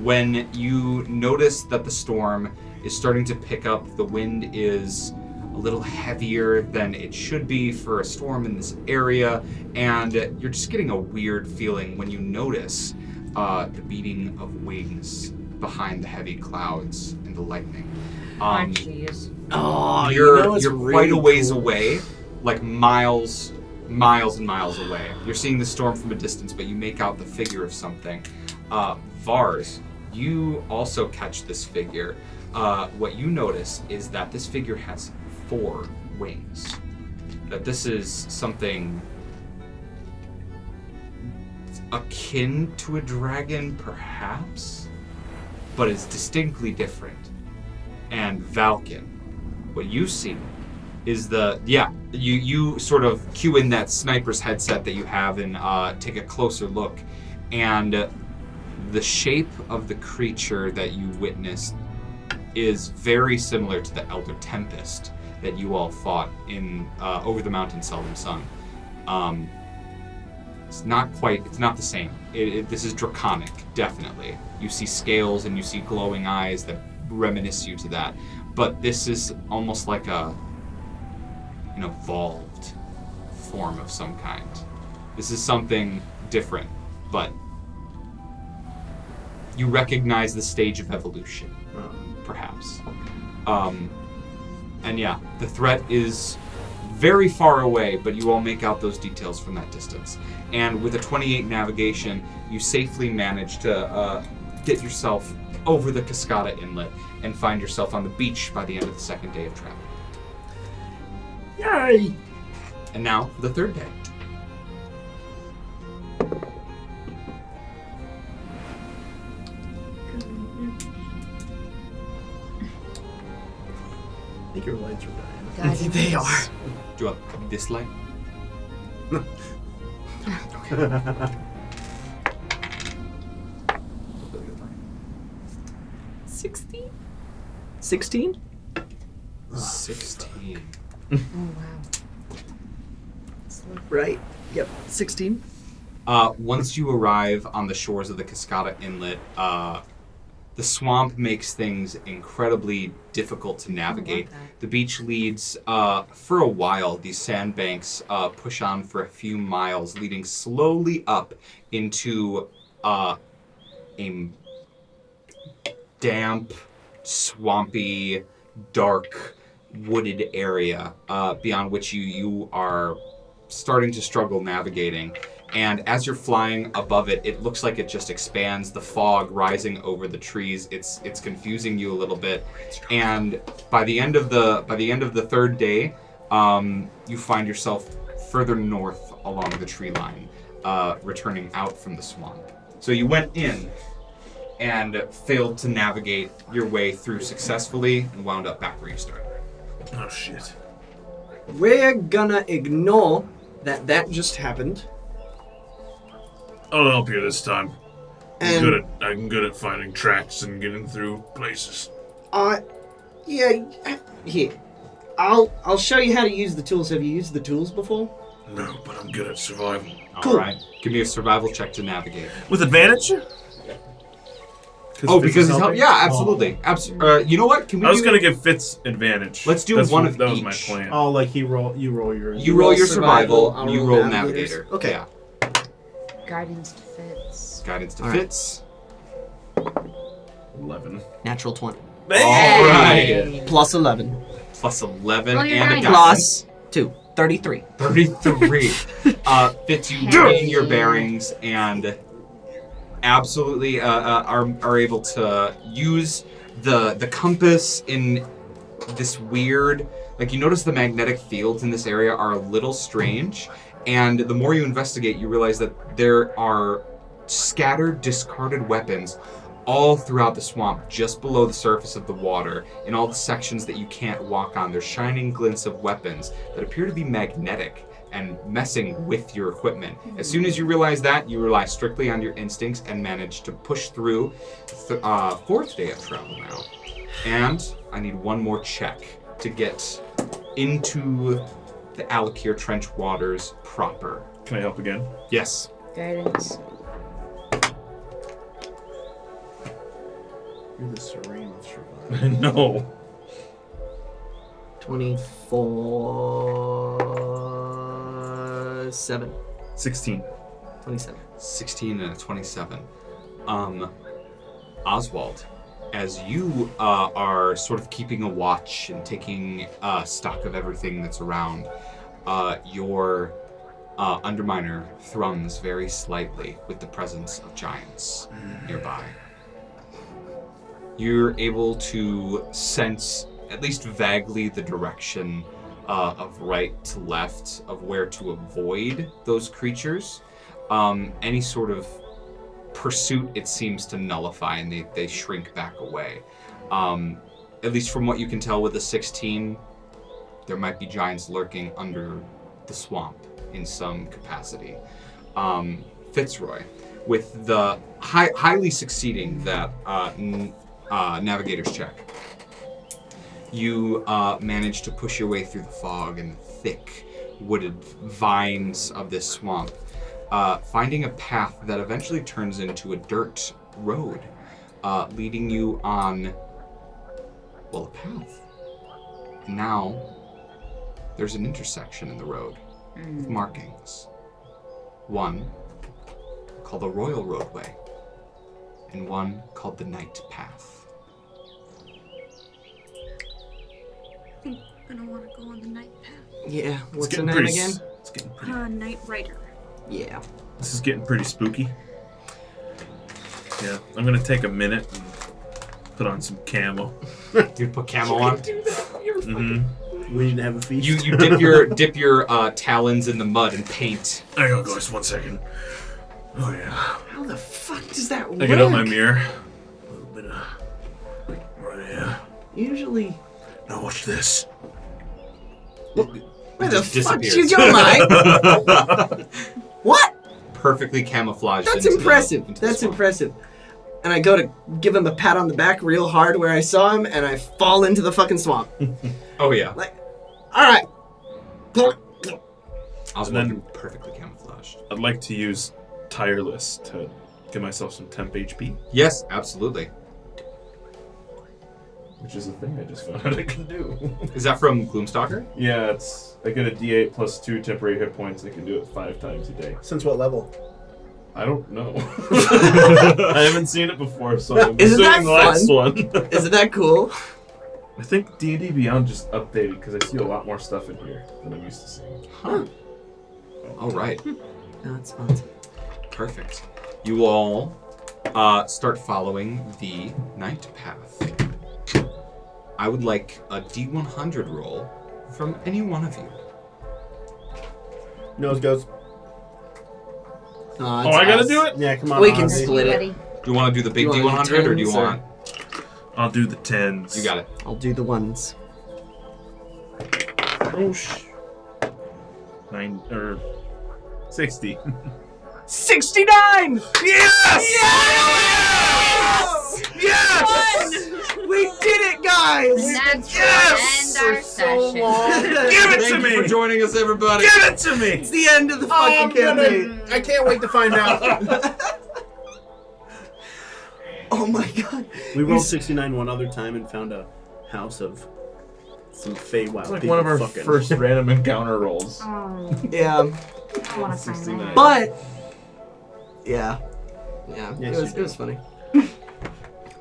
When you notice that the storm is starting to pick up, the wind is a little heavier than it should be for a storm in this area, and you're just getting a weird feeling when you notice the beating of wings behind the heavy clouds and the lightning. Oh, jeez. Oh, You're it's quite a ways cool. away, like miles and miles away. You're seeing the storm from a distance, but you make out the figure of something. Vars, you also catch this figure. What you notice is that this figure has 4 wings. That this is something akin to a dragon, perhaps, but is distinctly different. And Valkin, what you see is you sort of cue in that sniper's headset that you have and take a closer look, and the shape of the creature that you witnessed is very similar to the Elder Tempest that you all fought in over the mountain Seldom Sun. It's not the same. This is draconic, definitely. You see scales and you see glowing eyes that reminisce you to that. But this is almost like an evolved form of some kind. This is something different, but you recognize the stage of evolution, perhaps. And yeah, the threat is very far away, but you all make out those details from that distance. And with a 28 navigation, you safely manage to get yourself over the Cascada Inlet and find yourself on the beach by the end of the second day of travel. Yay! And now for the third day. I think your lights are dying. Guidance. They are. Do you want this light? 16? 16? 16. Oh, wow. Right. Yep. 16. Once you arrive on the shores of the Cascada Inlet, the swamp makes things incredibly difficult to navigate. The beach leads, for a while, these sandbanks push on for a few miles, leading slowly up into a damp, swampy, dark, wooded area beyond which you are starting to struggle navigating. And as you're flying above it, it looks like it just expands. The fog rising over the trees, it's confusing you a little bit. And by the end of the third day, you find yourself further north along the tree line, returning out from the swamp. So you went in and failed to navigate your way through successfully and wound up back where you started. Oh shit. We're gonna ignore that just happened. I'll help you this time. And I'm good at finding tracks and getting through places. yeah, here. I'll show you how to use the tools. Have you used the tools before? No, but I'm good at survival. Cool. All right, give me a survival check to navigate. With advantage? Oh, because it's helping? Yeah, absolutely. You know what? Can we? I was gonna give Fitz advantage. Let's do That was my each. plan. Oh, like you roll yours. You roll your survival, I'll you roll roll navigators. navigator. Okay. Yeah. Guidance to Fitz. Guidance to All right. Fitz. 11. Natural 20. All right. Plus 11. Plus 11 Roll your and a guidance. guidance. Plus 2. 33. 33. Fitz, you gain your bearings and absolutely are able to use the compass in this weird, like you notice the magnetic fields in this area are a little strange, and the more you investigate you realize that there are scattered discarded weapons all throughout the swamp, just below the surface of the water, in all the sections that you can't walk on. There's shining glints of weapons that appear to be magnetic and messing with your equipment. As soon as you realize that, you rely strictly on your instincts and manage to push through the fourth day of travel now. And I need one more check to get into the Alakir Trench waters proper. Can I help again? Yes. Guidance. You're the serene of survival. No. 24... 7. 16. 27. 16 and a 27. Ozwald, as you are sort of keeping a watch and taking stock of everything that's around, your Underminer thrums very slightly with the presence of giants nearby. You're able to sense, at least vaguely, the direction of right to left of where to avoid those creatures. Any sort of pursuit, it seems to nullify, and they shrink back away. At least from what you can tell with the 16, there might be giants lurking under the swamp in some capacity. Fitzroy, with the highly succeeding that navigator's check, you manage to push your way through the fog and the thick wooded vines of this swamp, finding a path that eventually turns into a dirt road, leading you on well, a path. And now there's an intersection in the road with markings. One called the Royal Roadway, and one called the Night Path. I think I don't want to go on the night path. Yeah. What's the getting name pretty again? It's getting pretty. Night Rider. Yeah. This is getting pretty spooky. Yeah, I'm gonna take a minute and put on some camo. You put camo on. Mm-hmm. We need to have a feast. You dip your talons in the mud and paint. Hang on, guys, 1 second. Oh yeah. How the fuck does that work? I get out my mirror. A little bit of right here. Usually. Now watch this. Where the just fuck disappears. did you go, Mike? What? Perfectly camouflaged. That's into impressive. the That's swamp. impressive. And I go to give him a pat on the back real hard where I saw him, and I fall into the fucking swamp. Oh yeah. Like, all right. I was And then- looking perfectly camouflaged. I'd like to use Tireless to give myself some temp HP, Yes, absolutely. which is a thing I just found out I can do. Is that from Gloomstalker? Yeah, I get a D8 plus 2 temporary hit points. I can do it 5 times a day. Since what level? I don't know. I haven't seen it before, so I'm Isn't that assuming the last one. Isn't that cool? I think D&D Beyond just updated because I see a lot more stuff in here than I'm used to seeing. Huh. All right. No, it's fun. Perfect. You all start following the night path. I would like a D100 roll from any one of you. Nose goes. Oh, I gotta do it? Yeah, come on. We can Ozzy. split it. Ready? Do you want to do the big Do you wanna D100 do or do you 10s or- want? I'll do the 10s. You got it. I'll do the ones. Oh, 9 or 60. 69! Yes! Yes! We did it, guys! And that's Yes! to end our session. Give it to Thank you for me! joining us, everybody. Give it to me! It's the end of the fucking campaign. I can't wait to find out. Oh my god. We rolled 69 one other time and found a house of some Feywild It's like people one of our fucking. first random encounter rolls. Oh, Yeah, I want to find 69. that. but yeah, Yes, it was funny.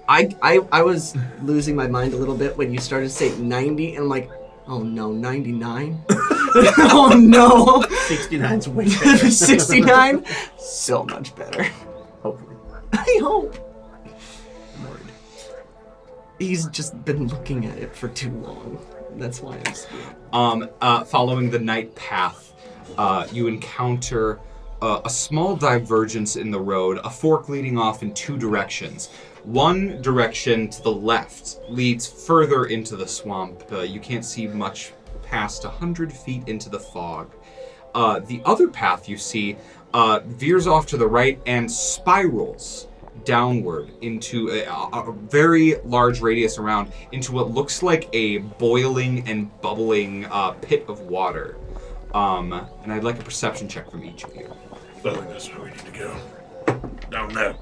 I was losing my mind a little bit when you started saying 90, and I'm like, oh no, 99. Oh no, 69's way better. 69, so much better. Hopefully. I hope. I'm worried. He's just been looking at it for too long. That's why I'm scared. Following the night path, you encounter a small divergence in the road, a fork leading off in two directions. One direction to the left leads further into the swamp. You can't see much past 100 feet into the fog. The other path you see veers off to the right and spirals downward into a very large radius around into what looks like a boiling and bubbling pit of water. And I'd like a perception check from each of you. I think that's where we need to go. Down there.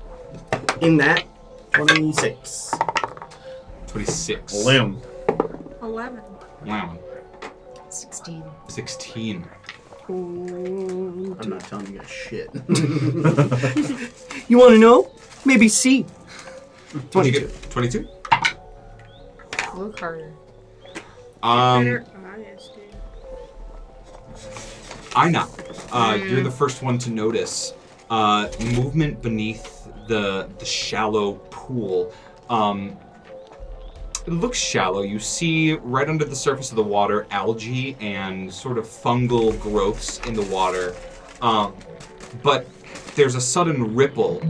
In that, 26. 26. Limb. 11. Wow. 16. 16. I'm not telling you guys shit. you want to know? Maybe C. 22. 22? Look harder. Better eyes, dude. Aynat, you're the first one to notice movement beneath the shallow pool. It looks shallow. You see right under the surface of the water algae and sort of fungal growths in the water. But there's a sudden ripple,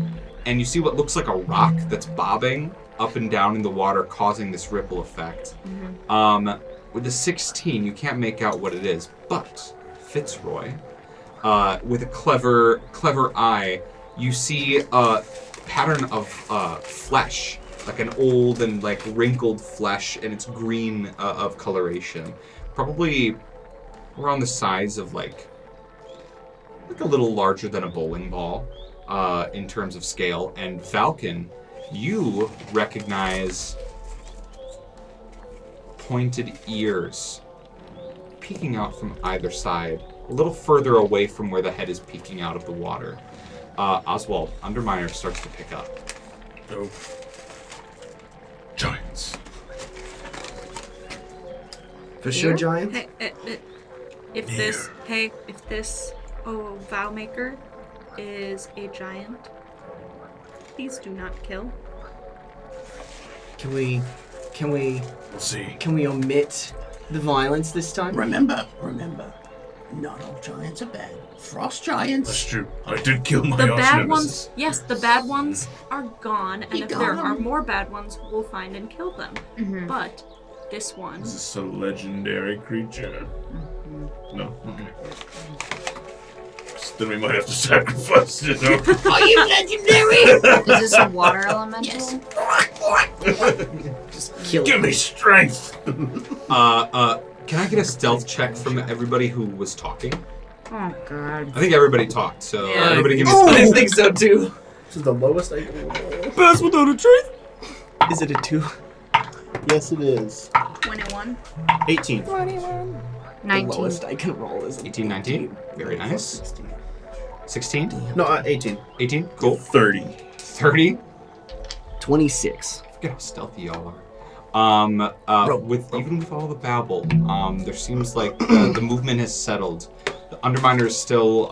and you see what looks like a rock that's bobbing up and down in the water, causing this ripple effect. With the 16, you can't make out what it is, but Fitzroy, with a clever eye, you see a pattern of flesh, like an old and like wrinkled flesh, and it's green of coloration, probably around the size of like a little larger than a bowling ball in terms of scale. And Valkin, you recognize pointed ears peeking out from either side, a little further away from where the head is peeking out of the water. Ozwald, Underminer starts to pick up. Oh. Giants. For sure, giant. If this Vowmaker is a giant, please do not kill. Can we We'll see. Can we omit the violence this time? Remember, not all giants are bad. Frost giants. That's true. I did kill my The arch bad nemesis. ones, yes, the bad ones are gone, and Be if there gone. are more bad ones, we'll find and kill them. But this one, Is this a legendary creature? No? Okay. Then we might have to sacrifice it. Are you legendary? Is this a water elemental? Yes. Just kill Give it. me strength! Can I get a stealth check from everybody who was talking? Oh god. I think everybody talked, so Yeah. everybody give me Oh, I stealth. think so too. This is the lowest I can roll. Pass without a trace. Is it a 2? Yes, it is. 21. 18. 21. 19. The lowest I can roll is 18, 19. Very nice. 16? No, 18. 18? Cool. 30. 30? 26. Look at how stealthy y'all are. Even with all the babble, there seems like the movement has settled. The Underminer is still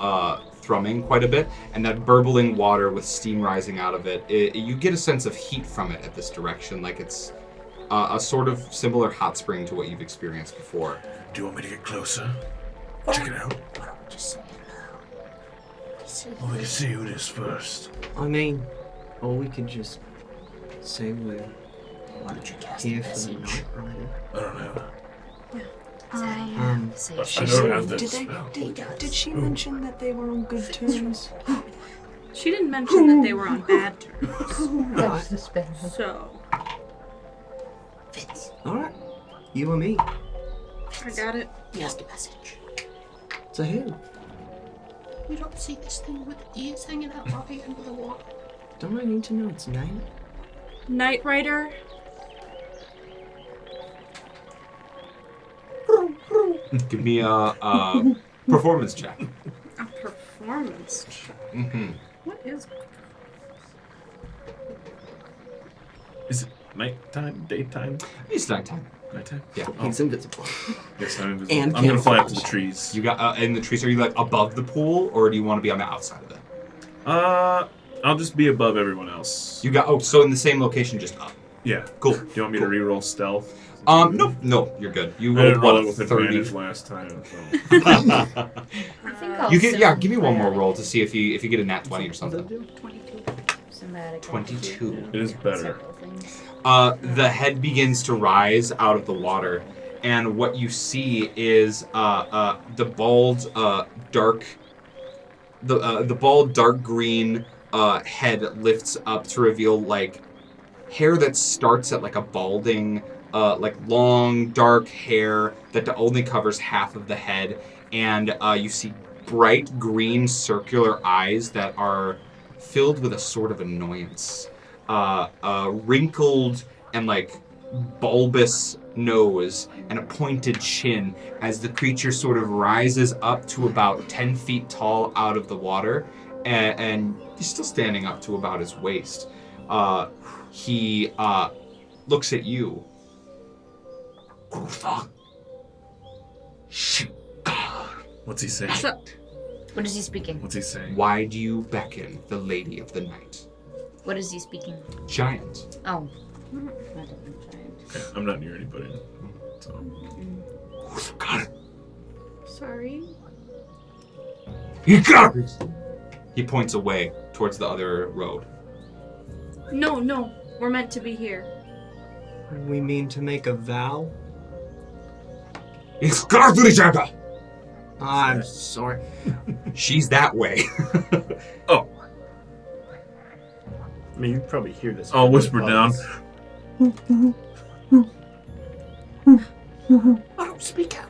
thrumming quite a bit, and that burbling water with steam rising out of it, you get a sense of heat from it at this direction, like it's a sort of similar hot spring to what you've experienced before. Do you want me to get closer? Check it out. Well, we can see who it is first. I mean, or we could just say we're Why don't you cast here a for the message? night, Rider. I don't know. Say I she don't have that Did spell. she mention that they were on good terms? She didn't mention that they were on bad terms. That's the spell. So, Fitz, Alright. You or me. I got it. cast a message. To who? You don't see this thing with the ears hanging out right under the water? Don't I need to know its name? Knight Rider. Give me a performance check. A performance. Mm-hmm. What is? Is it nighttime? Daytime? It's nighttime. Nighttime? Yeah. He's invisible. Yes, I'm invisible. And I'm gonna fly up to camouflage. the trees. You got in the trees. Are you like above the pool, or do you want to be on the outside of it? I'll just be above everyone else. You got so in the same location, just up. Yeah. Cool. Do you want me to reroll stealth? No, you're good. You I didn't rolled roll it what, with 30. advantage last time. So. I think I'll You get give me one more roll to see if you get a nat 20 or something. 22. Somatic 22. It is better. several things. The head begins to rise out of the water, and what you see is the bald dark green head lifts up to reveal like hair that starts at like a balding, like long dark hair that only covers half of the head, and you see bright green circular eyes that are filled with a sort of annoyance. Wrinkled and like bulbous nose and a pointed chin as the creature sort of rises up to about 10 feet tall out of the water, and he's still standing up to about his waist. He looks at you. What's he saying? What is he speaking? What's he saying? Why do you beckon the Lady of the Night? What is he speaking? Giant. Oh. Not a giant. Okay, I'm not near anybody. So. Got it. Sorry. You got it. He points away towards the other road. No. We're meant to be here. We mean to make a vow? It's Krivnu. I'm sorry. She's that way. Oh, I mean, you probably hear this. I'll whisper down. I don't speak out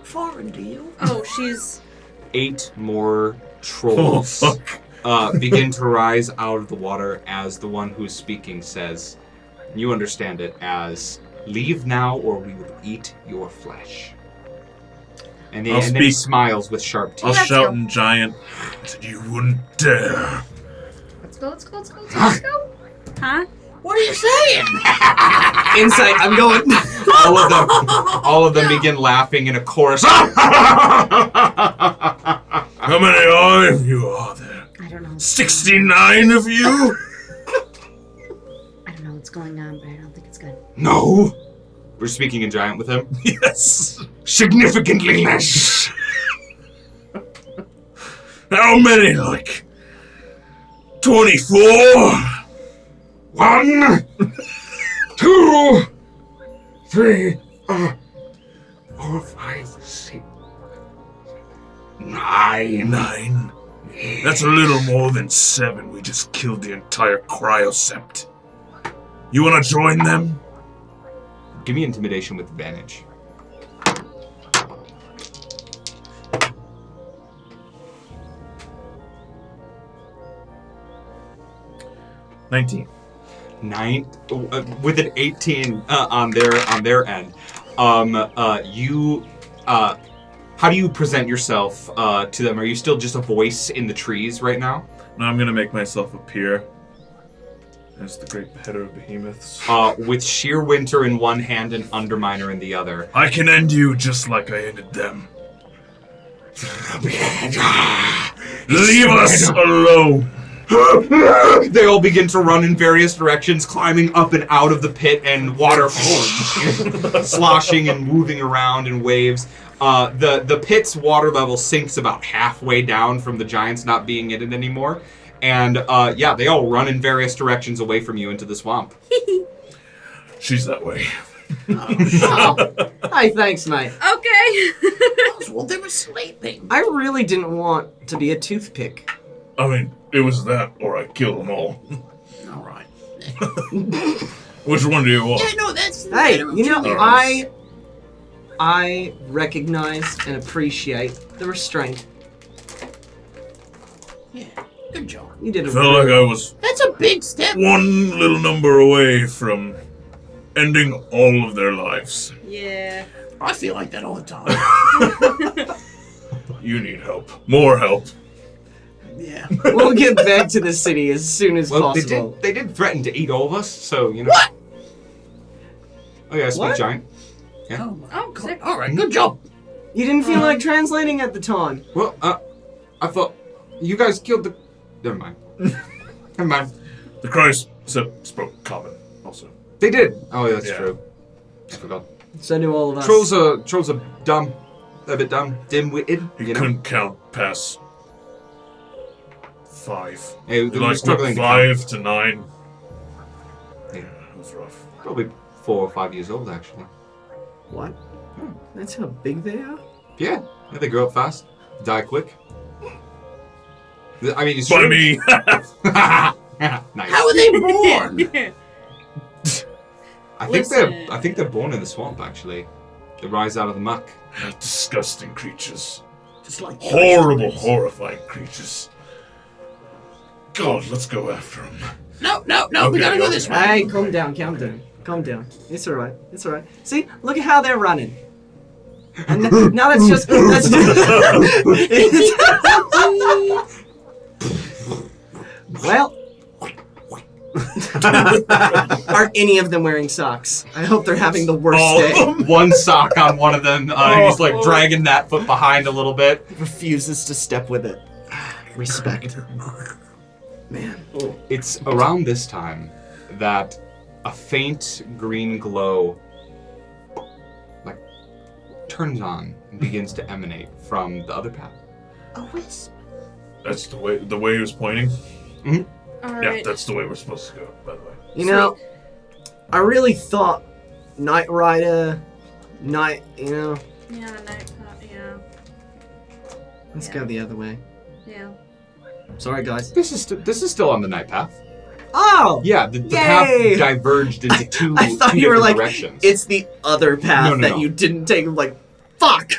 foreign, do you? Oh, she's. 8 more Oh, trolls fuck. begin to rise out of the water as the one who's speaking says, you understand it as, Leave now, or we will eat your flesh. And I'll then he speak. smiles with sharp teeth. I'll Let's shout go. in giant. You wouldn't dare. Let's go, let's go, let's go, let's go. Huh? What are you saying? Insight, I'm going. All of them begin laughing in a chorus. How many of you are there? I don't know. 69 of you? I don't know what's going on, but I don't think it's good. No! We're speaking in giant with him. Yes. Significantly less. How many? Like 24? 1, 2, 3, 4, 5, 6, 9. 9. That's a little more than 7. We just killed the entire cryosept. You want to join them? Give me intimidation with advantage. With an 18 on their end. How do you present yourself to them? Are you still just a voice in the trees right now? Now I'm gonna make myself appear as the great beheader of behemoths. With Sheer Winter in one hand and Underminer in the other. I can end you just like I ended them. Leave us alone. They all begin to run in various directions, climbing up and out of the pit, and water sloshing and moving around in waves. The pit's water level sinks about halfway down from the giants not being in it anymore. And they all run in various directions away from you into the swamp. She's that way. Hi, thanks, mate. Okay. Well, they were sleeping. I really didn't want to be a toothpick. I mean, it was that or I killed them all. All right. Which one do you want? Yeah, no, that's. Hey, you know, Alright. I recognize and appreciate the restraint. Yeah, good job. You did a Felt like I was That's a big step. one little number away from ending all of their lives. Yeah. I feel like that all the time. You need help. More help. Yeah. We'll get back to the city as soon as possible. They did threaten to eat all of us, so, you know. What? Oh, yeah, speak What? giant. Yeah. Oh, my Oh, God. sick. All right, good job. You didn't feel like translating at the time. Well, I thought you guys killed the... Never mind. Never mind. The Christ spoke common also. They did. Oh, yeah, that's Yeah. true. I forgot. So do all of us. Trolls are dumb. A bit dumb. Dim-witted, He you know? couldn't count past 5. Hey, He they were like struggling went to count. 5 to 9. Yeah. It was rough. Probably 4 or 5 years old, actually. What? That's how big they are? Yeah, they grow up fast, die quick. I mean, it's By true. me. Nice. How are they born? I Listen. think they're born in the swamp. Actually, they rise out of the muck. Disgusting creatures. Just like Horrible, horrifying creatures. God, let's go after them. No, we Okay, gotta go okay. this way. Hey, calm down. Calm down. It's alright. See, look at how they're running. And now that's just... Well... Are any of them wearing socks? I hope they're having the worst All of day. them? One sock on one of them. He's like dragging that foot behind a little bit. Refuses to step with it. Respect. Man. It's around this time that a faint green glow like turns on and begins to emanate from the other path. A wisp. That's the way he was pointing? All Yeah, right. that's the way we're supposed to go, by the way. You know, I really thought Knight Rider, yeah, Yeah, night. Yeah. let's go the other way. Yeah. Sorry, guys. This is still on the night path. Oh! Yeah, the path Yay! diverged into two I thought two you were different like, directions. it's the other path No, that no. you didn't take. I'm like, fuck!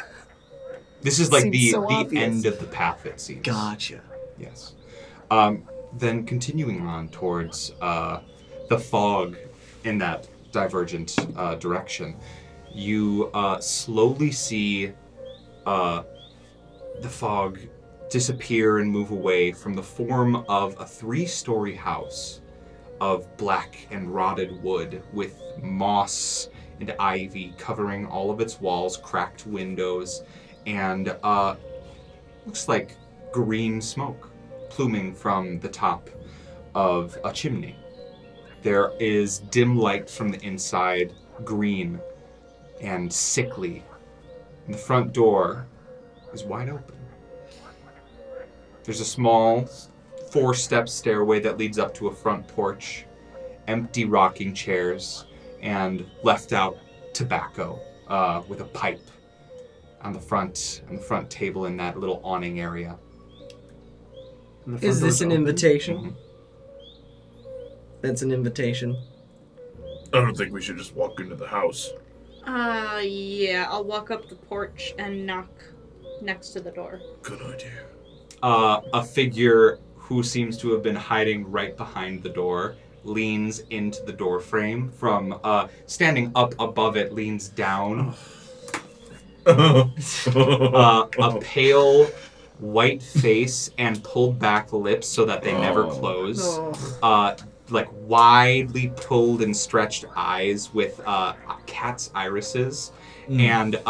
This is like Seems the so obvious. end of the path, it seems. Gotcha. Yes. Then continuing on towards the fog in that divergent direction, you slowly see the fog disappear and move away from the form of a 3-story house of black and rotted wood with moss and ivy covering all of its walls, cracked windows, and looks like green smoke pluming from the top of a chimney. There is dim light from the inside, green and sickly. And the front door is wide open. There's a small 4-step stairway that leads up to a front porch, empty rocking chairs, and left out tobacco with a pipe on the front table in that little awning area. Is this an invitation? Mm-hmm. That's an invitation. I don't think we should just walk into the house. Yeah, I'll walk up the porch and knock next to the door. Good idea. A figure who seems to have been hiding right behind the door leans into the door frame from standing up above it, leans down. A pale white face and pulled back lips so that they never close. Like widely pulled and stretched eyes with a cat's irises and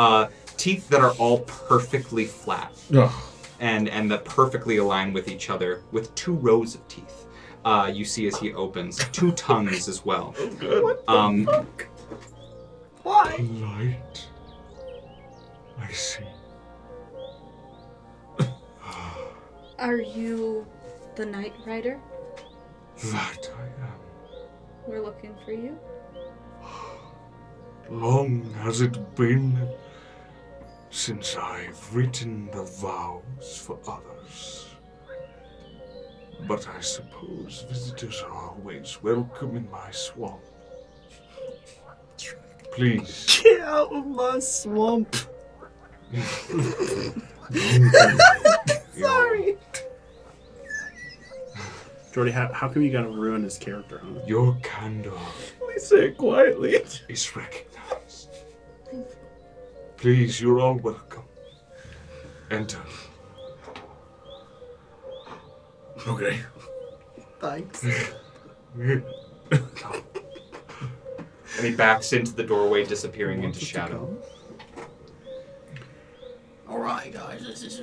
teeth that are all perfectly flat. And that perfectly align with each other with 2 rows of teeth. You see as he opens 2 tongues as well. Why? Light. I see. Are you the Night Rider? That I am. We're looking for you. Long has it been since I've written the vows for others. But I suppose visitors are always welcome in my swamp. Please. Get out of my swamp. Sorry. Jordy, how come you gotta ruin his character, huh? Your candor We say it quietly. is recognized. Please, you're all welcome. Enter. Okay. Thanks. And he backs into the doorway, disappearing into shadow. All right, guys, this is.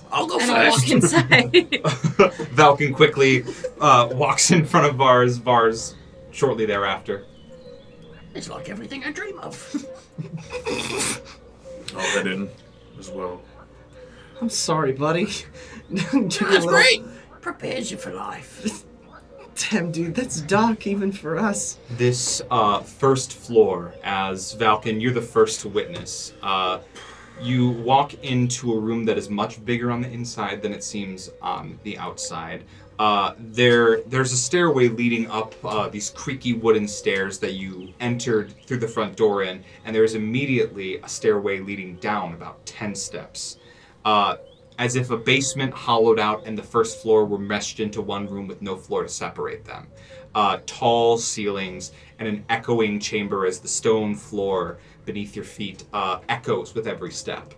I'll go And I'll walk first. inside. Valkin quickly walks in front of Vars shortly thereafter. It's like everything I dream of. I'll head in as well. I'm sorry, buddy. That's great. Prepares you for life. Damn, dude, that's dark even for us. This first floor, as Valkin, you're the first to witness. You walk into a room that is much bigger on the inside than it seems on the outside. There's a stairway leading up these creaky wooden stairs that you entered through the front door in, and there's immediately a stairway leading down about 10 steps. As if a basement hollowed out and the first floor were meshed into one room with no floor to separate them. Tall ceilings and an echoing chamber as the stone floor beneath your feet echoes with every step.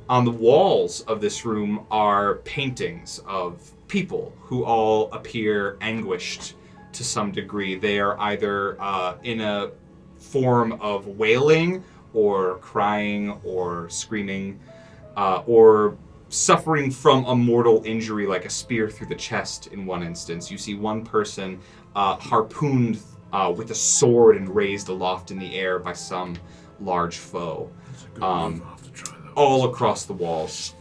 On the walls of this room are paintings of people who all appear anguished to some degree. They are either in a form of wailing or crying or screaming or suffering from a mortal injury like a spear through the chest in one instance. You see one person harpooned with a sword and raised aloft in the air by some large foe. I'll have to try those. All across the walls.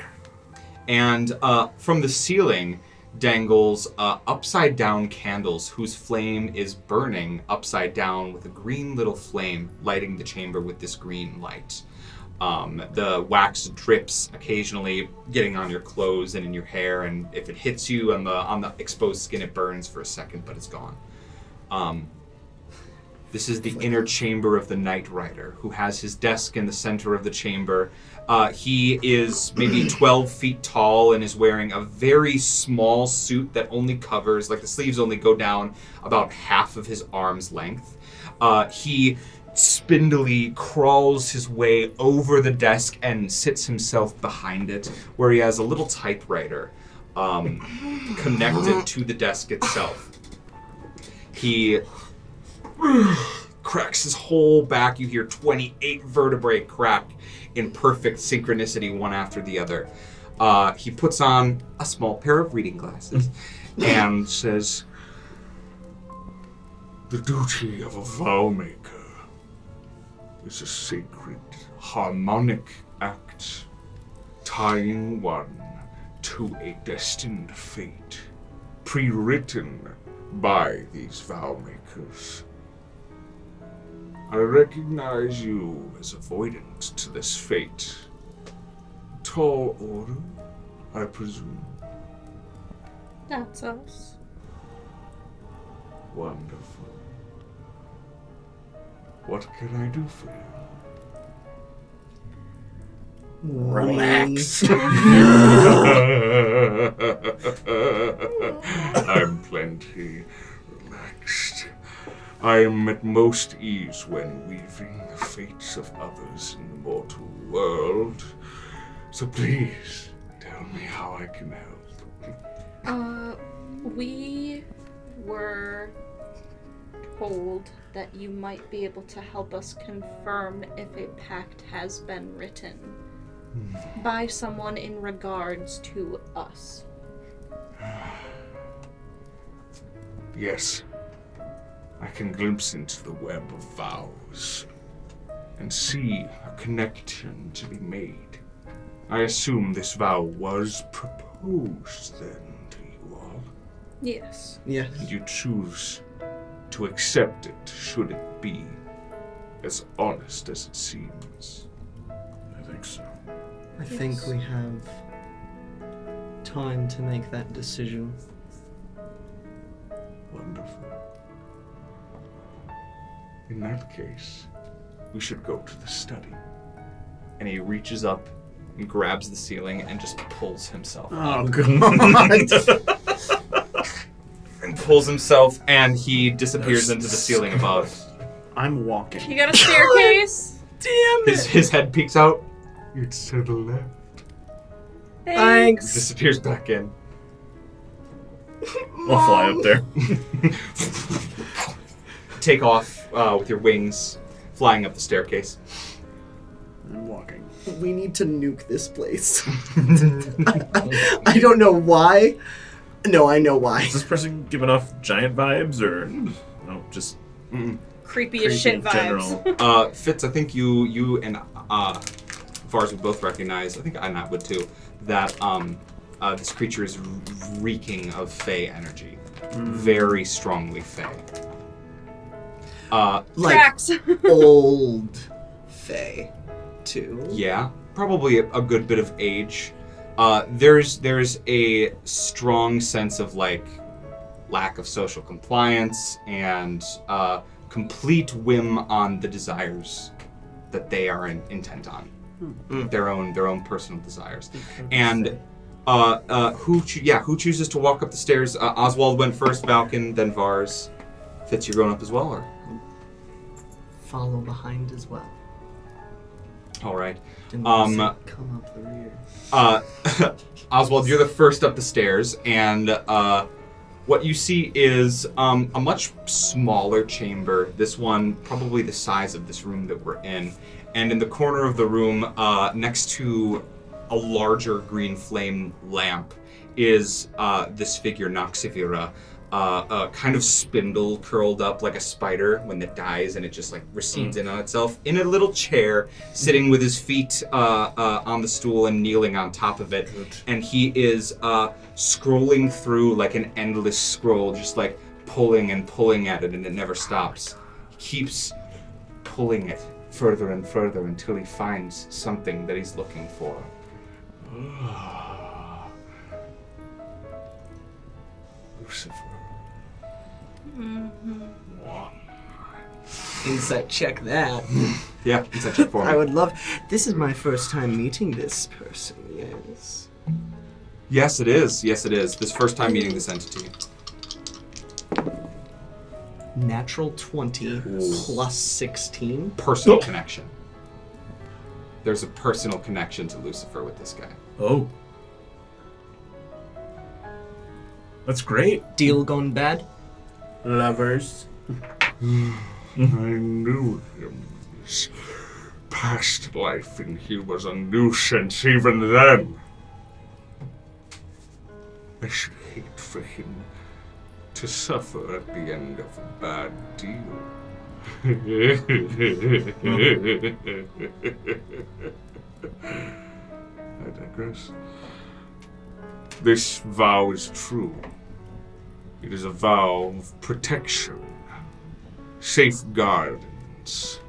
And from the ceiling dangles upside down candles whose flame is burning upside down with a green little flame lighting the chamber with this green light. The wax drips occasionally, getting on your clothes and in your hair, and if it hits you on the exposed skin, it burns for a second, but it's gone. This is the inner chamber of the Night Rider, who has his desk in the center of the chamber. He is maybe 12 feet tall and is wearing a very small suit that only covers, like the sleeves only go down about half of his arm's length. He spindily crawls his way over the desk and sits himself behind it, where he has a little typewriter connected to the desk itself. He cracks his whole back. You hear 28 vertebrae crack in perfect synchronicity, one after the other. He puts on a small pair of reading glasses and says, "The duty of a Vowmaker is a sacred, harmonic act, tying one to a destined fate, pre-written by these Vowmakers. I recognize you as avoidant to this fate. Tall order, I presume. That's us. Wonderful. What can I do for you?" Relax. I'm plenty relaxed. I am at most ease when weaving the fates of others in the mortal world. So please, tell me how I can help. We were told that you might be able to help us confirm if a pact has been written by someone in regards to us. Yes, I can glimpse into the web of vows and see a connection to be made. I assume this vow was proposed then to you all. Yes. Yes. And you choose to accept it should it be as honest as it seems. I think so. I think we have time to make that decision. Wonderful. In that case, we should go to the study. and he reaches up and grabs the ceiling and just pulls himself Oh, up. God. And pulls himself, and he disappears into the ceiling above. I'm walking. You got a staircase? His head peeks out, It's to the left. Thanks. disappears back in. I'll fly up there. Take off with your wings, flying up the staircase. I'm walking. We need to nuke this place. I don't know why. No, I know why. Does this person give enough giant vibes, or no? Just Creepy as shit in vibes. general. Fitz, I think you and Vars would both recognize, I think Aynat would too, that this creature is reeking of Fey energy. Very strongly Fey. Like Tracks. old Fae, too. Yeah, probably a good bit of age. There's a strong sense of like lack of social compliance and complete whim on the desires that they are intent on, their own personal desires. And who chooses to walk up the stairs? Ozwald went first, Valkin, then Vars. Fitz, you're going up as well, or? Follow behind as well. All right. Didn't come up the rear. Ozwald, you're the first up the stairs, and what you see is a much smaller chamber. This one probably the size of this room that we're in. And in the corner of the room, next to a larger green flame lamp, is this figure, Nevarra, kind of spindle curled up like a spider when it dies, and it just like recedes in on itself, in a little chair, sitting with his feet on the stool and kneeling on top of it. And he is scrolling through like an endless scroll, just like pulling and pulling at it, and it never stops. He keeps pulling it further and further until he finds something that he's looking for. Lucifer. Insight check that. Yeah, it's such a form. I would love. This is my first time meeting this person. Yes. Yes, it is. Yes, it is. This first time meeting this entity. Natural 20 plus 16. Personal connection. There's a personal connection to Lucifer with this guy. Oh. That's great. Deal gone bad? Lovers. I knew him. His past life, and he was a nuisance even then. I should hate for him to suffer at the end of a bad deal. I digress. This vow is true. It is a vow of protection, safeguardings.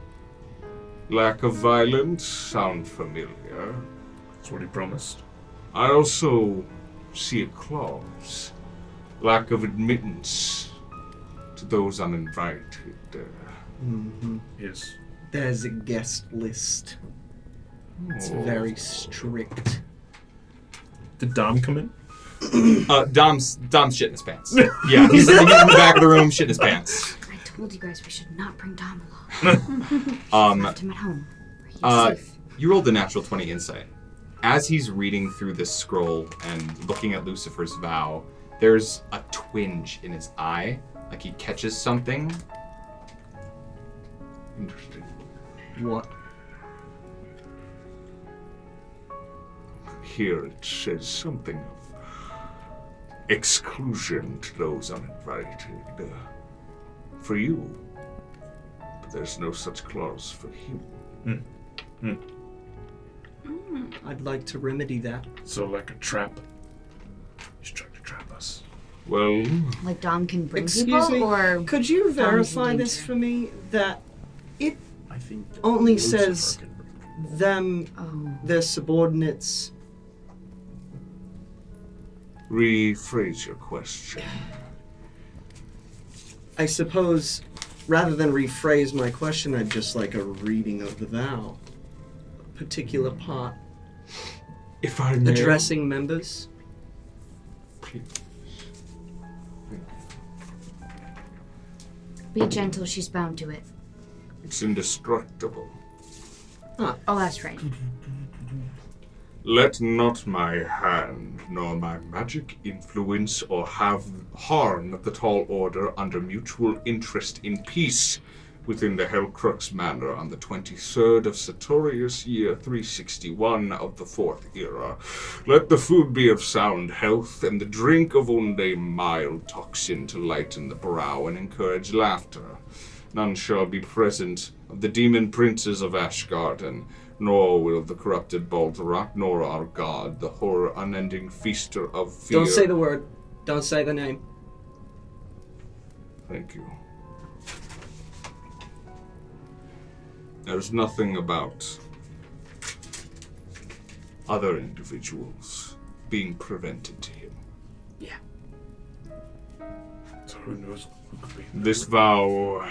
Lack of violence sound familiar. That's what he promised. I also see a clause. Lack of admittance to those uninvited. Yes. There's a guest list. It's very strict. Did Dom come in? Dom's shit in his pants. Yeah, he's in the back of the room, shit in his pants. I told you guys we should not bring Dom along. Left him at home. Where he's safe. You rolled the natural 20 insight. As he's reading through this scroll and looking at Lucifer's vow, there's a twinge in his eye, like he catches something. Interesting. What? Here it says something of exclusion to those uninvited. For you. But there's no such clause for him. I'd like to remedy that. So like a trap. He's trying to trap us. Well, Like Dom can bring Excuse people, me, or could you Dom's in verify this danger? for me? That it I think only Lucifer says can bring- them, their subordinates. rephrase your question. I suppose, rather than rephrase my question, I'd just like a reading of the vow. A particular part. If I may, Addressing members. please. Be gentle, she's bound to it. It's indestructible. Oh, that's right. Let not my hand nor my magic influence or have harm the tall order under mutual interest in peace within the Hellcrux Manor on the 23rd of Satorius year 361 of the 4th era. Let the food be of sound health and the drink of only mild toxin to lighten the brow and encourage laughter. None shall be present of the demon princes of Ashgarden, nor will the corrupted Baldarok, nor our god, the horror unending feaster of fear. Don't say the word. Don't say the name. Thank you. There's nothing about other individuals being prevented to him. So who knows who could be? This vow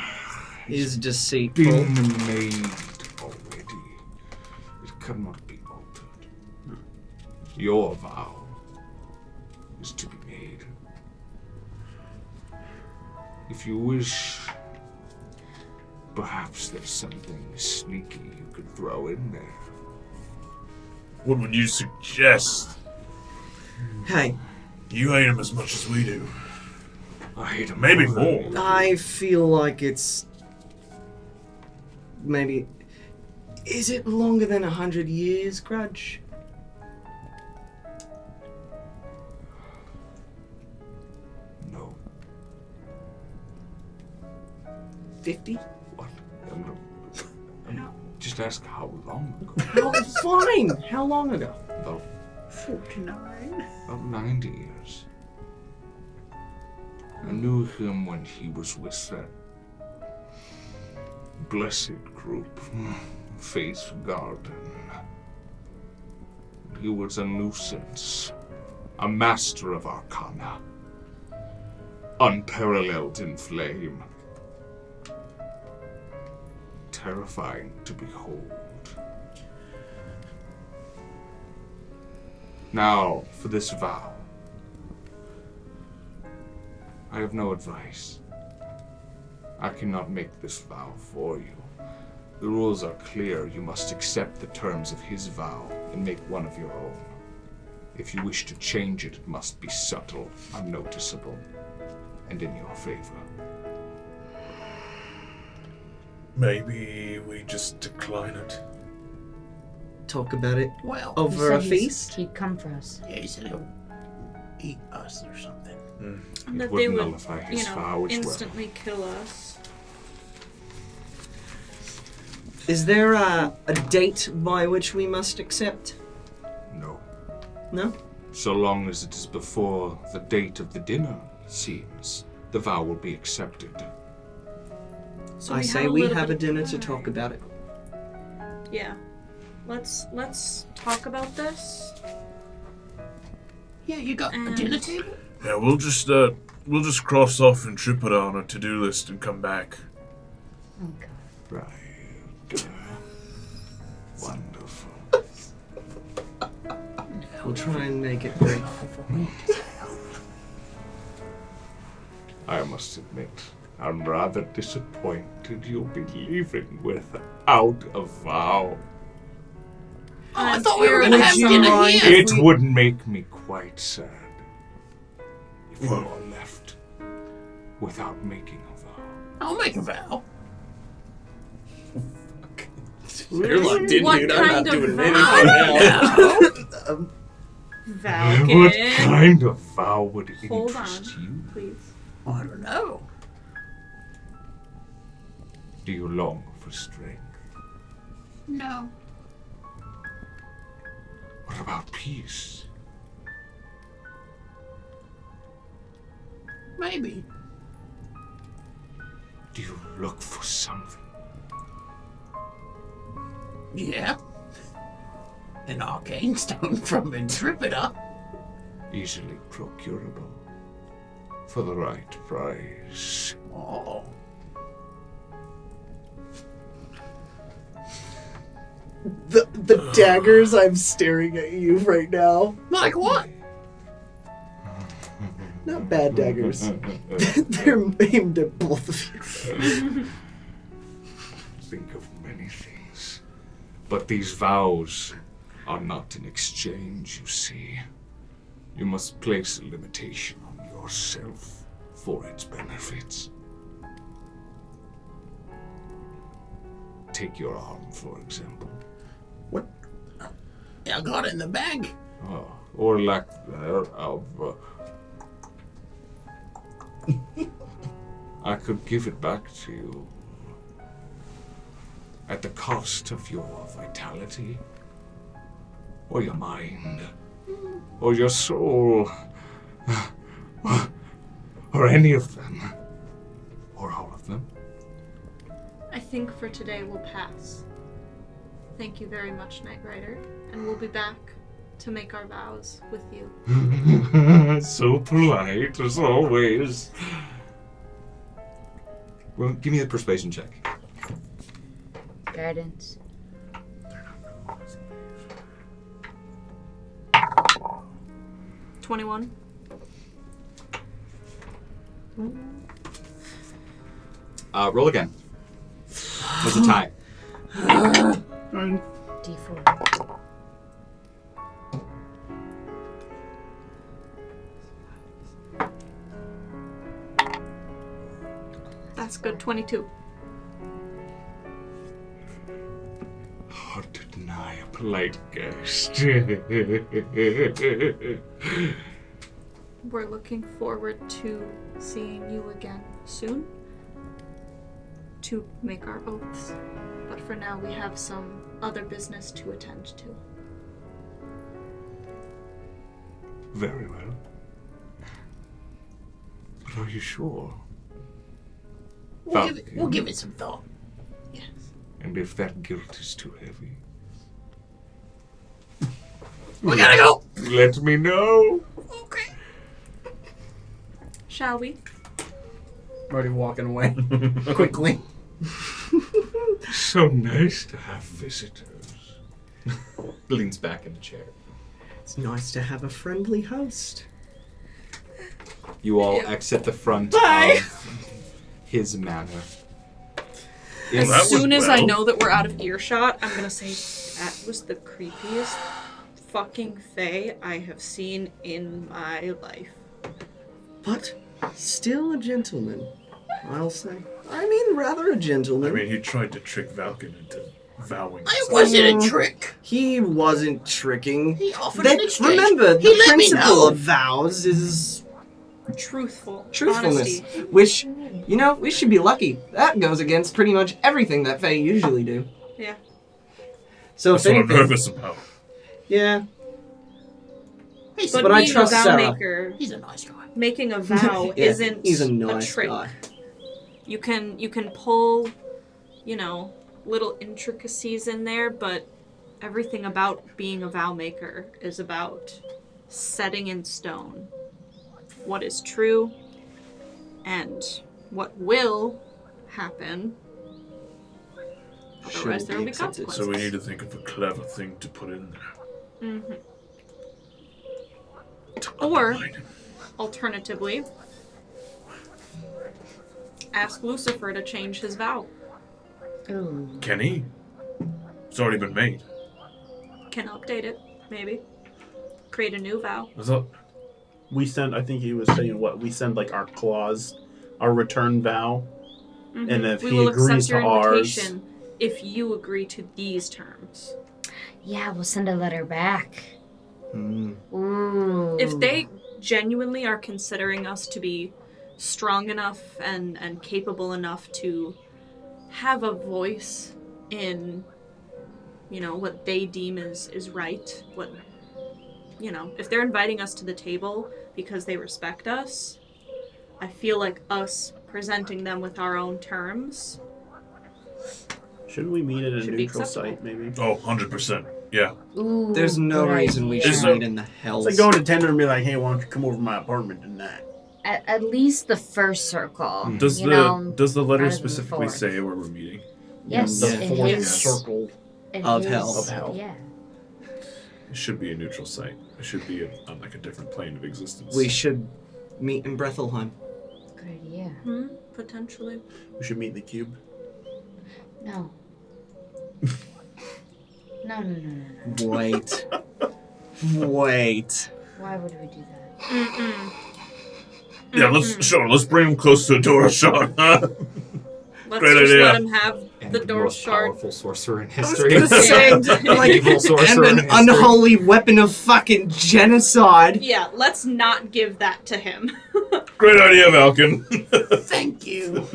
Is deceitful. been made already. It cannot be altered. Your vow is to be made. If you wish, perhaps there's something sneaky you could throw in there. What would you suggest? Hey, You hate him as much as we do. I hate him. Maybe more. more. I feel like it's maybe. Is it longer than 100 years, Grudge? No. 50? What? Just ask how long ago. Oh, fine. How long ago? About 49. About 90 years. I knew him when he was with that blessed group, Faith Garden. He was a nuisance, a master of arcana, unparalleled in flame. terrifying to behold. Now, for this vow. I have no advice. I cannot make this vow for you. The rules are clear. You must accept the terms of his vow and make one of your own. If you wish to change it, it must be subtle, unnoticeable, and in your favor. Maybe we just decline it. Talk about it Well, over a feast. He'd come for us. yeah, he said he'll eat us or something. And that would they would, nullify his vow as well. instantly kill us. Is there a date by which we must accept? No. No? So long as it is before the date of the dinner, it seems, the vow will be accepted. So I say a we little have a bit of dinner to time. talk about it. Yeah. Let's talk about this. Yeah, you got a And- dinner table? Yeah, we'll just cross off and trip it on our to-do list and come back. Oh god. Right. Wonderful. We'll try and make it brief. I must admit, I'm rather disappointed you'll be leaving without a vow. Oh, I thought we were going to Would have you dinner mind here. It would make me quite sad if you all left without making a vow. I'll make a vow. You're locked in, What dude. I'm not kind of doing vow? anything now. What Valkin. kind of vow would Hold interest on, you? please. I don't know. Do you long for strength? No. What about peace? Maybe. Do you look for something? Yeah. An arcane stone from Intrepida. Easily procurable. For the right price. Oh. The daggers I'm staring at you right now. Like what? Not bad daggers. They're aimed at both of you. Think of many things. But these vows are not an exchange, you see. You must place a limitation on yourself for its benefits. Take your arm, for example. What? I got it in the bag. Or lack thereof. I could give it back to you at the cost of your vitality, or your mind, or your soul, or any of them, or all of them. I think for today we'll pass. Thank you very much, Knight Rider, and we'll be back to make our vows with you. So polite, as always. Well, give me a persuasion check. Guidance. 21. Roll again. There's a tie. D4. That's good. 22. Hard to deny a polite guest. We're looking forward to seeing you again soon to make our oaths. But for now, we have some other business to attend to. Very well. But are you sure? We'll give it some thought. Yes. And if that guilt is too heavy, We gotta go. let me know. Okay. Shall we? I'm already walking away quickly. so nice to have visitors. Leans back in the chair. It's nice to have a friendly host. You all exit the front Bye. of his manor. Well, that As soon went as I well. know that we're out of earshot, I'm gonna say that was the creepiest fucking fae I have seen in my life. But still a gentleman, I'll say. I mean, rather a gentleman. I mean, he tried to trick Valkin into vowing. It wasn't a trick. He wasn't tricking. He offered an exchange. Remember, He the let me principle know. of vows is Truthful. truthfulness, Honesty. which, we should be lucky. That goes against pretty much everything that Fae usually do. Yeah. So That's if what I'm anything, nervous about. yeah. But But I being trust a Sarah. Vowmaker, He's a nice guy. making a vow Yeah, isn't he's a nice trick. guy. You can pull, little intricacies in there, but everything about being a vow maker is about setting in stone what is true and what will happen. Otherwise, Shouldn't there will be be accepted. consequences. So we need to think of a clever thing to put in there. Mm-hmm. To Or- undermine him. Alternatively, ask Lucifer to change his vow. Ooh. Can he? It's already been made. Can update it, maybe. Create a new vow. I thought We send, I think he was saying we send like our clause, our return vow. Mhm. And if we he will agrees accept your to ours- invitation if you agree to these terms. Yeah, we'll send a letter back. Mm. Ooh. If they genuinely are considering us to be strong enough and capable enough to have a voice in, what they deem is right, if they're inviting us to the table because they respect us, I feel like us presenting them with our own terms. Shouldn't we meet at a Should be neutral acceptable. site, maybe? Oh, 100%. Yeah. Ooh, There's no good reason we idea. should Is meet in the hells. It's like going to tender and be like, hey, why don't you come over to my apartment tonight? At least the first circle. Does you the know, does the letter rather than the specifically fourth. say where we're meeting? Yes, The in fourth his, circle. in of his- hell. Of hell. Yeah. It should be a neutral site. It should be on like a different plane of existence. We should meet in Brethelheim. Good idea. Potentially. We should meet in the cube. No. No. Wait. Wait. Why would we do that? Yeah, let's bring him close to the door, Sean. Let's Great just idea. let him have And the the door most shard. powerful sorcerer in I was history. gonna say, like, Evil and sorcerer in an history. unholy weapon of fucking genocide. Yeah, let's not give that to him. Great idea, Valkin. Thank you.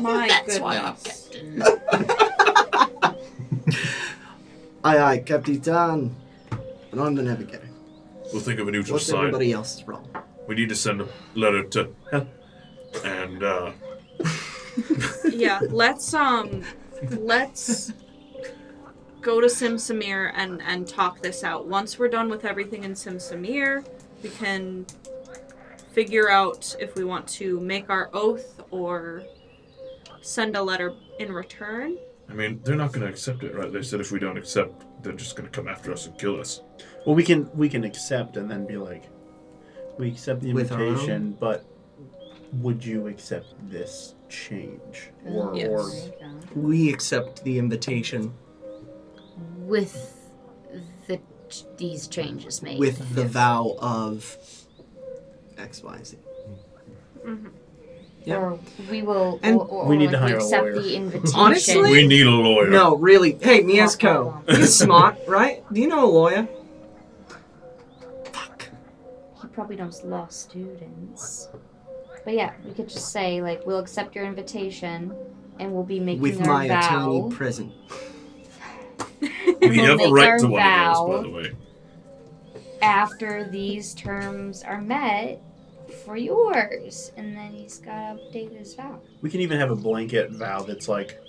My That's why I'm goodness. captain. Aye, Capitan. And I'm the navigator. We'll think of a neutral What's site. everybody else's role? We need to send a letter to and Yeah, let's go to Simsamir and talk this out. Once we're done with everything in Simsamir, we can figure out if we want to make our oath or send a letter in return. I mean, they're not going to accept it, right? They said if we don't accept, they're just going to come after us and kill us. Well, we can accept and then be like, we accept the With our invitation, but would you accept this change? Or, Yes. or There you go. We accept the invitation With these changes made. with the vow of XYZ. Yeah. Or we will. And or we need to like hire a accept lawyer. the invitation. Honestly? We need a lawyer. No, really. Hey, No Miesco. problem. You're smart, right? Do you know a lawyer? Fuck. He probably knows law students. But yeah, we could just say like we'll accept your invitation, and we'll be making With our my vow. attorney present. We We'll have a make right our to one of vow those, by the way. after these terms are met for yours, and then he's got to update his vow. we can even have a blanket vow that's like,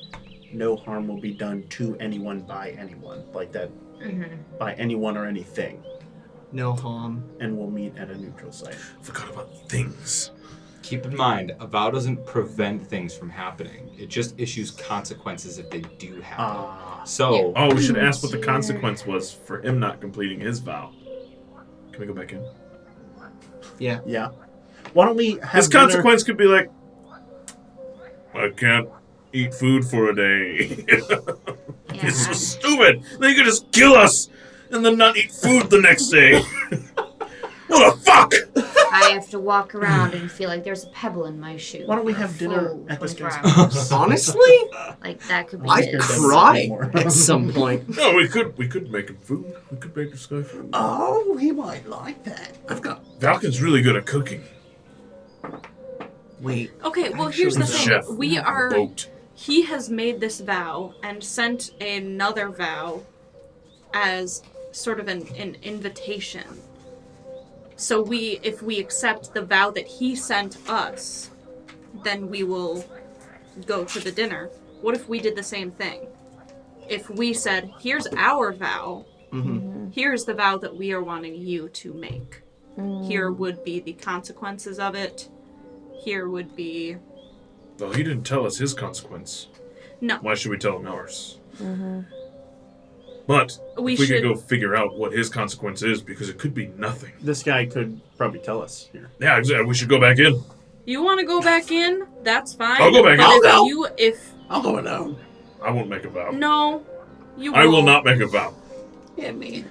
no harm will be done to anyone by anyone. Like that, by anyone or anything. No harm. And we'll meet at a neutral site. Forgot about things. Keep in mind, a vow doesn't prevent things from happening. It just issues consequences if they do happen. So... Oh, we should ask what the consequence was for him not completing his vow. Can we go back in? Yeah. Yeah. Why don't we have His dinner- consequence could be like, I can't eat food for a day. It's so stupid. Then you could just kill us and then not eat food the next day. What the fuck? I have to walk around and feel like there's a pebble in my shoe. Why don't we for have dinner full at this 24 guy's hours. Honestly, Like, that could be I'd his. cry at some point. No, we could make him food. We could make this guy food. Oh, he might like that. I've got. Valkin's really good at cooking. Wait. Okay, well, here's the thing. Chef. We are... Boat. He has made this vow and sent another vow as sort of an invitation. So if we accept the vow that he sent us, then we will go to the dinner. What if we did the same thing? If we said, here's our vow, here's the vow that we are wanting you to make. Here would be the consequences of it. Here would be... Well, he didn't tell us his consequence. No. Why should we tell him ours? But We we should- could go figure out what his consequence is, because it could be nothing. This guy could probably tell us here. Yeah, exactly. We should go back in. You want to go back in? That's fine. I'll go back in. But I'll go. if I'll go alone. I won't make a vow. no, you I will not make a vow. Yeah, me.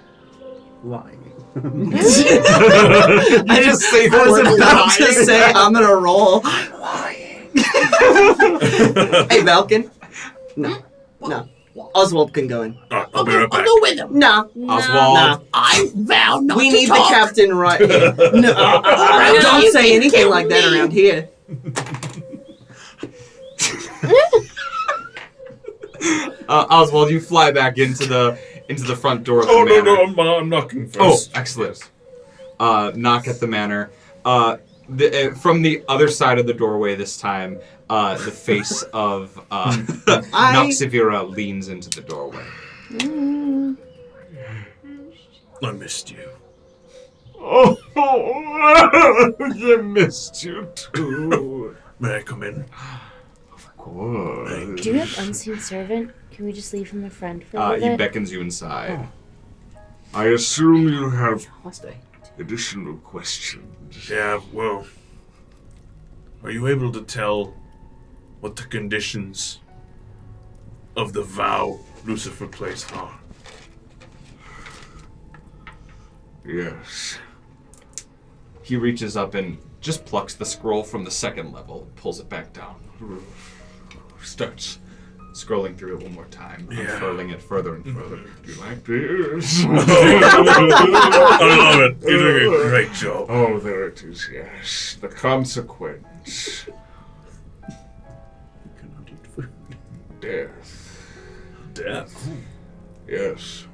Lying. I just say the I was word about to lying. say I'm gonna roll. I'm lying. Hey, Valkin. No. No. Ozwald can go in. I'll be right I'll back. go with him. No. Oswald. Nah. I vow not We to need talk. the captain right here. No. Don't say anything like that around here. Oswald, you fly back into the front door of the Oh, manor. no, I'm knocking Oh, first. excellent. Knock at the manor. From the other side of the doorway this time, the face of Noxivira leans into the doorway. I missed you. Oh, I missed you too. May I come in? Of course. Do you have unseen servant? Can we just leave him a friend for a He little bit? beckons you inside. I assume you have Must I? additional questions. Yeah, well... Are you able to tell what the conditions of the vow Lucifer placed are? Yes. He reaches up and just plucks the scroll from the second level, pulls it back down. Starts scrolling through it one more time, unfurling it further and further. Do you like this? I love it. You're doing a great job. Oh, there it is, yes. The consequence. Death. Death. Yes.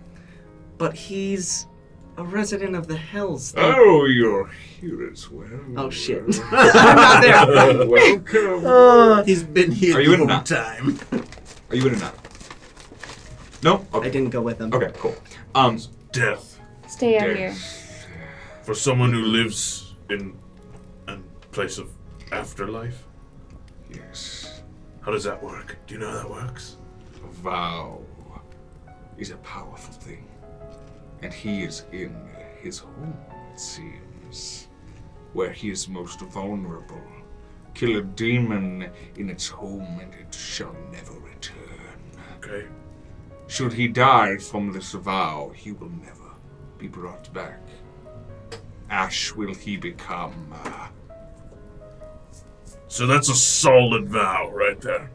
But he's a resident of the Hells. Oh, you're here as well. Oh, shit. I'm not there. Welcome. He's been here Are you in the or whole not? time. Are you in or not? No? I Okay. didn't go with them. Okay, cool. Death. Stay out Death. here. For someone who lives in a place of afterlife? Yes. How does that work? Do you know how that works? A vow is a powerful thing. And he is in his home, it seems. Where he is most vulnerable. Kill a demon in its home and it shall never return. Okay. Should he die from this vow, he will never be brought back. Ash will he become. So that's a solid vow right there.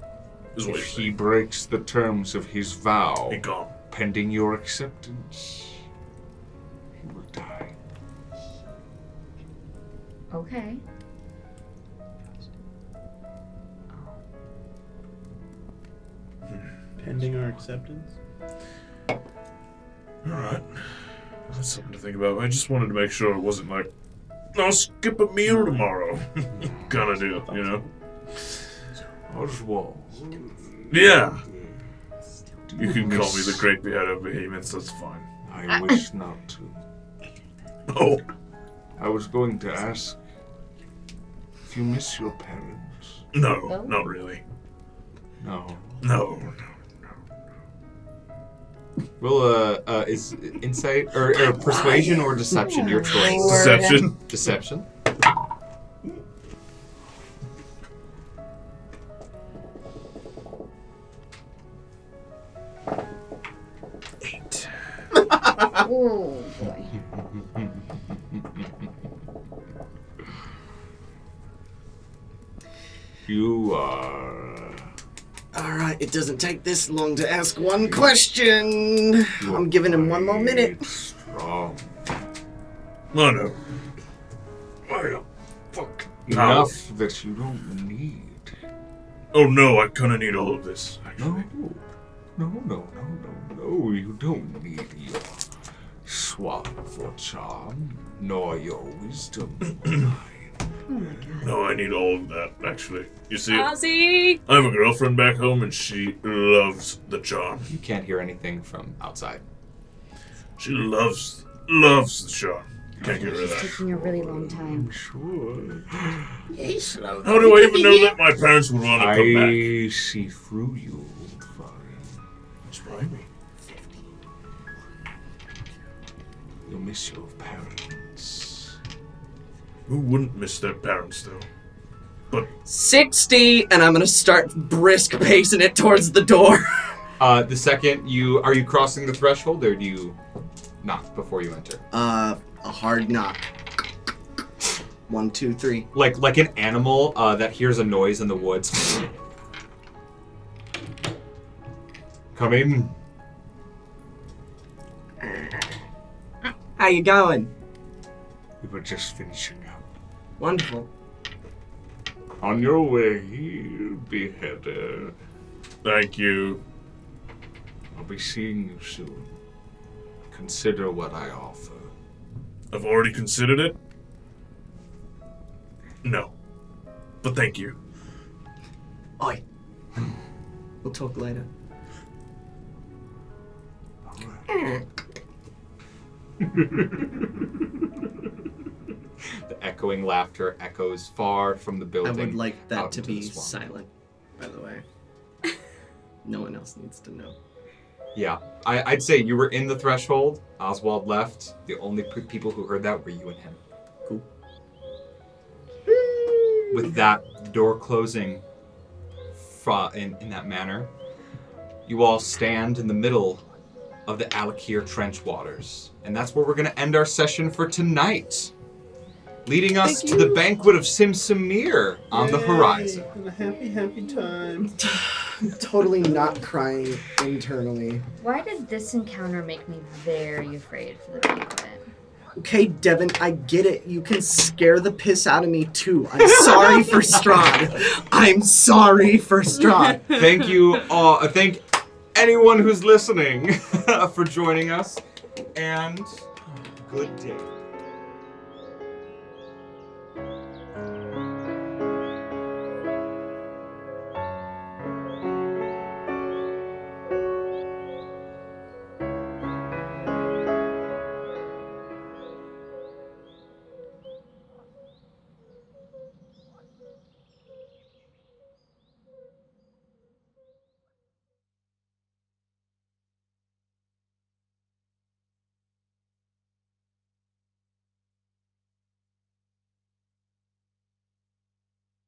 Is what If you're he breaks the terms of his vow, saying. He gone. pending your acceptance, he will die. Okay. Pending our acceptance. Alright. That's something to think about. I just wanted to make sure it wasn't like, I'll skip a meal tomorrow kind of deal, you know? Oswald. Yeah. You can call me the Great Beheader of Behemoths, that's fine. I wish not to. Oh. I was going to ask you miss your parents? No, not really. No. No. Well, is insight or persuasion or deception your choice? Deception. Deception. Oh boy. You are. Alright, it doesn't take this long to ask one question. I'm giving him one more minute. Strong. No, no. Fuck. Enough that you don't need. Oh no, I kinda need all of this, actually. No. You don't need your swap for charm, nor your wisdom. No, I need all of that, actually. You see, Ozzy! I have a girlfriend back home and she loves the charm. You can't hear anything from outside. She loves the charm. Can't get rid of It's that. taking a really long time. Sure. He's slow. How do I even know that my parents would want to come back? I see through you, Valkin. That's right. You miss your parents. Who wouldn't miss their parents, though? But 60, and I'm gonna start brisk pacing it towards the door. The second are you crossing the threshold or do you knock before you enter? A hard knock. 1, 2, 3. Like an animal that hears a noise in the woods. Come in. How you going? We were just finishing up. Wonderful. On your way, beheader. thank you. I'll be seeing you soon. Consider what I offer. I've already considered it. No. But thank you. Oi. We'll talk later. The echoing laughter echoes far from the I building. would like that out to into be the swamp. silent, by the way. No one else needs to know. Yeah, I'd say you were in the threshold. Ozwald left. The only people who heard that were you and him. Cool. With that door closing in that manner, you all stand in the middle of the Alakir Trench waters. And that's where we're going to end our session for tonight. Leading us to the banquet of Simsamir on the horizon. And a happy, happy time. Totally not crying internally. Why did this encounter make me very afraid for the banquet? Okay, Deven, I get it. You can scare the piss out of me too. I'm sorry for Strahd. I'm sorry for Strahd. Thank you all. Thank anyone who's listening for joining us. And good day.